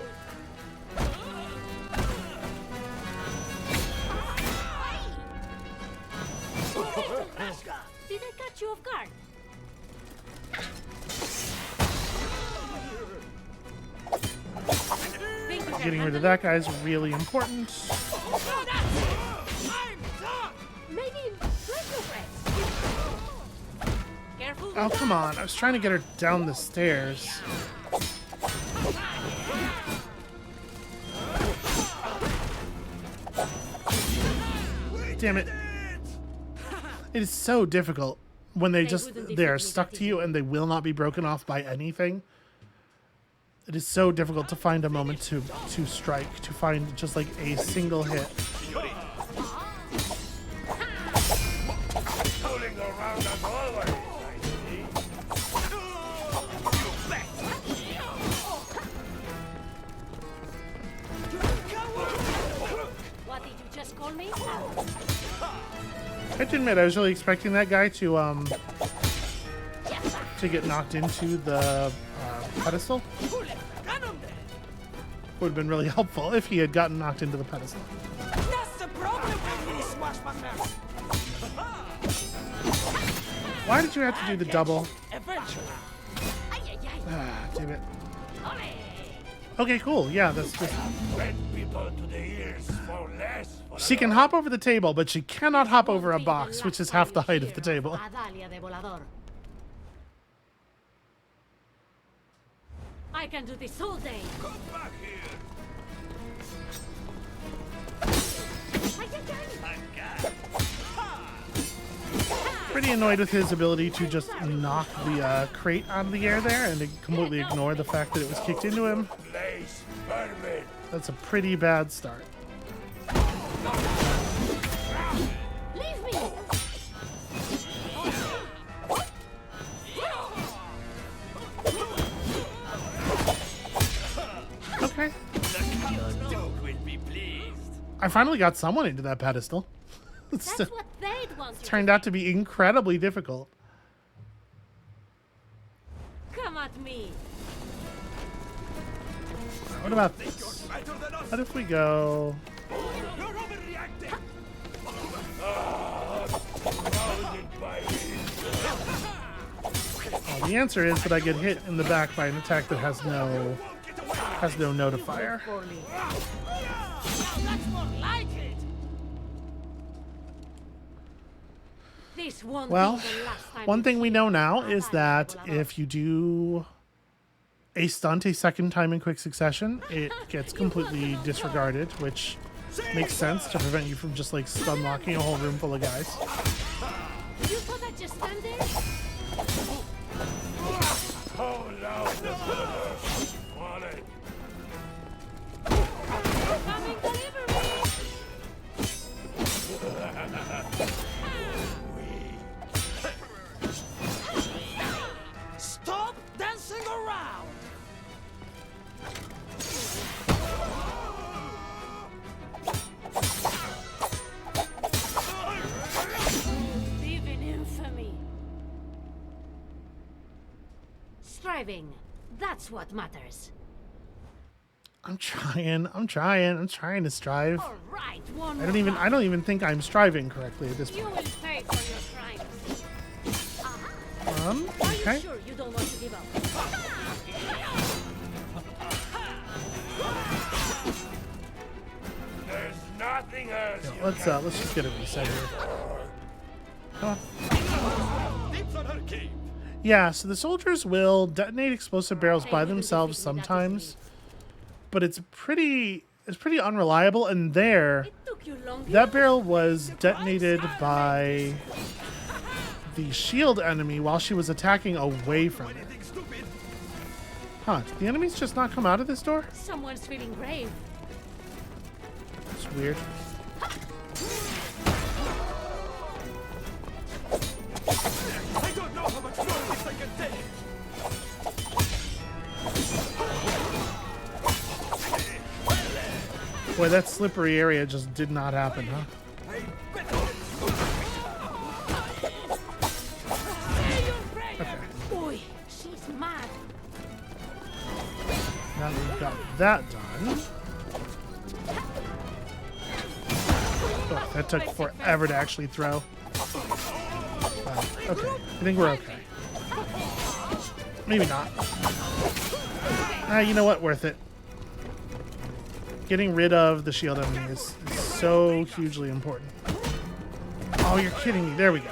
Speaker 2: Did I catch you off guard? Think you can
Speaker 1: Getting rid
Speaker 2: handle
Speaker 1: of that guy is really important.
Speaker 4: Oh, that's it! I'm done!
Speaker 2: it? Maybe let your rest. Careful.
Speaker 1: Oh, come on. I was trying to get her down the stairs. Damn it. It is so difficult when they're stuck to you and they will not be broken off by anything. It is so difficult to find a moment to strike, to find just like a single hit.
Speaker 5: Fooling around as always, I see.
Speaker 2: What did you just call me?
Speaker 1: I have to admit, I was really expecting that guy to get knocked into the pedestal. Would have been really helpful if he had gotten knocked into the pedestal.
Speaker 4: That's the problem with you, swashbuckler!
Speaker 1: Why did you have to do the double?
Speaker 4: Eventually.
Speaker 1: Ah, damn it. Okay, cool. Yeah, that's just...
Speaker 5: Bend people to the ears for less.
Speaker 1: She can hop over the table, but she cannot hop over a box, which is half the height of the table.
Speaker 2: I can do this all day.
Speaker 5: Come back here.
Speaker 1: Pretty annoyed with his ability to just knock the crate out of the air there and to completely ignore the fact that it was kicked into him.
Speaker 5: Place vermin.
Speaker 1: That's a pretty bad start.
Speaker 2: Leave me.
Speaker 1: Okay.
Speaker 3: Duke will be pleased.
Speaker 1: I finally got someone into that pedestal.
Speaker 2: That's what they'd want you
Speaker 1: Turned
Speaker 2: to
Speaker 1: out to be incredibly difficult.
Speaker 2: do. Come at me.
Speaker 1: What about this?
Speaker 5: Better than us.
Speaker 1: What if we go...
Speaker 5: You're overreacting. Surrounded by
Speaker 1: Well, the answer is that I get hit in the back by an attack that has no notifier.
Speaker 4: That's more like it!
Speaker 2: This won't
Speaker 1: Well,
Speaker 2: be the last time
Speaker 1: one
Speaker 2: you
Speaker 1: thing we
Speaker 2: see
Speaker 1: know now
Speaker 2: me.
Speaker 1: is that if you do a stunt a second time in quick succession, it gets completely disregarded, which makes sense to prevent you from just like stun locking a whole room full of guys.
Speaker 2: You thought I'd just stand there?
Speaker 5: how loud the bullets falling.
Speaker 2: Coming delivery. surviving. That's what matters.
Speaker 1: I'm trying to strive.
Speaker 2: All right, one
Speaker 1: I
Speaker 2: more
Speaker 1: don't even think I'm striving correctly at this
Speaker 2: You
Speaker 1: point.
Speaker 2: will pay for your crimes. Are
Speaker 1: Okay.
Speaker 2: you sure you don't want to give up?
Speaker 5: There's nothing else.
Speaker 1: Yeah, let's just get a reset here. Come on.
Speaker 5: Dips on her cape.
Speaker 1: Yeah, so the soldiers will detonate explosive barrels by themselves sometimes, but it's pretty unreliable. And there,
Speaker 2: It took you long
Speaker 1: that barrel was detonated by the shield enemy while she was attacking away from it.
Speaker 5: Anything stupid?
Speaker 1: Huh? Did the enemies just not come out of this door?
Speaker 2: Someone's feeling brave.
Speaker 1: That's weird.
Speaker 5: I don't know how much more of this I can take.
Speaker 1: Boy, that slippery area just did not happen, huh?
Speaker 5: I bet
Speaker 1: Okay.
Speaker 2: Boy, she's mad.
Speaker 1: Now that we've got that done. Oh, that took forever to actually throw. Okay, I think we're okay. Maybe not. You know what? Worth it. Getting rid of the shield enemy is so hugely important. Oh, you're kidding me. There we go.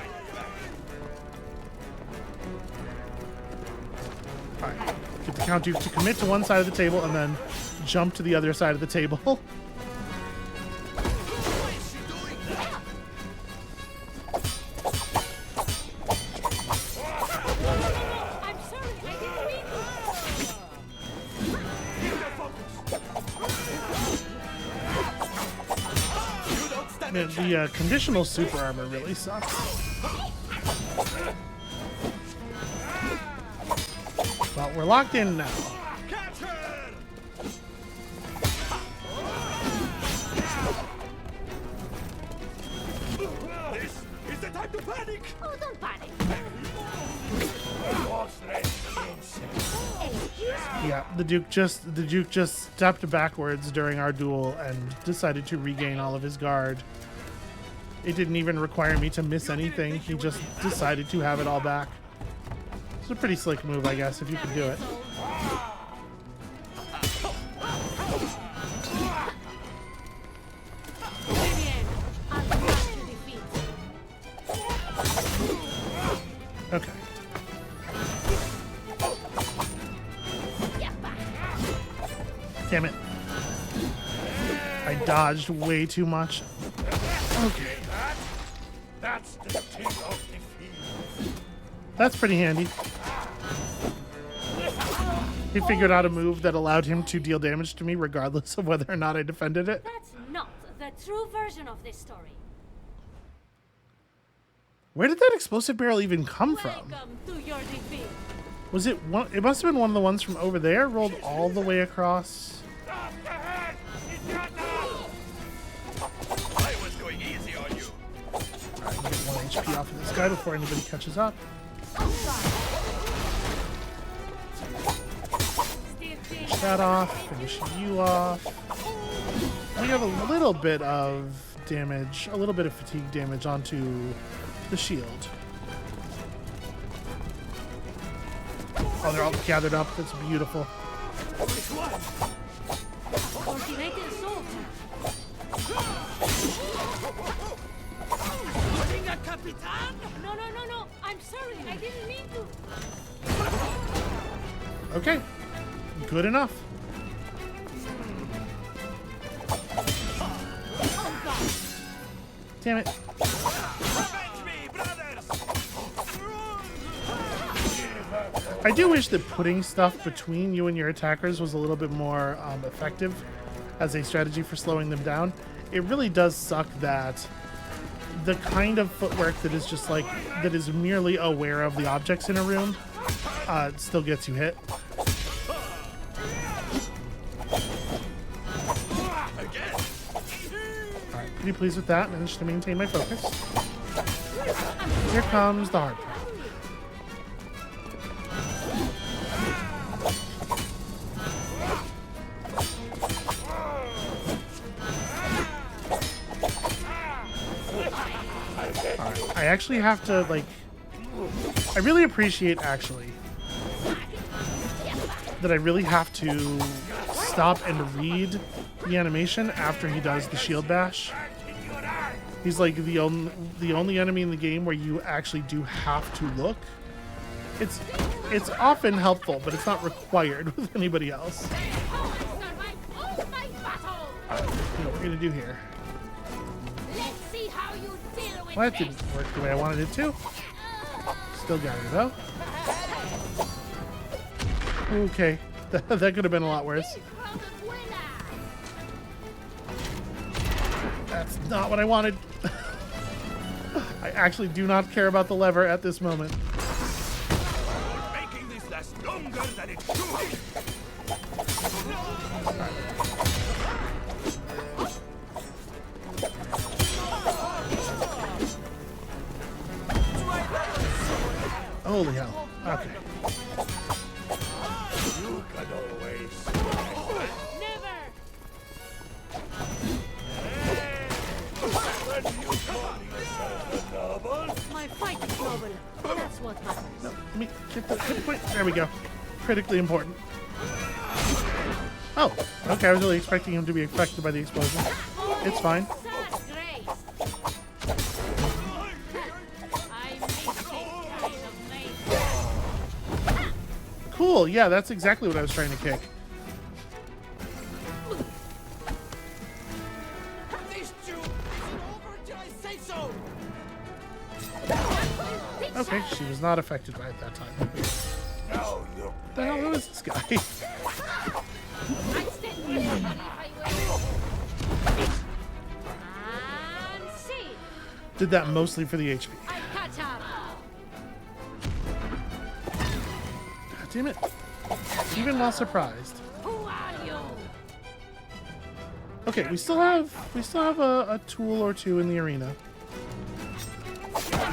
Speaker 1: Alright. Get the Count Duke to commit to one side of the table and then jump to the other side of the table.
Speaker 2: I'm sorry, I didn't mean
Speaker 1: Man, the conditional super armor really sucks. Well, we're locked in now.
Speaker 5: catch her! This is the time to panic!
Speaker 2: Oh, don't panic.
Speaker 1: Yeah, the Duke just stepped backwards during our duel and decided to regain all of his guard. It didn't even require me to miss anything. He just decided to have it all back. It's a pretty slick move, I guess, if you can do it.
Speaker 2: Vivian, I'll crush your defeat.
Speaker 1: Okay. Damn it. I dodged way too much. Okay.
Speaker 5: That's the sting of defeat.
Speaker 1: That's pretty handy. He figured out a move that allowed him to deal damage to me regardless of whether or not I defended it.
Speaker 2: That's not the true version of this story.
Speaker 1: Where did that explosive barrel even come from?
Speaker 2: Welcome to your defeat.
Speaker 1: Was it one? It must have been one of the ones from over there, rolled all the way across.
Speaker 5: Stop the head! Idiota! I was going easy on you.
Speaker 1: Alright, get 1 HP off of this guy before anybody catches up. Finish that off. Finish you off. We have a little bit of damage, a little bit of fatigue damage onto the shield. Oh, they're all gathered up. That's beautiful.
Speaker 2: Coordinated assault. No. I'm sorry. I didn't mean to.
Speaker 1: Okay. Good enough.
Speaker 2: Oh, God.
Speaker 1: Damn it.
Speaker 5: Avenge me, brothers!
Speaker 1: I do wish that putting stuff between you and your attackers was a little bit more effective as a strategy for slowing them down. It really does suck that the kind of footwork that is just like, that is merely aware of the objects in a room still gets you hit. Alright, pretty pleased with that. Managed to maintain my focus. Here comes the hard part. I actually have to, like... I really appreciate, actually, that I really have to stop and read the animation after he does the shield bash. He's like the only enemy in the game where you actually do have to look. It's often helpful, but it's not required with anybody else. Alright, you know what we're gonna do here. Well, that didn't work the way I wanted it to. Still got it though. Okay, that could have been a lot worse. That's not what I wanted. I actually do not care about the lever at this moment.
Speaker 5: Making this last longer than it should.
Speaker 1: Holy hell. Okay.
Speaker 5: You can always.
Speaker 2: Never!
Speaker 5: When you call yourself a noble?
Speaker 2: My fight is noble. That's what matters.
Speaker 1: No, let me get the hit point. There we go. Critically important. Oh, okay. I was really expecting him to be affected by the explosion. It's fine.
Speaker 2: Such grace! I miss this kind of maid.
Speaker 1: Cool. Yeah, that's exactly what I was trying to kick.
Speaker 8: This Jew isn't over till I say so.
Speaker 1: Okay, she was not affected by it that time.
Speaker 5: Now you
Speaker 1: What the hell who is this guy?
Speaker 2: I'd stand with you if I were. And see!
Speaker 1: Did that mostly for the HP.
Speaker 2: I catch up!
Speaker 1: God damn it. Even while surprised.
Speaker 2: Who are you?
Speaker 1: Okay, we still have a tool or two in the arena.
Speaker 2: Sorry,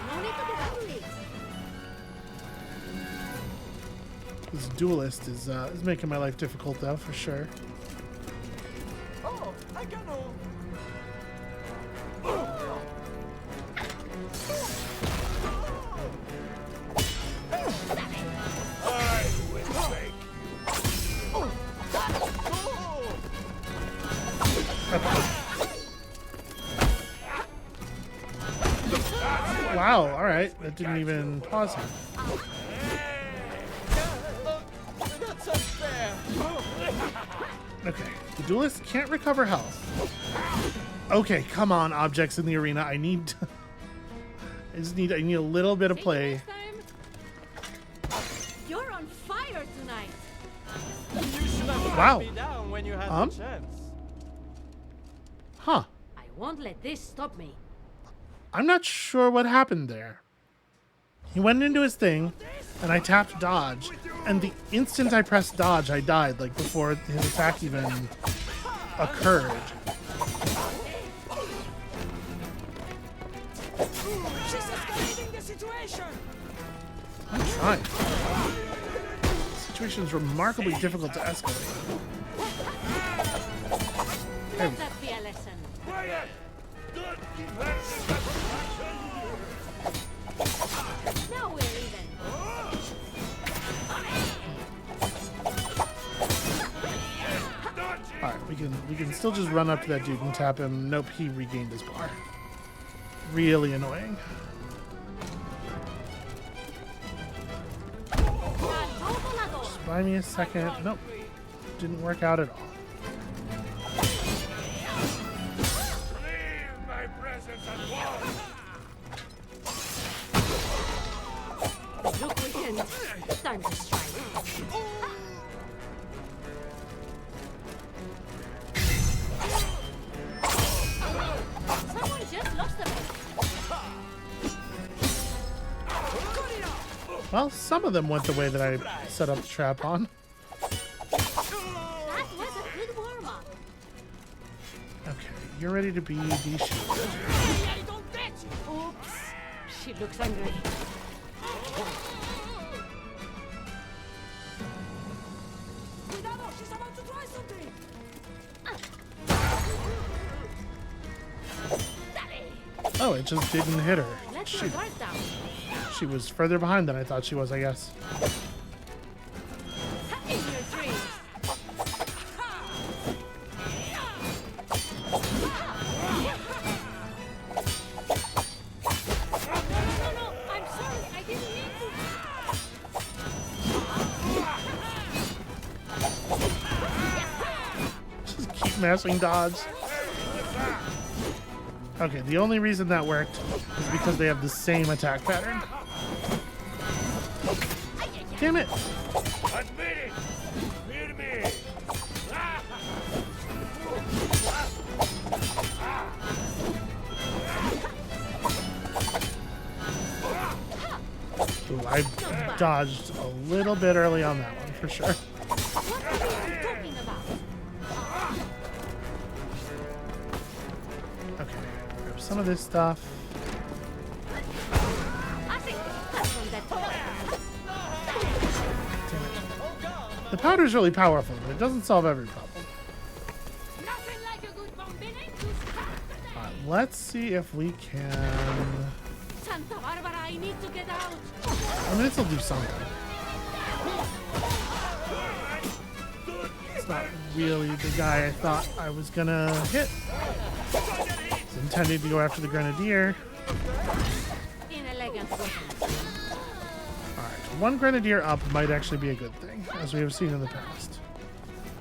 Speaker 2: no need to be hungry.
Speaker 1: This duelist is making my life difficult though, for sure.
Speaker 8: Oh, I can know.
Speaker 5: I will make
Speaker 1: Wow, alright. That didn't even pause him.
Speaker 8: That's unfair.
Speaker 1: Okay. The duelist can't recover health. Okay, come on, objects in the arena. I need I need a little bit of play.
Speaker 2: Next time. You're on fire tonight.
Speaker 8: You should have
Speaker 1: Wow.
Speaker 8: shut me down when you had the chance.
Speaker 1: Huh.
Speaker 2: I won't let this stop me.
Speaker 1: I'm not sure what happened there. He went into his thing, and I tapped dodge, and the instant I pressed dodge, I died, like before his attack even occurred.
Speaker 4: She's escalating the situation!
Speaker 1: I'm trying. The situation's remarkably difficult to escalate. There we
Speaker 2: Let that be a lesson.
Speaker 5: quiet. Don't give her
Speaker 2: Now we're even.
Speaker 1: Alright, we can still just run up to that dude and tap him. Nope, he regained his bar. Really annoying. Just buy me a second. Nope. Didn't work out at all.
Speaker 5: leave my presence at once.
Speaker 2: Look, weekend. Time to strike. Someone just lost a bet.
Speaker 1: Well, some of them went the way that I set up the trap on.
Speaker 2: That was a good warm-up.
Speaker 1: Okay, you're ready to be de-shielded.
Speaker 2: Oops. She looks angry.
Speaker 4: Cuidado, she's about to try something!
Speaker 1: Oh, it just didn't hit her.
Speaker 2: Let your
Speaker 1: Shoot.
Speaker 2: guard down.
Speaker 1: She was further behind than I thought she was, I guess.
Speaker 2: In your dreams. No, I'm sorry. I didn't mean to.
Speaker 1: Just keep mashing dodge. Okay, the only reason that worked is because they have the same attack pattern. Damn it!
Speaker 5: Admit it! Fear me!
Speaker 1: Ooh, I dodged a little bit early on that one, for sure.
Speaker 2: What are you talking about?
Speaker 1: Okay, grab some of this stuff.
Speaker 2: I think that's from that toy.
Speaker 1: Damn it. The powder's really powerful, but it doesn't solve every problem.
Speaker 2: Nothing like a good bombing to start the day.
Speaker 1: Alright, let's see if we can...
Speaker 2: Santa Barbara, I need to get out.
Speaker 1: I mean, this'll do something. It's not really the guy I thought I was gonna hit. I was intending to go after the grenadier.
Speaker 2: Inelegant weapon.
Speaker 1: Alright, one grenadier up might actually be a good thing, as we have seen in the past.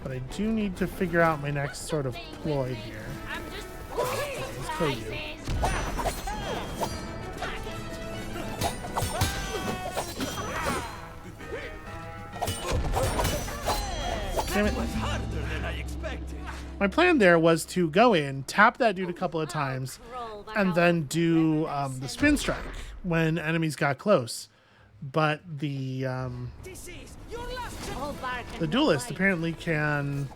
Speaker 1: But I do need to figure out my next sort of ploy here.
Speaker 2: I'm just
Speaker 1: Let's kill you. Damn it.
Speaker 5: Harder than I expected.
Speaker 1: My plan there was to go in, tap that dude a couple of times, and then do the spin strike when enemies got close. But the
Speaker 4: This is your last chance.
Speaker 2: all bark and
Speaker 1: the
Speaker 2: no
Speaker 1: duelist
Speaker 2: bite.
Speaker 1: apparently can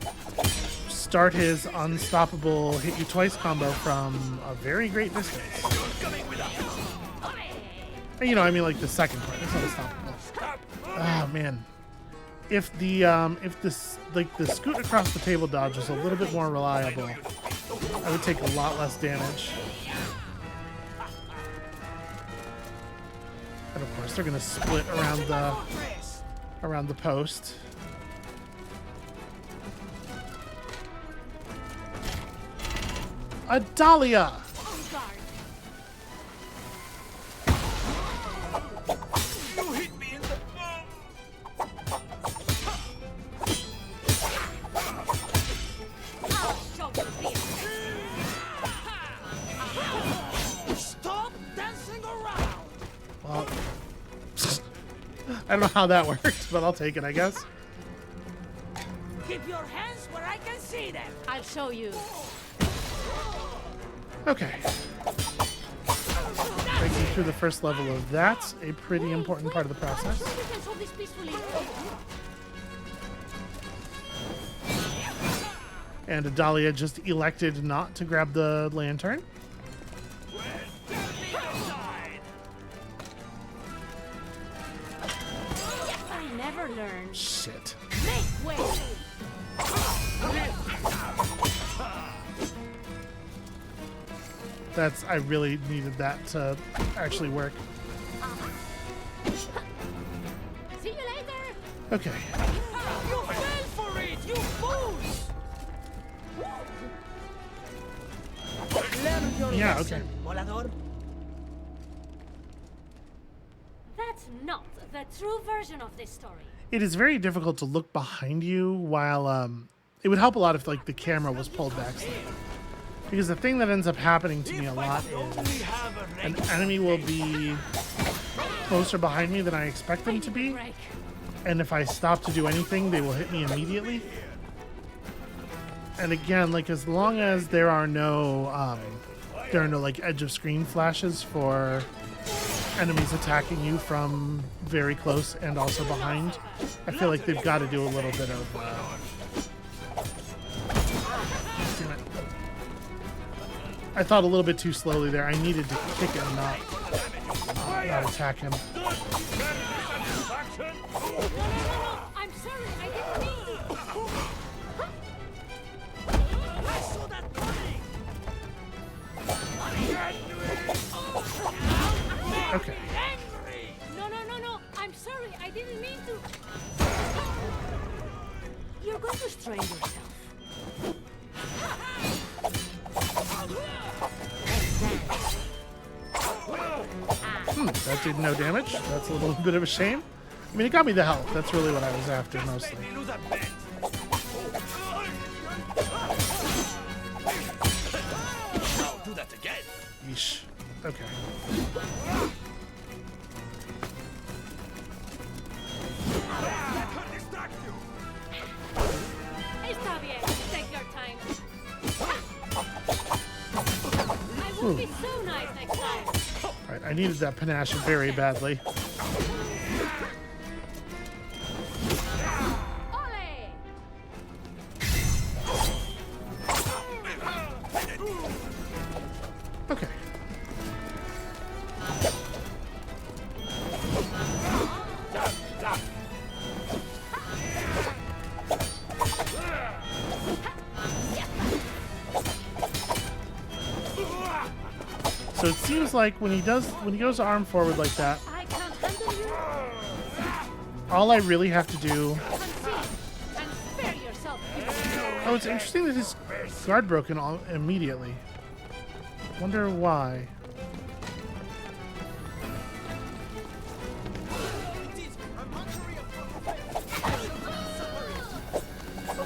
Speaker 1: start his unstoppable hit you twice combo from a very great distance. And, you know, I mean like the second part. It's not unstoppable. Oh man. If the scoot across the table dodge was a little bit more reliable, I would take a lot less damage. And of course they're gonna split around the post. A Dahlia!
Speaker 2: On guard.
Speaker 5: You hit me in the
Speaker 2: I'll show you this.
Speaker 4: Stop dancing around.
Speaker 1: Well, I don't know how that worked, but I'll take it, I guess.
Speaker 4: Keep your hands where I can see them.
Speaker 2: I'll show you.
Speaker 1: Okay. Breaking through the first level of that's a pretty important part of the process.
Speaker 2: I'm sure we can solve this peacefully.
Speaker 1: And Adalia just elected not to grab the lantern.
Speaker 2: I never learned.
Speaker 1: Shit.
Speaker 2: Make way.
Speaker 1: I really needed that to actually work.
Speaker 2: See you later.
Speaker 1: Okay.
Speaker 4: You fell for it, you fools! Learn your
Speaker 1: Yeah,
Speaker 4: lesson,
Speaker 1: okay.
Speaker 4: Volador.
Speaker 2: That's not the true version of this story.
Speaker 1: It is very difficult to look behind you while it would help a lot if like the camera was pulled back slightly. Because the thing that ends up happening to me a lot is an enemy will be closer behind me than I expect them to be.
Speaker 2: Break.
Speaker 1: And if I stop to do anything, they will hit me immediately. And again, like as long as there are no like edge of screen flashes for enemies attacking you from very close and also behind, I feel like they've got to do a little bit of. Damn it. I thought a little bit too slowly there. I needed to kick him, not attack him.
Speaker 2: I'm sorry, I didn't mean to.
Speaker 4: I saw that coming!
Speaker 2: train yourself.
Speaker 1: That did no damage. That's a little bit of a shame. I mean, it got me the health. That's really what I was after mostly.
Speaker 5: I'll do that again.
Speaker 1: Yeesh. Okay.
Speaker 5: Let her distract you.
Speaker 2: Está bien. Take your time. I will be so nice next time.
Speaker 1: Alright, I needed that panache very badly.
Speaker 2: Ole!
Speaker 1: Okay. So it seems like when he goes arm forward like that,
Speaker 2: I can't handle you.
Speaker 1: all I really have to do.
Speaker 2: Concede and spare yourself.
Speaker 1: Oh, it's interesting that his guard broken immediately. Wonder why.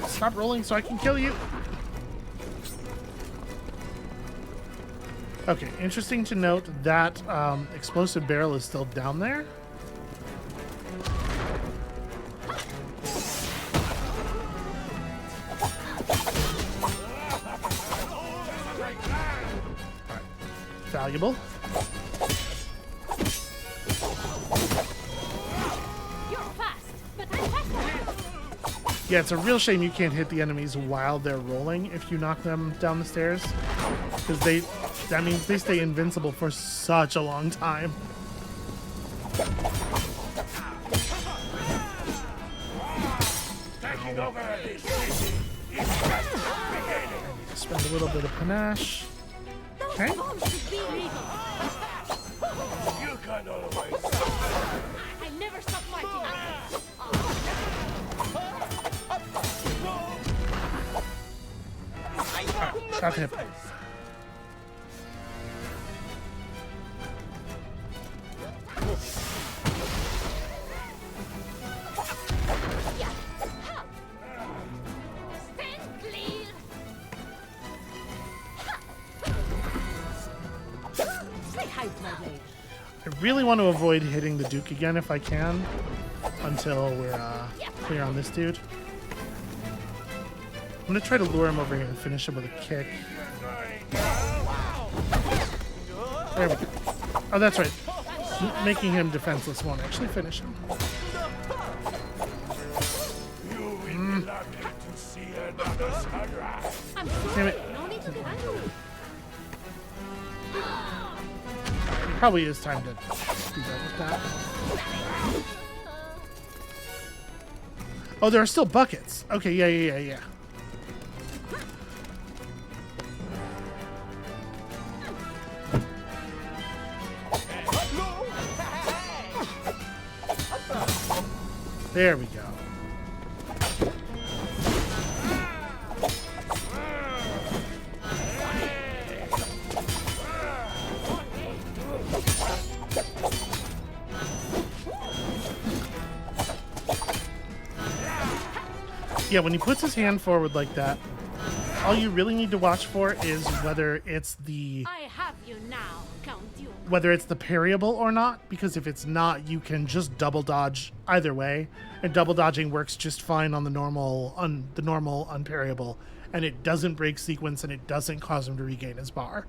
Speaker 1: Stop rolling so I can kill you. Okay, interesting to note that explosive barrel is still down there. Alright, valuable.
Speaker 2: You're fast, but I'm faster.
Speaker 1: Yeah, it's a real shame you can't hit the enemies while they're rolling if you knock them down the stairs. Because that means they stay invincible for such a long time.
Speaker 5: Taking over this city is just beginning.
Speaker 1: Spend a little bit of panache. Okay.
Speaker 2: Bombs should be legal.
Speaker 5: You can always.
Speaker 2: I never stop fighting.
Speaker 1: Got him.
Speaker 2: Stand clear. Say hi to my lady.
Speaker 1: I really want to avoid hitting the Duke again if I can until we're clear on this dude. I'm going to try to lure him over here and finish him with a kick. There we go. Oh, that's right. Making him defenseless won't actually finish him.
Speaker 5: You will be lucky to see another sunrise.
Speaker 2: I'm sorry.
Speaker 1: Damn it.
Speaker 2: No need to get angry.
Speaker 1: It probably is time to do that with that. Oh, there are still buckets. Okay, yeah. There we go. Yeah, when he puts his hand forward like that, all you really need to watch for is whether it's the
Speaker 2: I have you now, Count Duke.
Speaker 1: whether it's the parryable or not, because if it's not, you can just double dodge either way, and double dodging works just fine on the normal unparryable, and it doesn't break sequence and it doesn't cause him to regain his bar.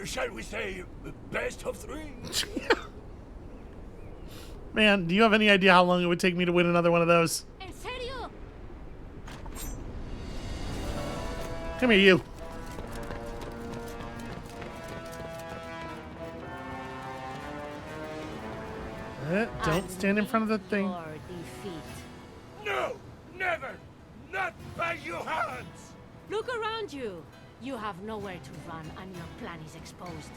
Speaker 5: Shall we say best of three?
Speaker 1: Man, do you have any idea how long it would take me to win another one of those?
Speaker 2: En serio?
Speaker 1: Come here, you. Don't stand in front of the thing.
Speaker 2: Your defeat.
Speaker 5: No, never, not by your hands.
Speaker 2: Look around you. You have nowhere to run and your plan is exposed.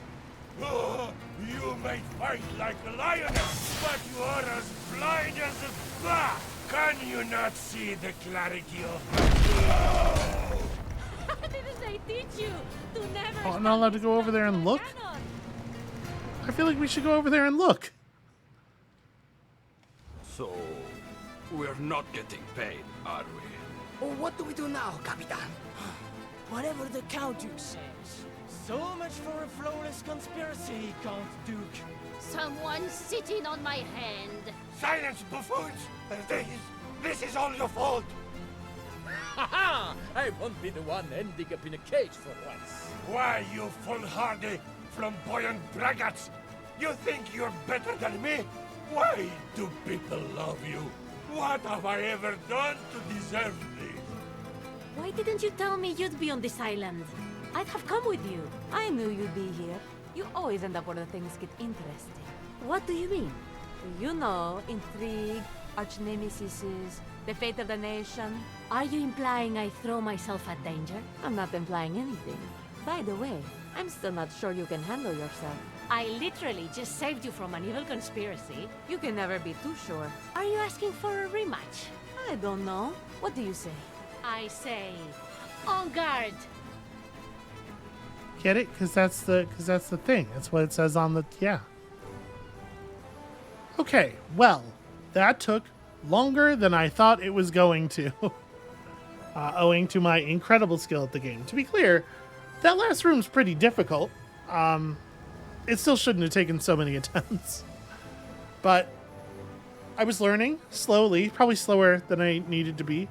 Speaker 5: Oh, you may fight like a lioness, but you are as blind as a bat. Can you not see the clarity of
Speaker 2: Didn't I teach you to never?
Speaker 1: Oh, I'm not allowed to go over there and look? I feel like we should go over there and look.
Speaker 5: So, we're not getting paid, are we?
Speaker 8: Well, what do we do now, Capitan?
Speaker 4: Whatever the Count Duke says. So much for a flawless conspiracy, Count Duke.
Speaker 2: Someone's sitting on my hand.
Speaker 5: Silence, buffoons! This is all your fault!
Speaker 3: Haha! I won't be the one ending up in a cage for once.
Speaker 5: Why, you foolhardy, flamboyant braggarts! You think you're better than me? Why do people love you? What have I ever done to deserve this?
Speaker 2: Why didn't you tell me you'd be on this island? I'd have come with you.
Speaker 6: I knew you'd be here. You always end up where the things get interesting.
Speaker 2: What do you mean?
Speaker 6: You know, intrigue, arch nemesis, the fate of the nation.
Speaker 2: Are you implying I throw myself at danger?
Speaker 6: I'm not implying anything. By the way, I'm still not sure you can handle yourself.
Speaker 2: I literally just saved you from an evil conspiracy.
Speaker 6: You can never be too sure.
Speaker 2: Are you asking for a rematch?
Speaker 6: I don't know. What do you say?
Speaker 2: I say, en garde.
Speaker 1: Get it? Because that's the thing. That's what it says on the Okay, well, that took longer than I thought it was going to, owing to my incredible skill at the game. To be clear, that last room's pretty difficult. It still shouldn't have taken so many attempts, but I was learning slowly, probably slower than I needed to be.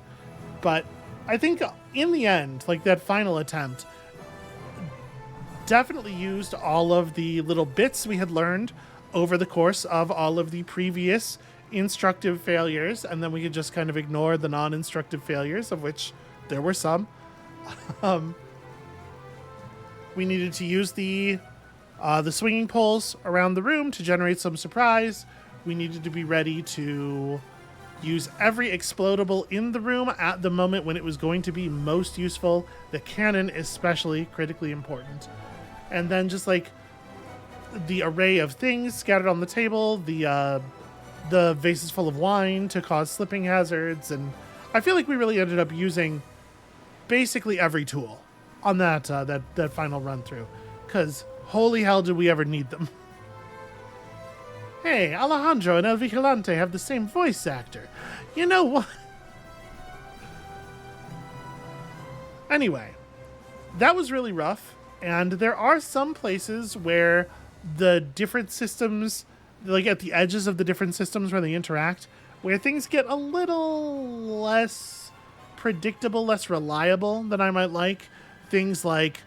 Speaker 1: But I think in the end, like that final attempt, definitely used all of the little bits we had learned over the course of all of the previous instructive failures, and then we could just kind of ignore the non-instructive failures, of which there were some. We needed to use the swinging poles around the room to generate some surprise. We needed to be ready to use every explodable in the room at the moment when it was going to be most useful. The cannon especially critically important. And then just like the array of things scattered on the table, the vases full of wine to cause slipping hazards, and I feel like we really ended up using basically every tool on that final run through, because holy hell did we ever need them. Hey, Alejandro and El Vigilante have the same voice actor. You know what? Anyway, that was really rough, and there are some places where the different systems, like at the edges of the different systems where they interact, where things get a little less predictable, less reliable than I might like. Things like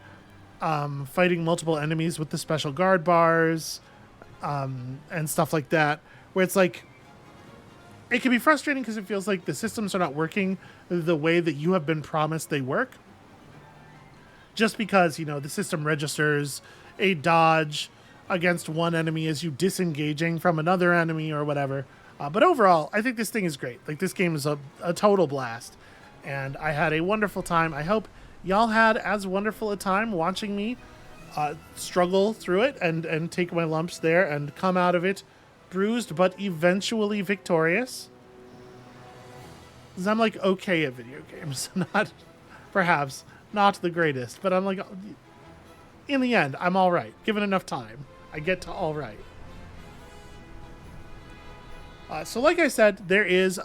Speaker 1: fighting multiple enemies with the special guard bars, and stuff like that, where it's like, it can be frustrating because it feels like the systems are not working the way that you have been promised they work. Just because, you know, the system registers a dodge against one enemy as you disengaging from another enemy or whatever. But overall, I think this thing is great. Like, this game is a total blast. And I had a wonderful time. I hope y'all had as wonderful a time watching me struggle through it and take my lumps there and come out of it bruised but eventually victorious. 'Cause I'm like okay at video games. Perhaps not the greatest, but I'm like, in the end, I'm all right. Given enough time, I get to all right. So like I said, there is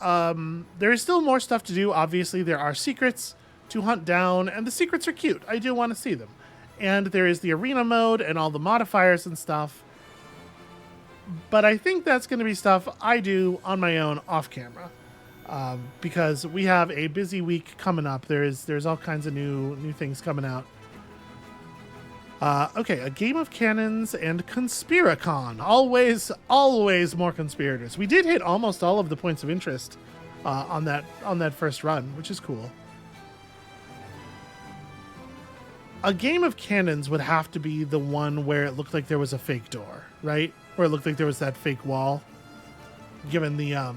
Speaker 1: still more stuff to do. Obviously, there are secrets to hunt down, and the secrets are cute. I do want to see them. And there is the arena mode and all the modifiers and stuff. But I think that's going to be stuff I do on my own off camera. Because we have a busy week coming up. There's all kinds of new things coming out. Okay, a game of cannons and Conspiracon. Always more conspirators. We did hit almost all of the points of interest on that first run, which is cool. A game of cannons would have to be the one where it looked like there was a fake door, right? Where it looked like there was that fake wall, given the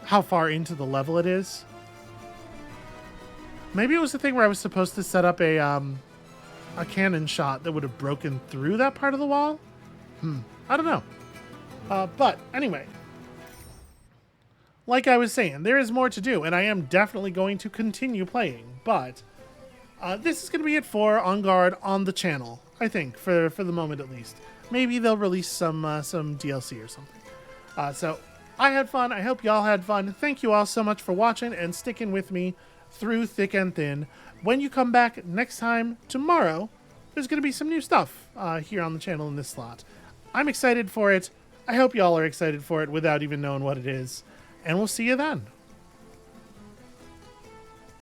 Speaker 1: how far into the level it is. Maybe it was the thing where I was supposed to set up a cannon shot that would have broken through that part of the wall. I don't know. But anyway, like I was saying, there is more to do, and I am definitely going to continue playing, but this is going to be it for On Guard on the channel, I think, for the moment at least. Maybe they'll release some DLC or something. So I had fun. I hope y'all had fun. Thank you all so much for watching and sticking with me through thick and thin. When you come back next time, tomorrow, there's going to be some new stuff here on the channel in this slot. I'm excited for it. I hope y'all are excited for it without even knowing what it is. And we'll see you then.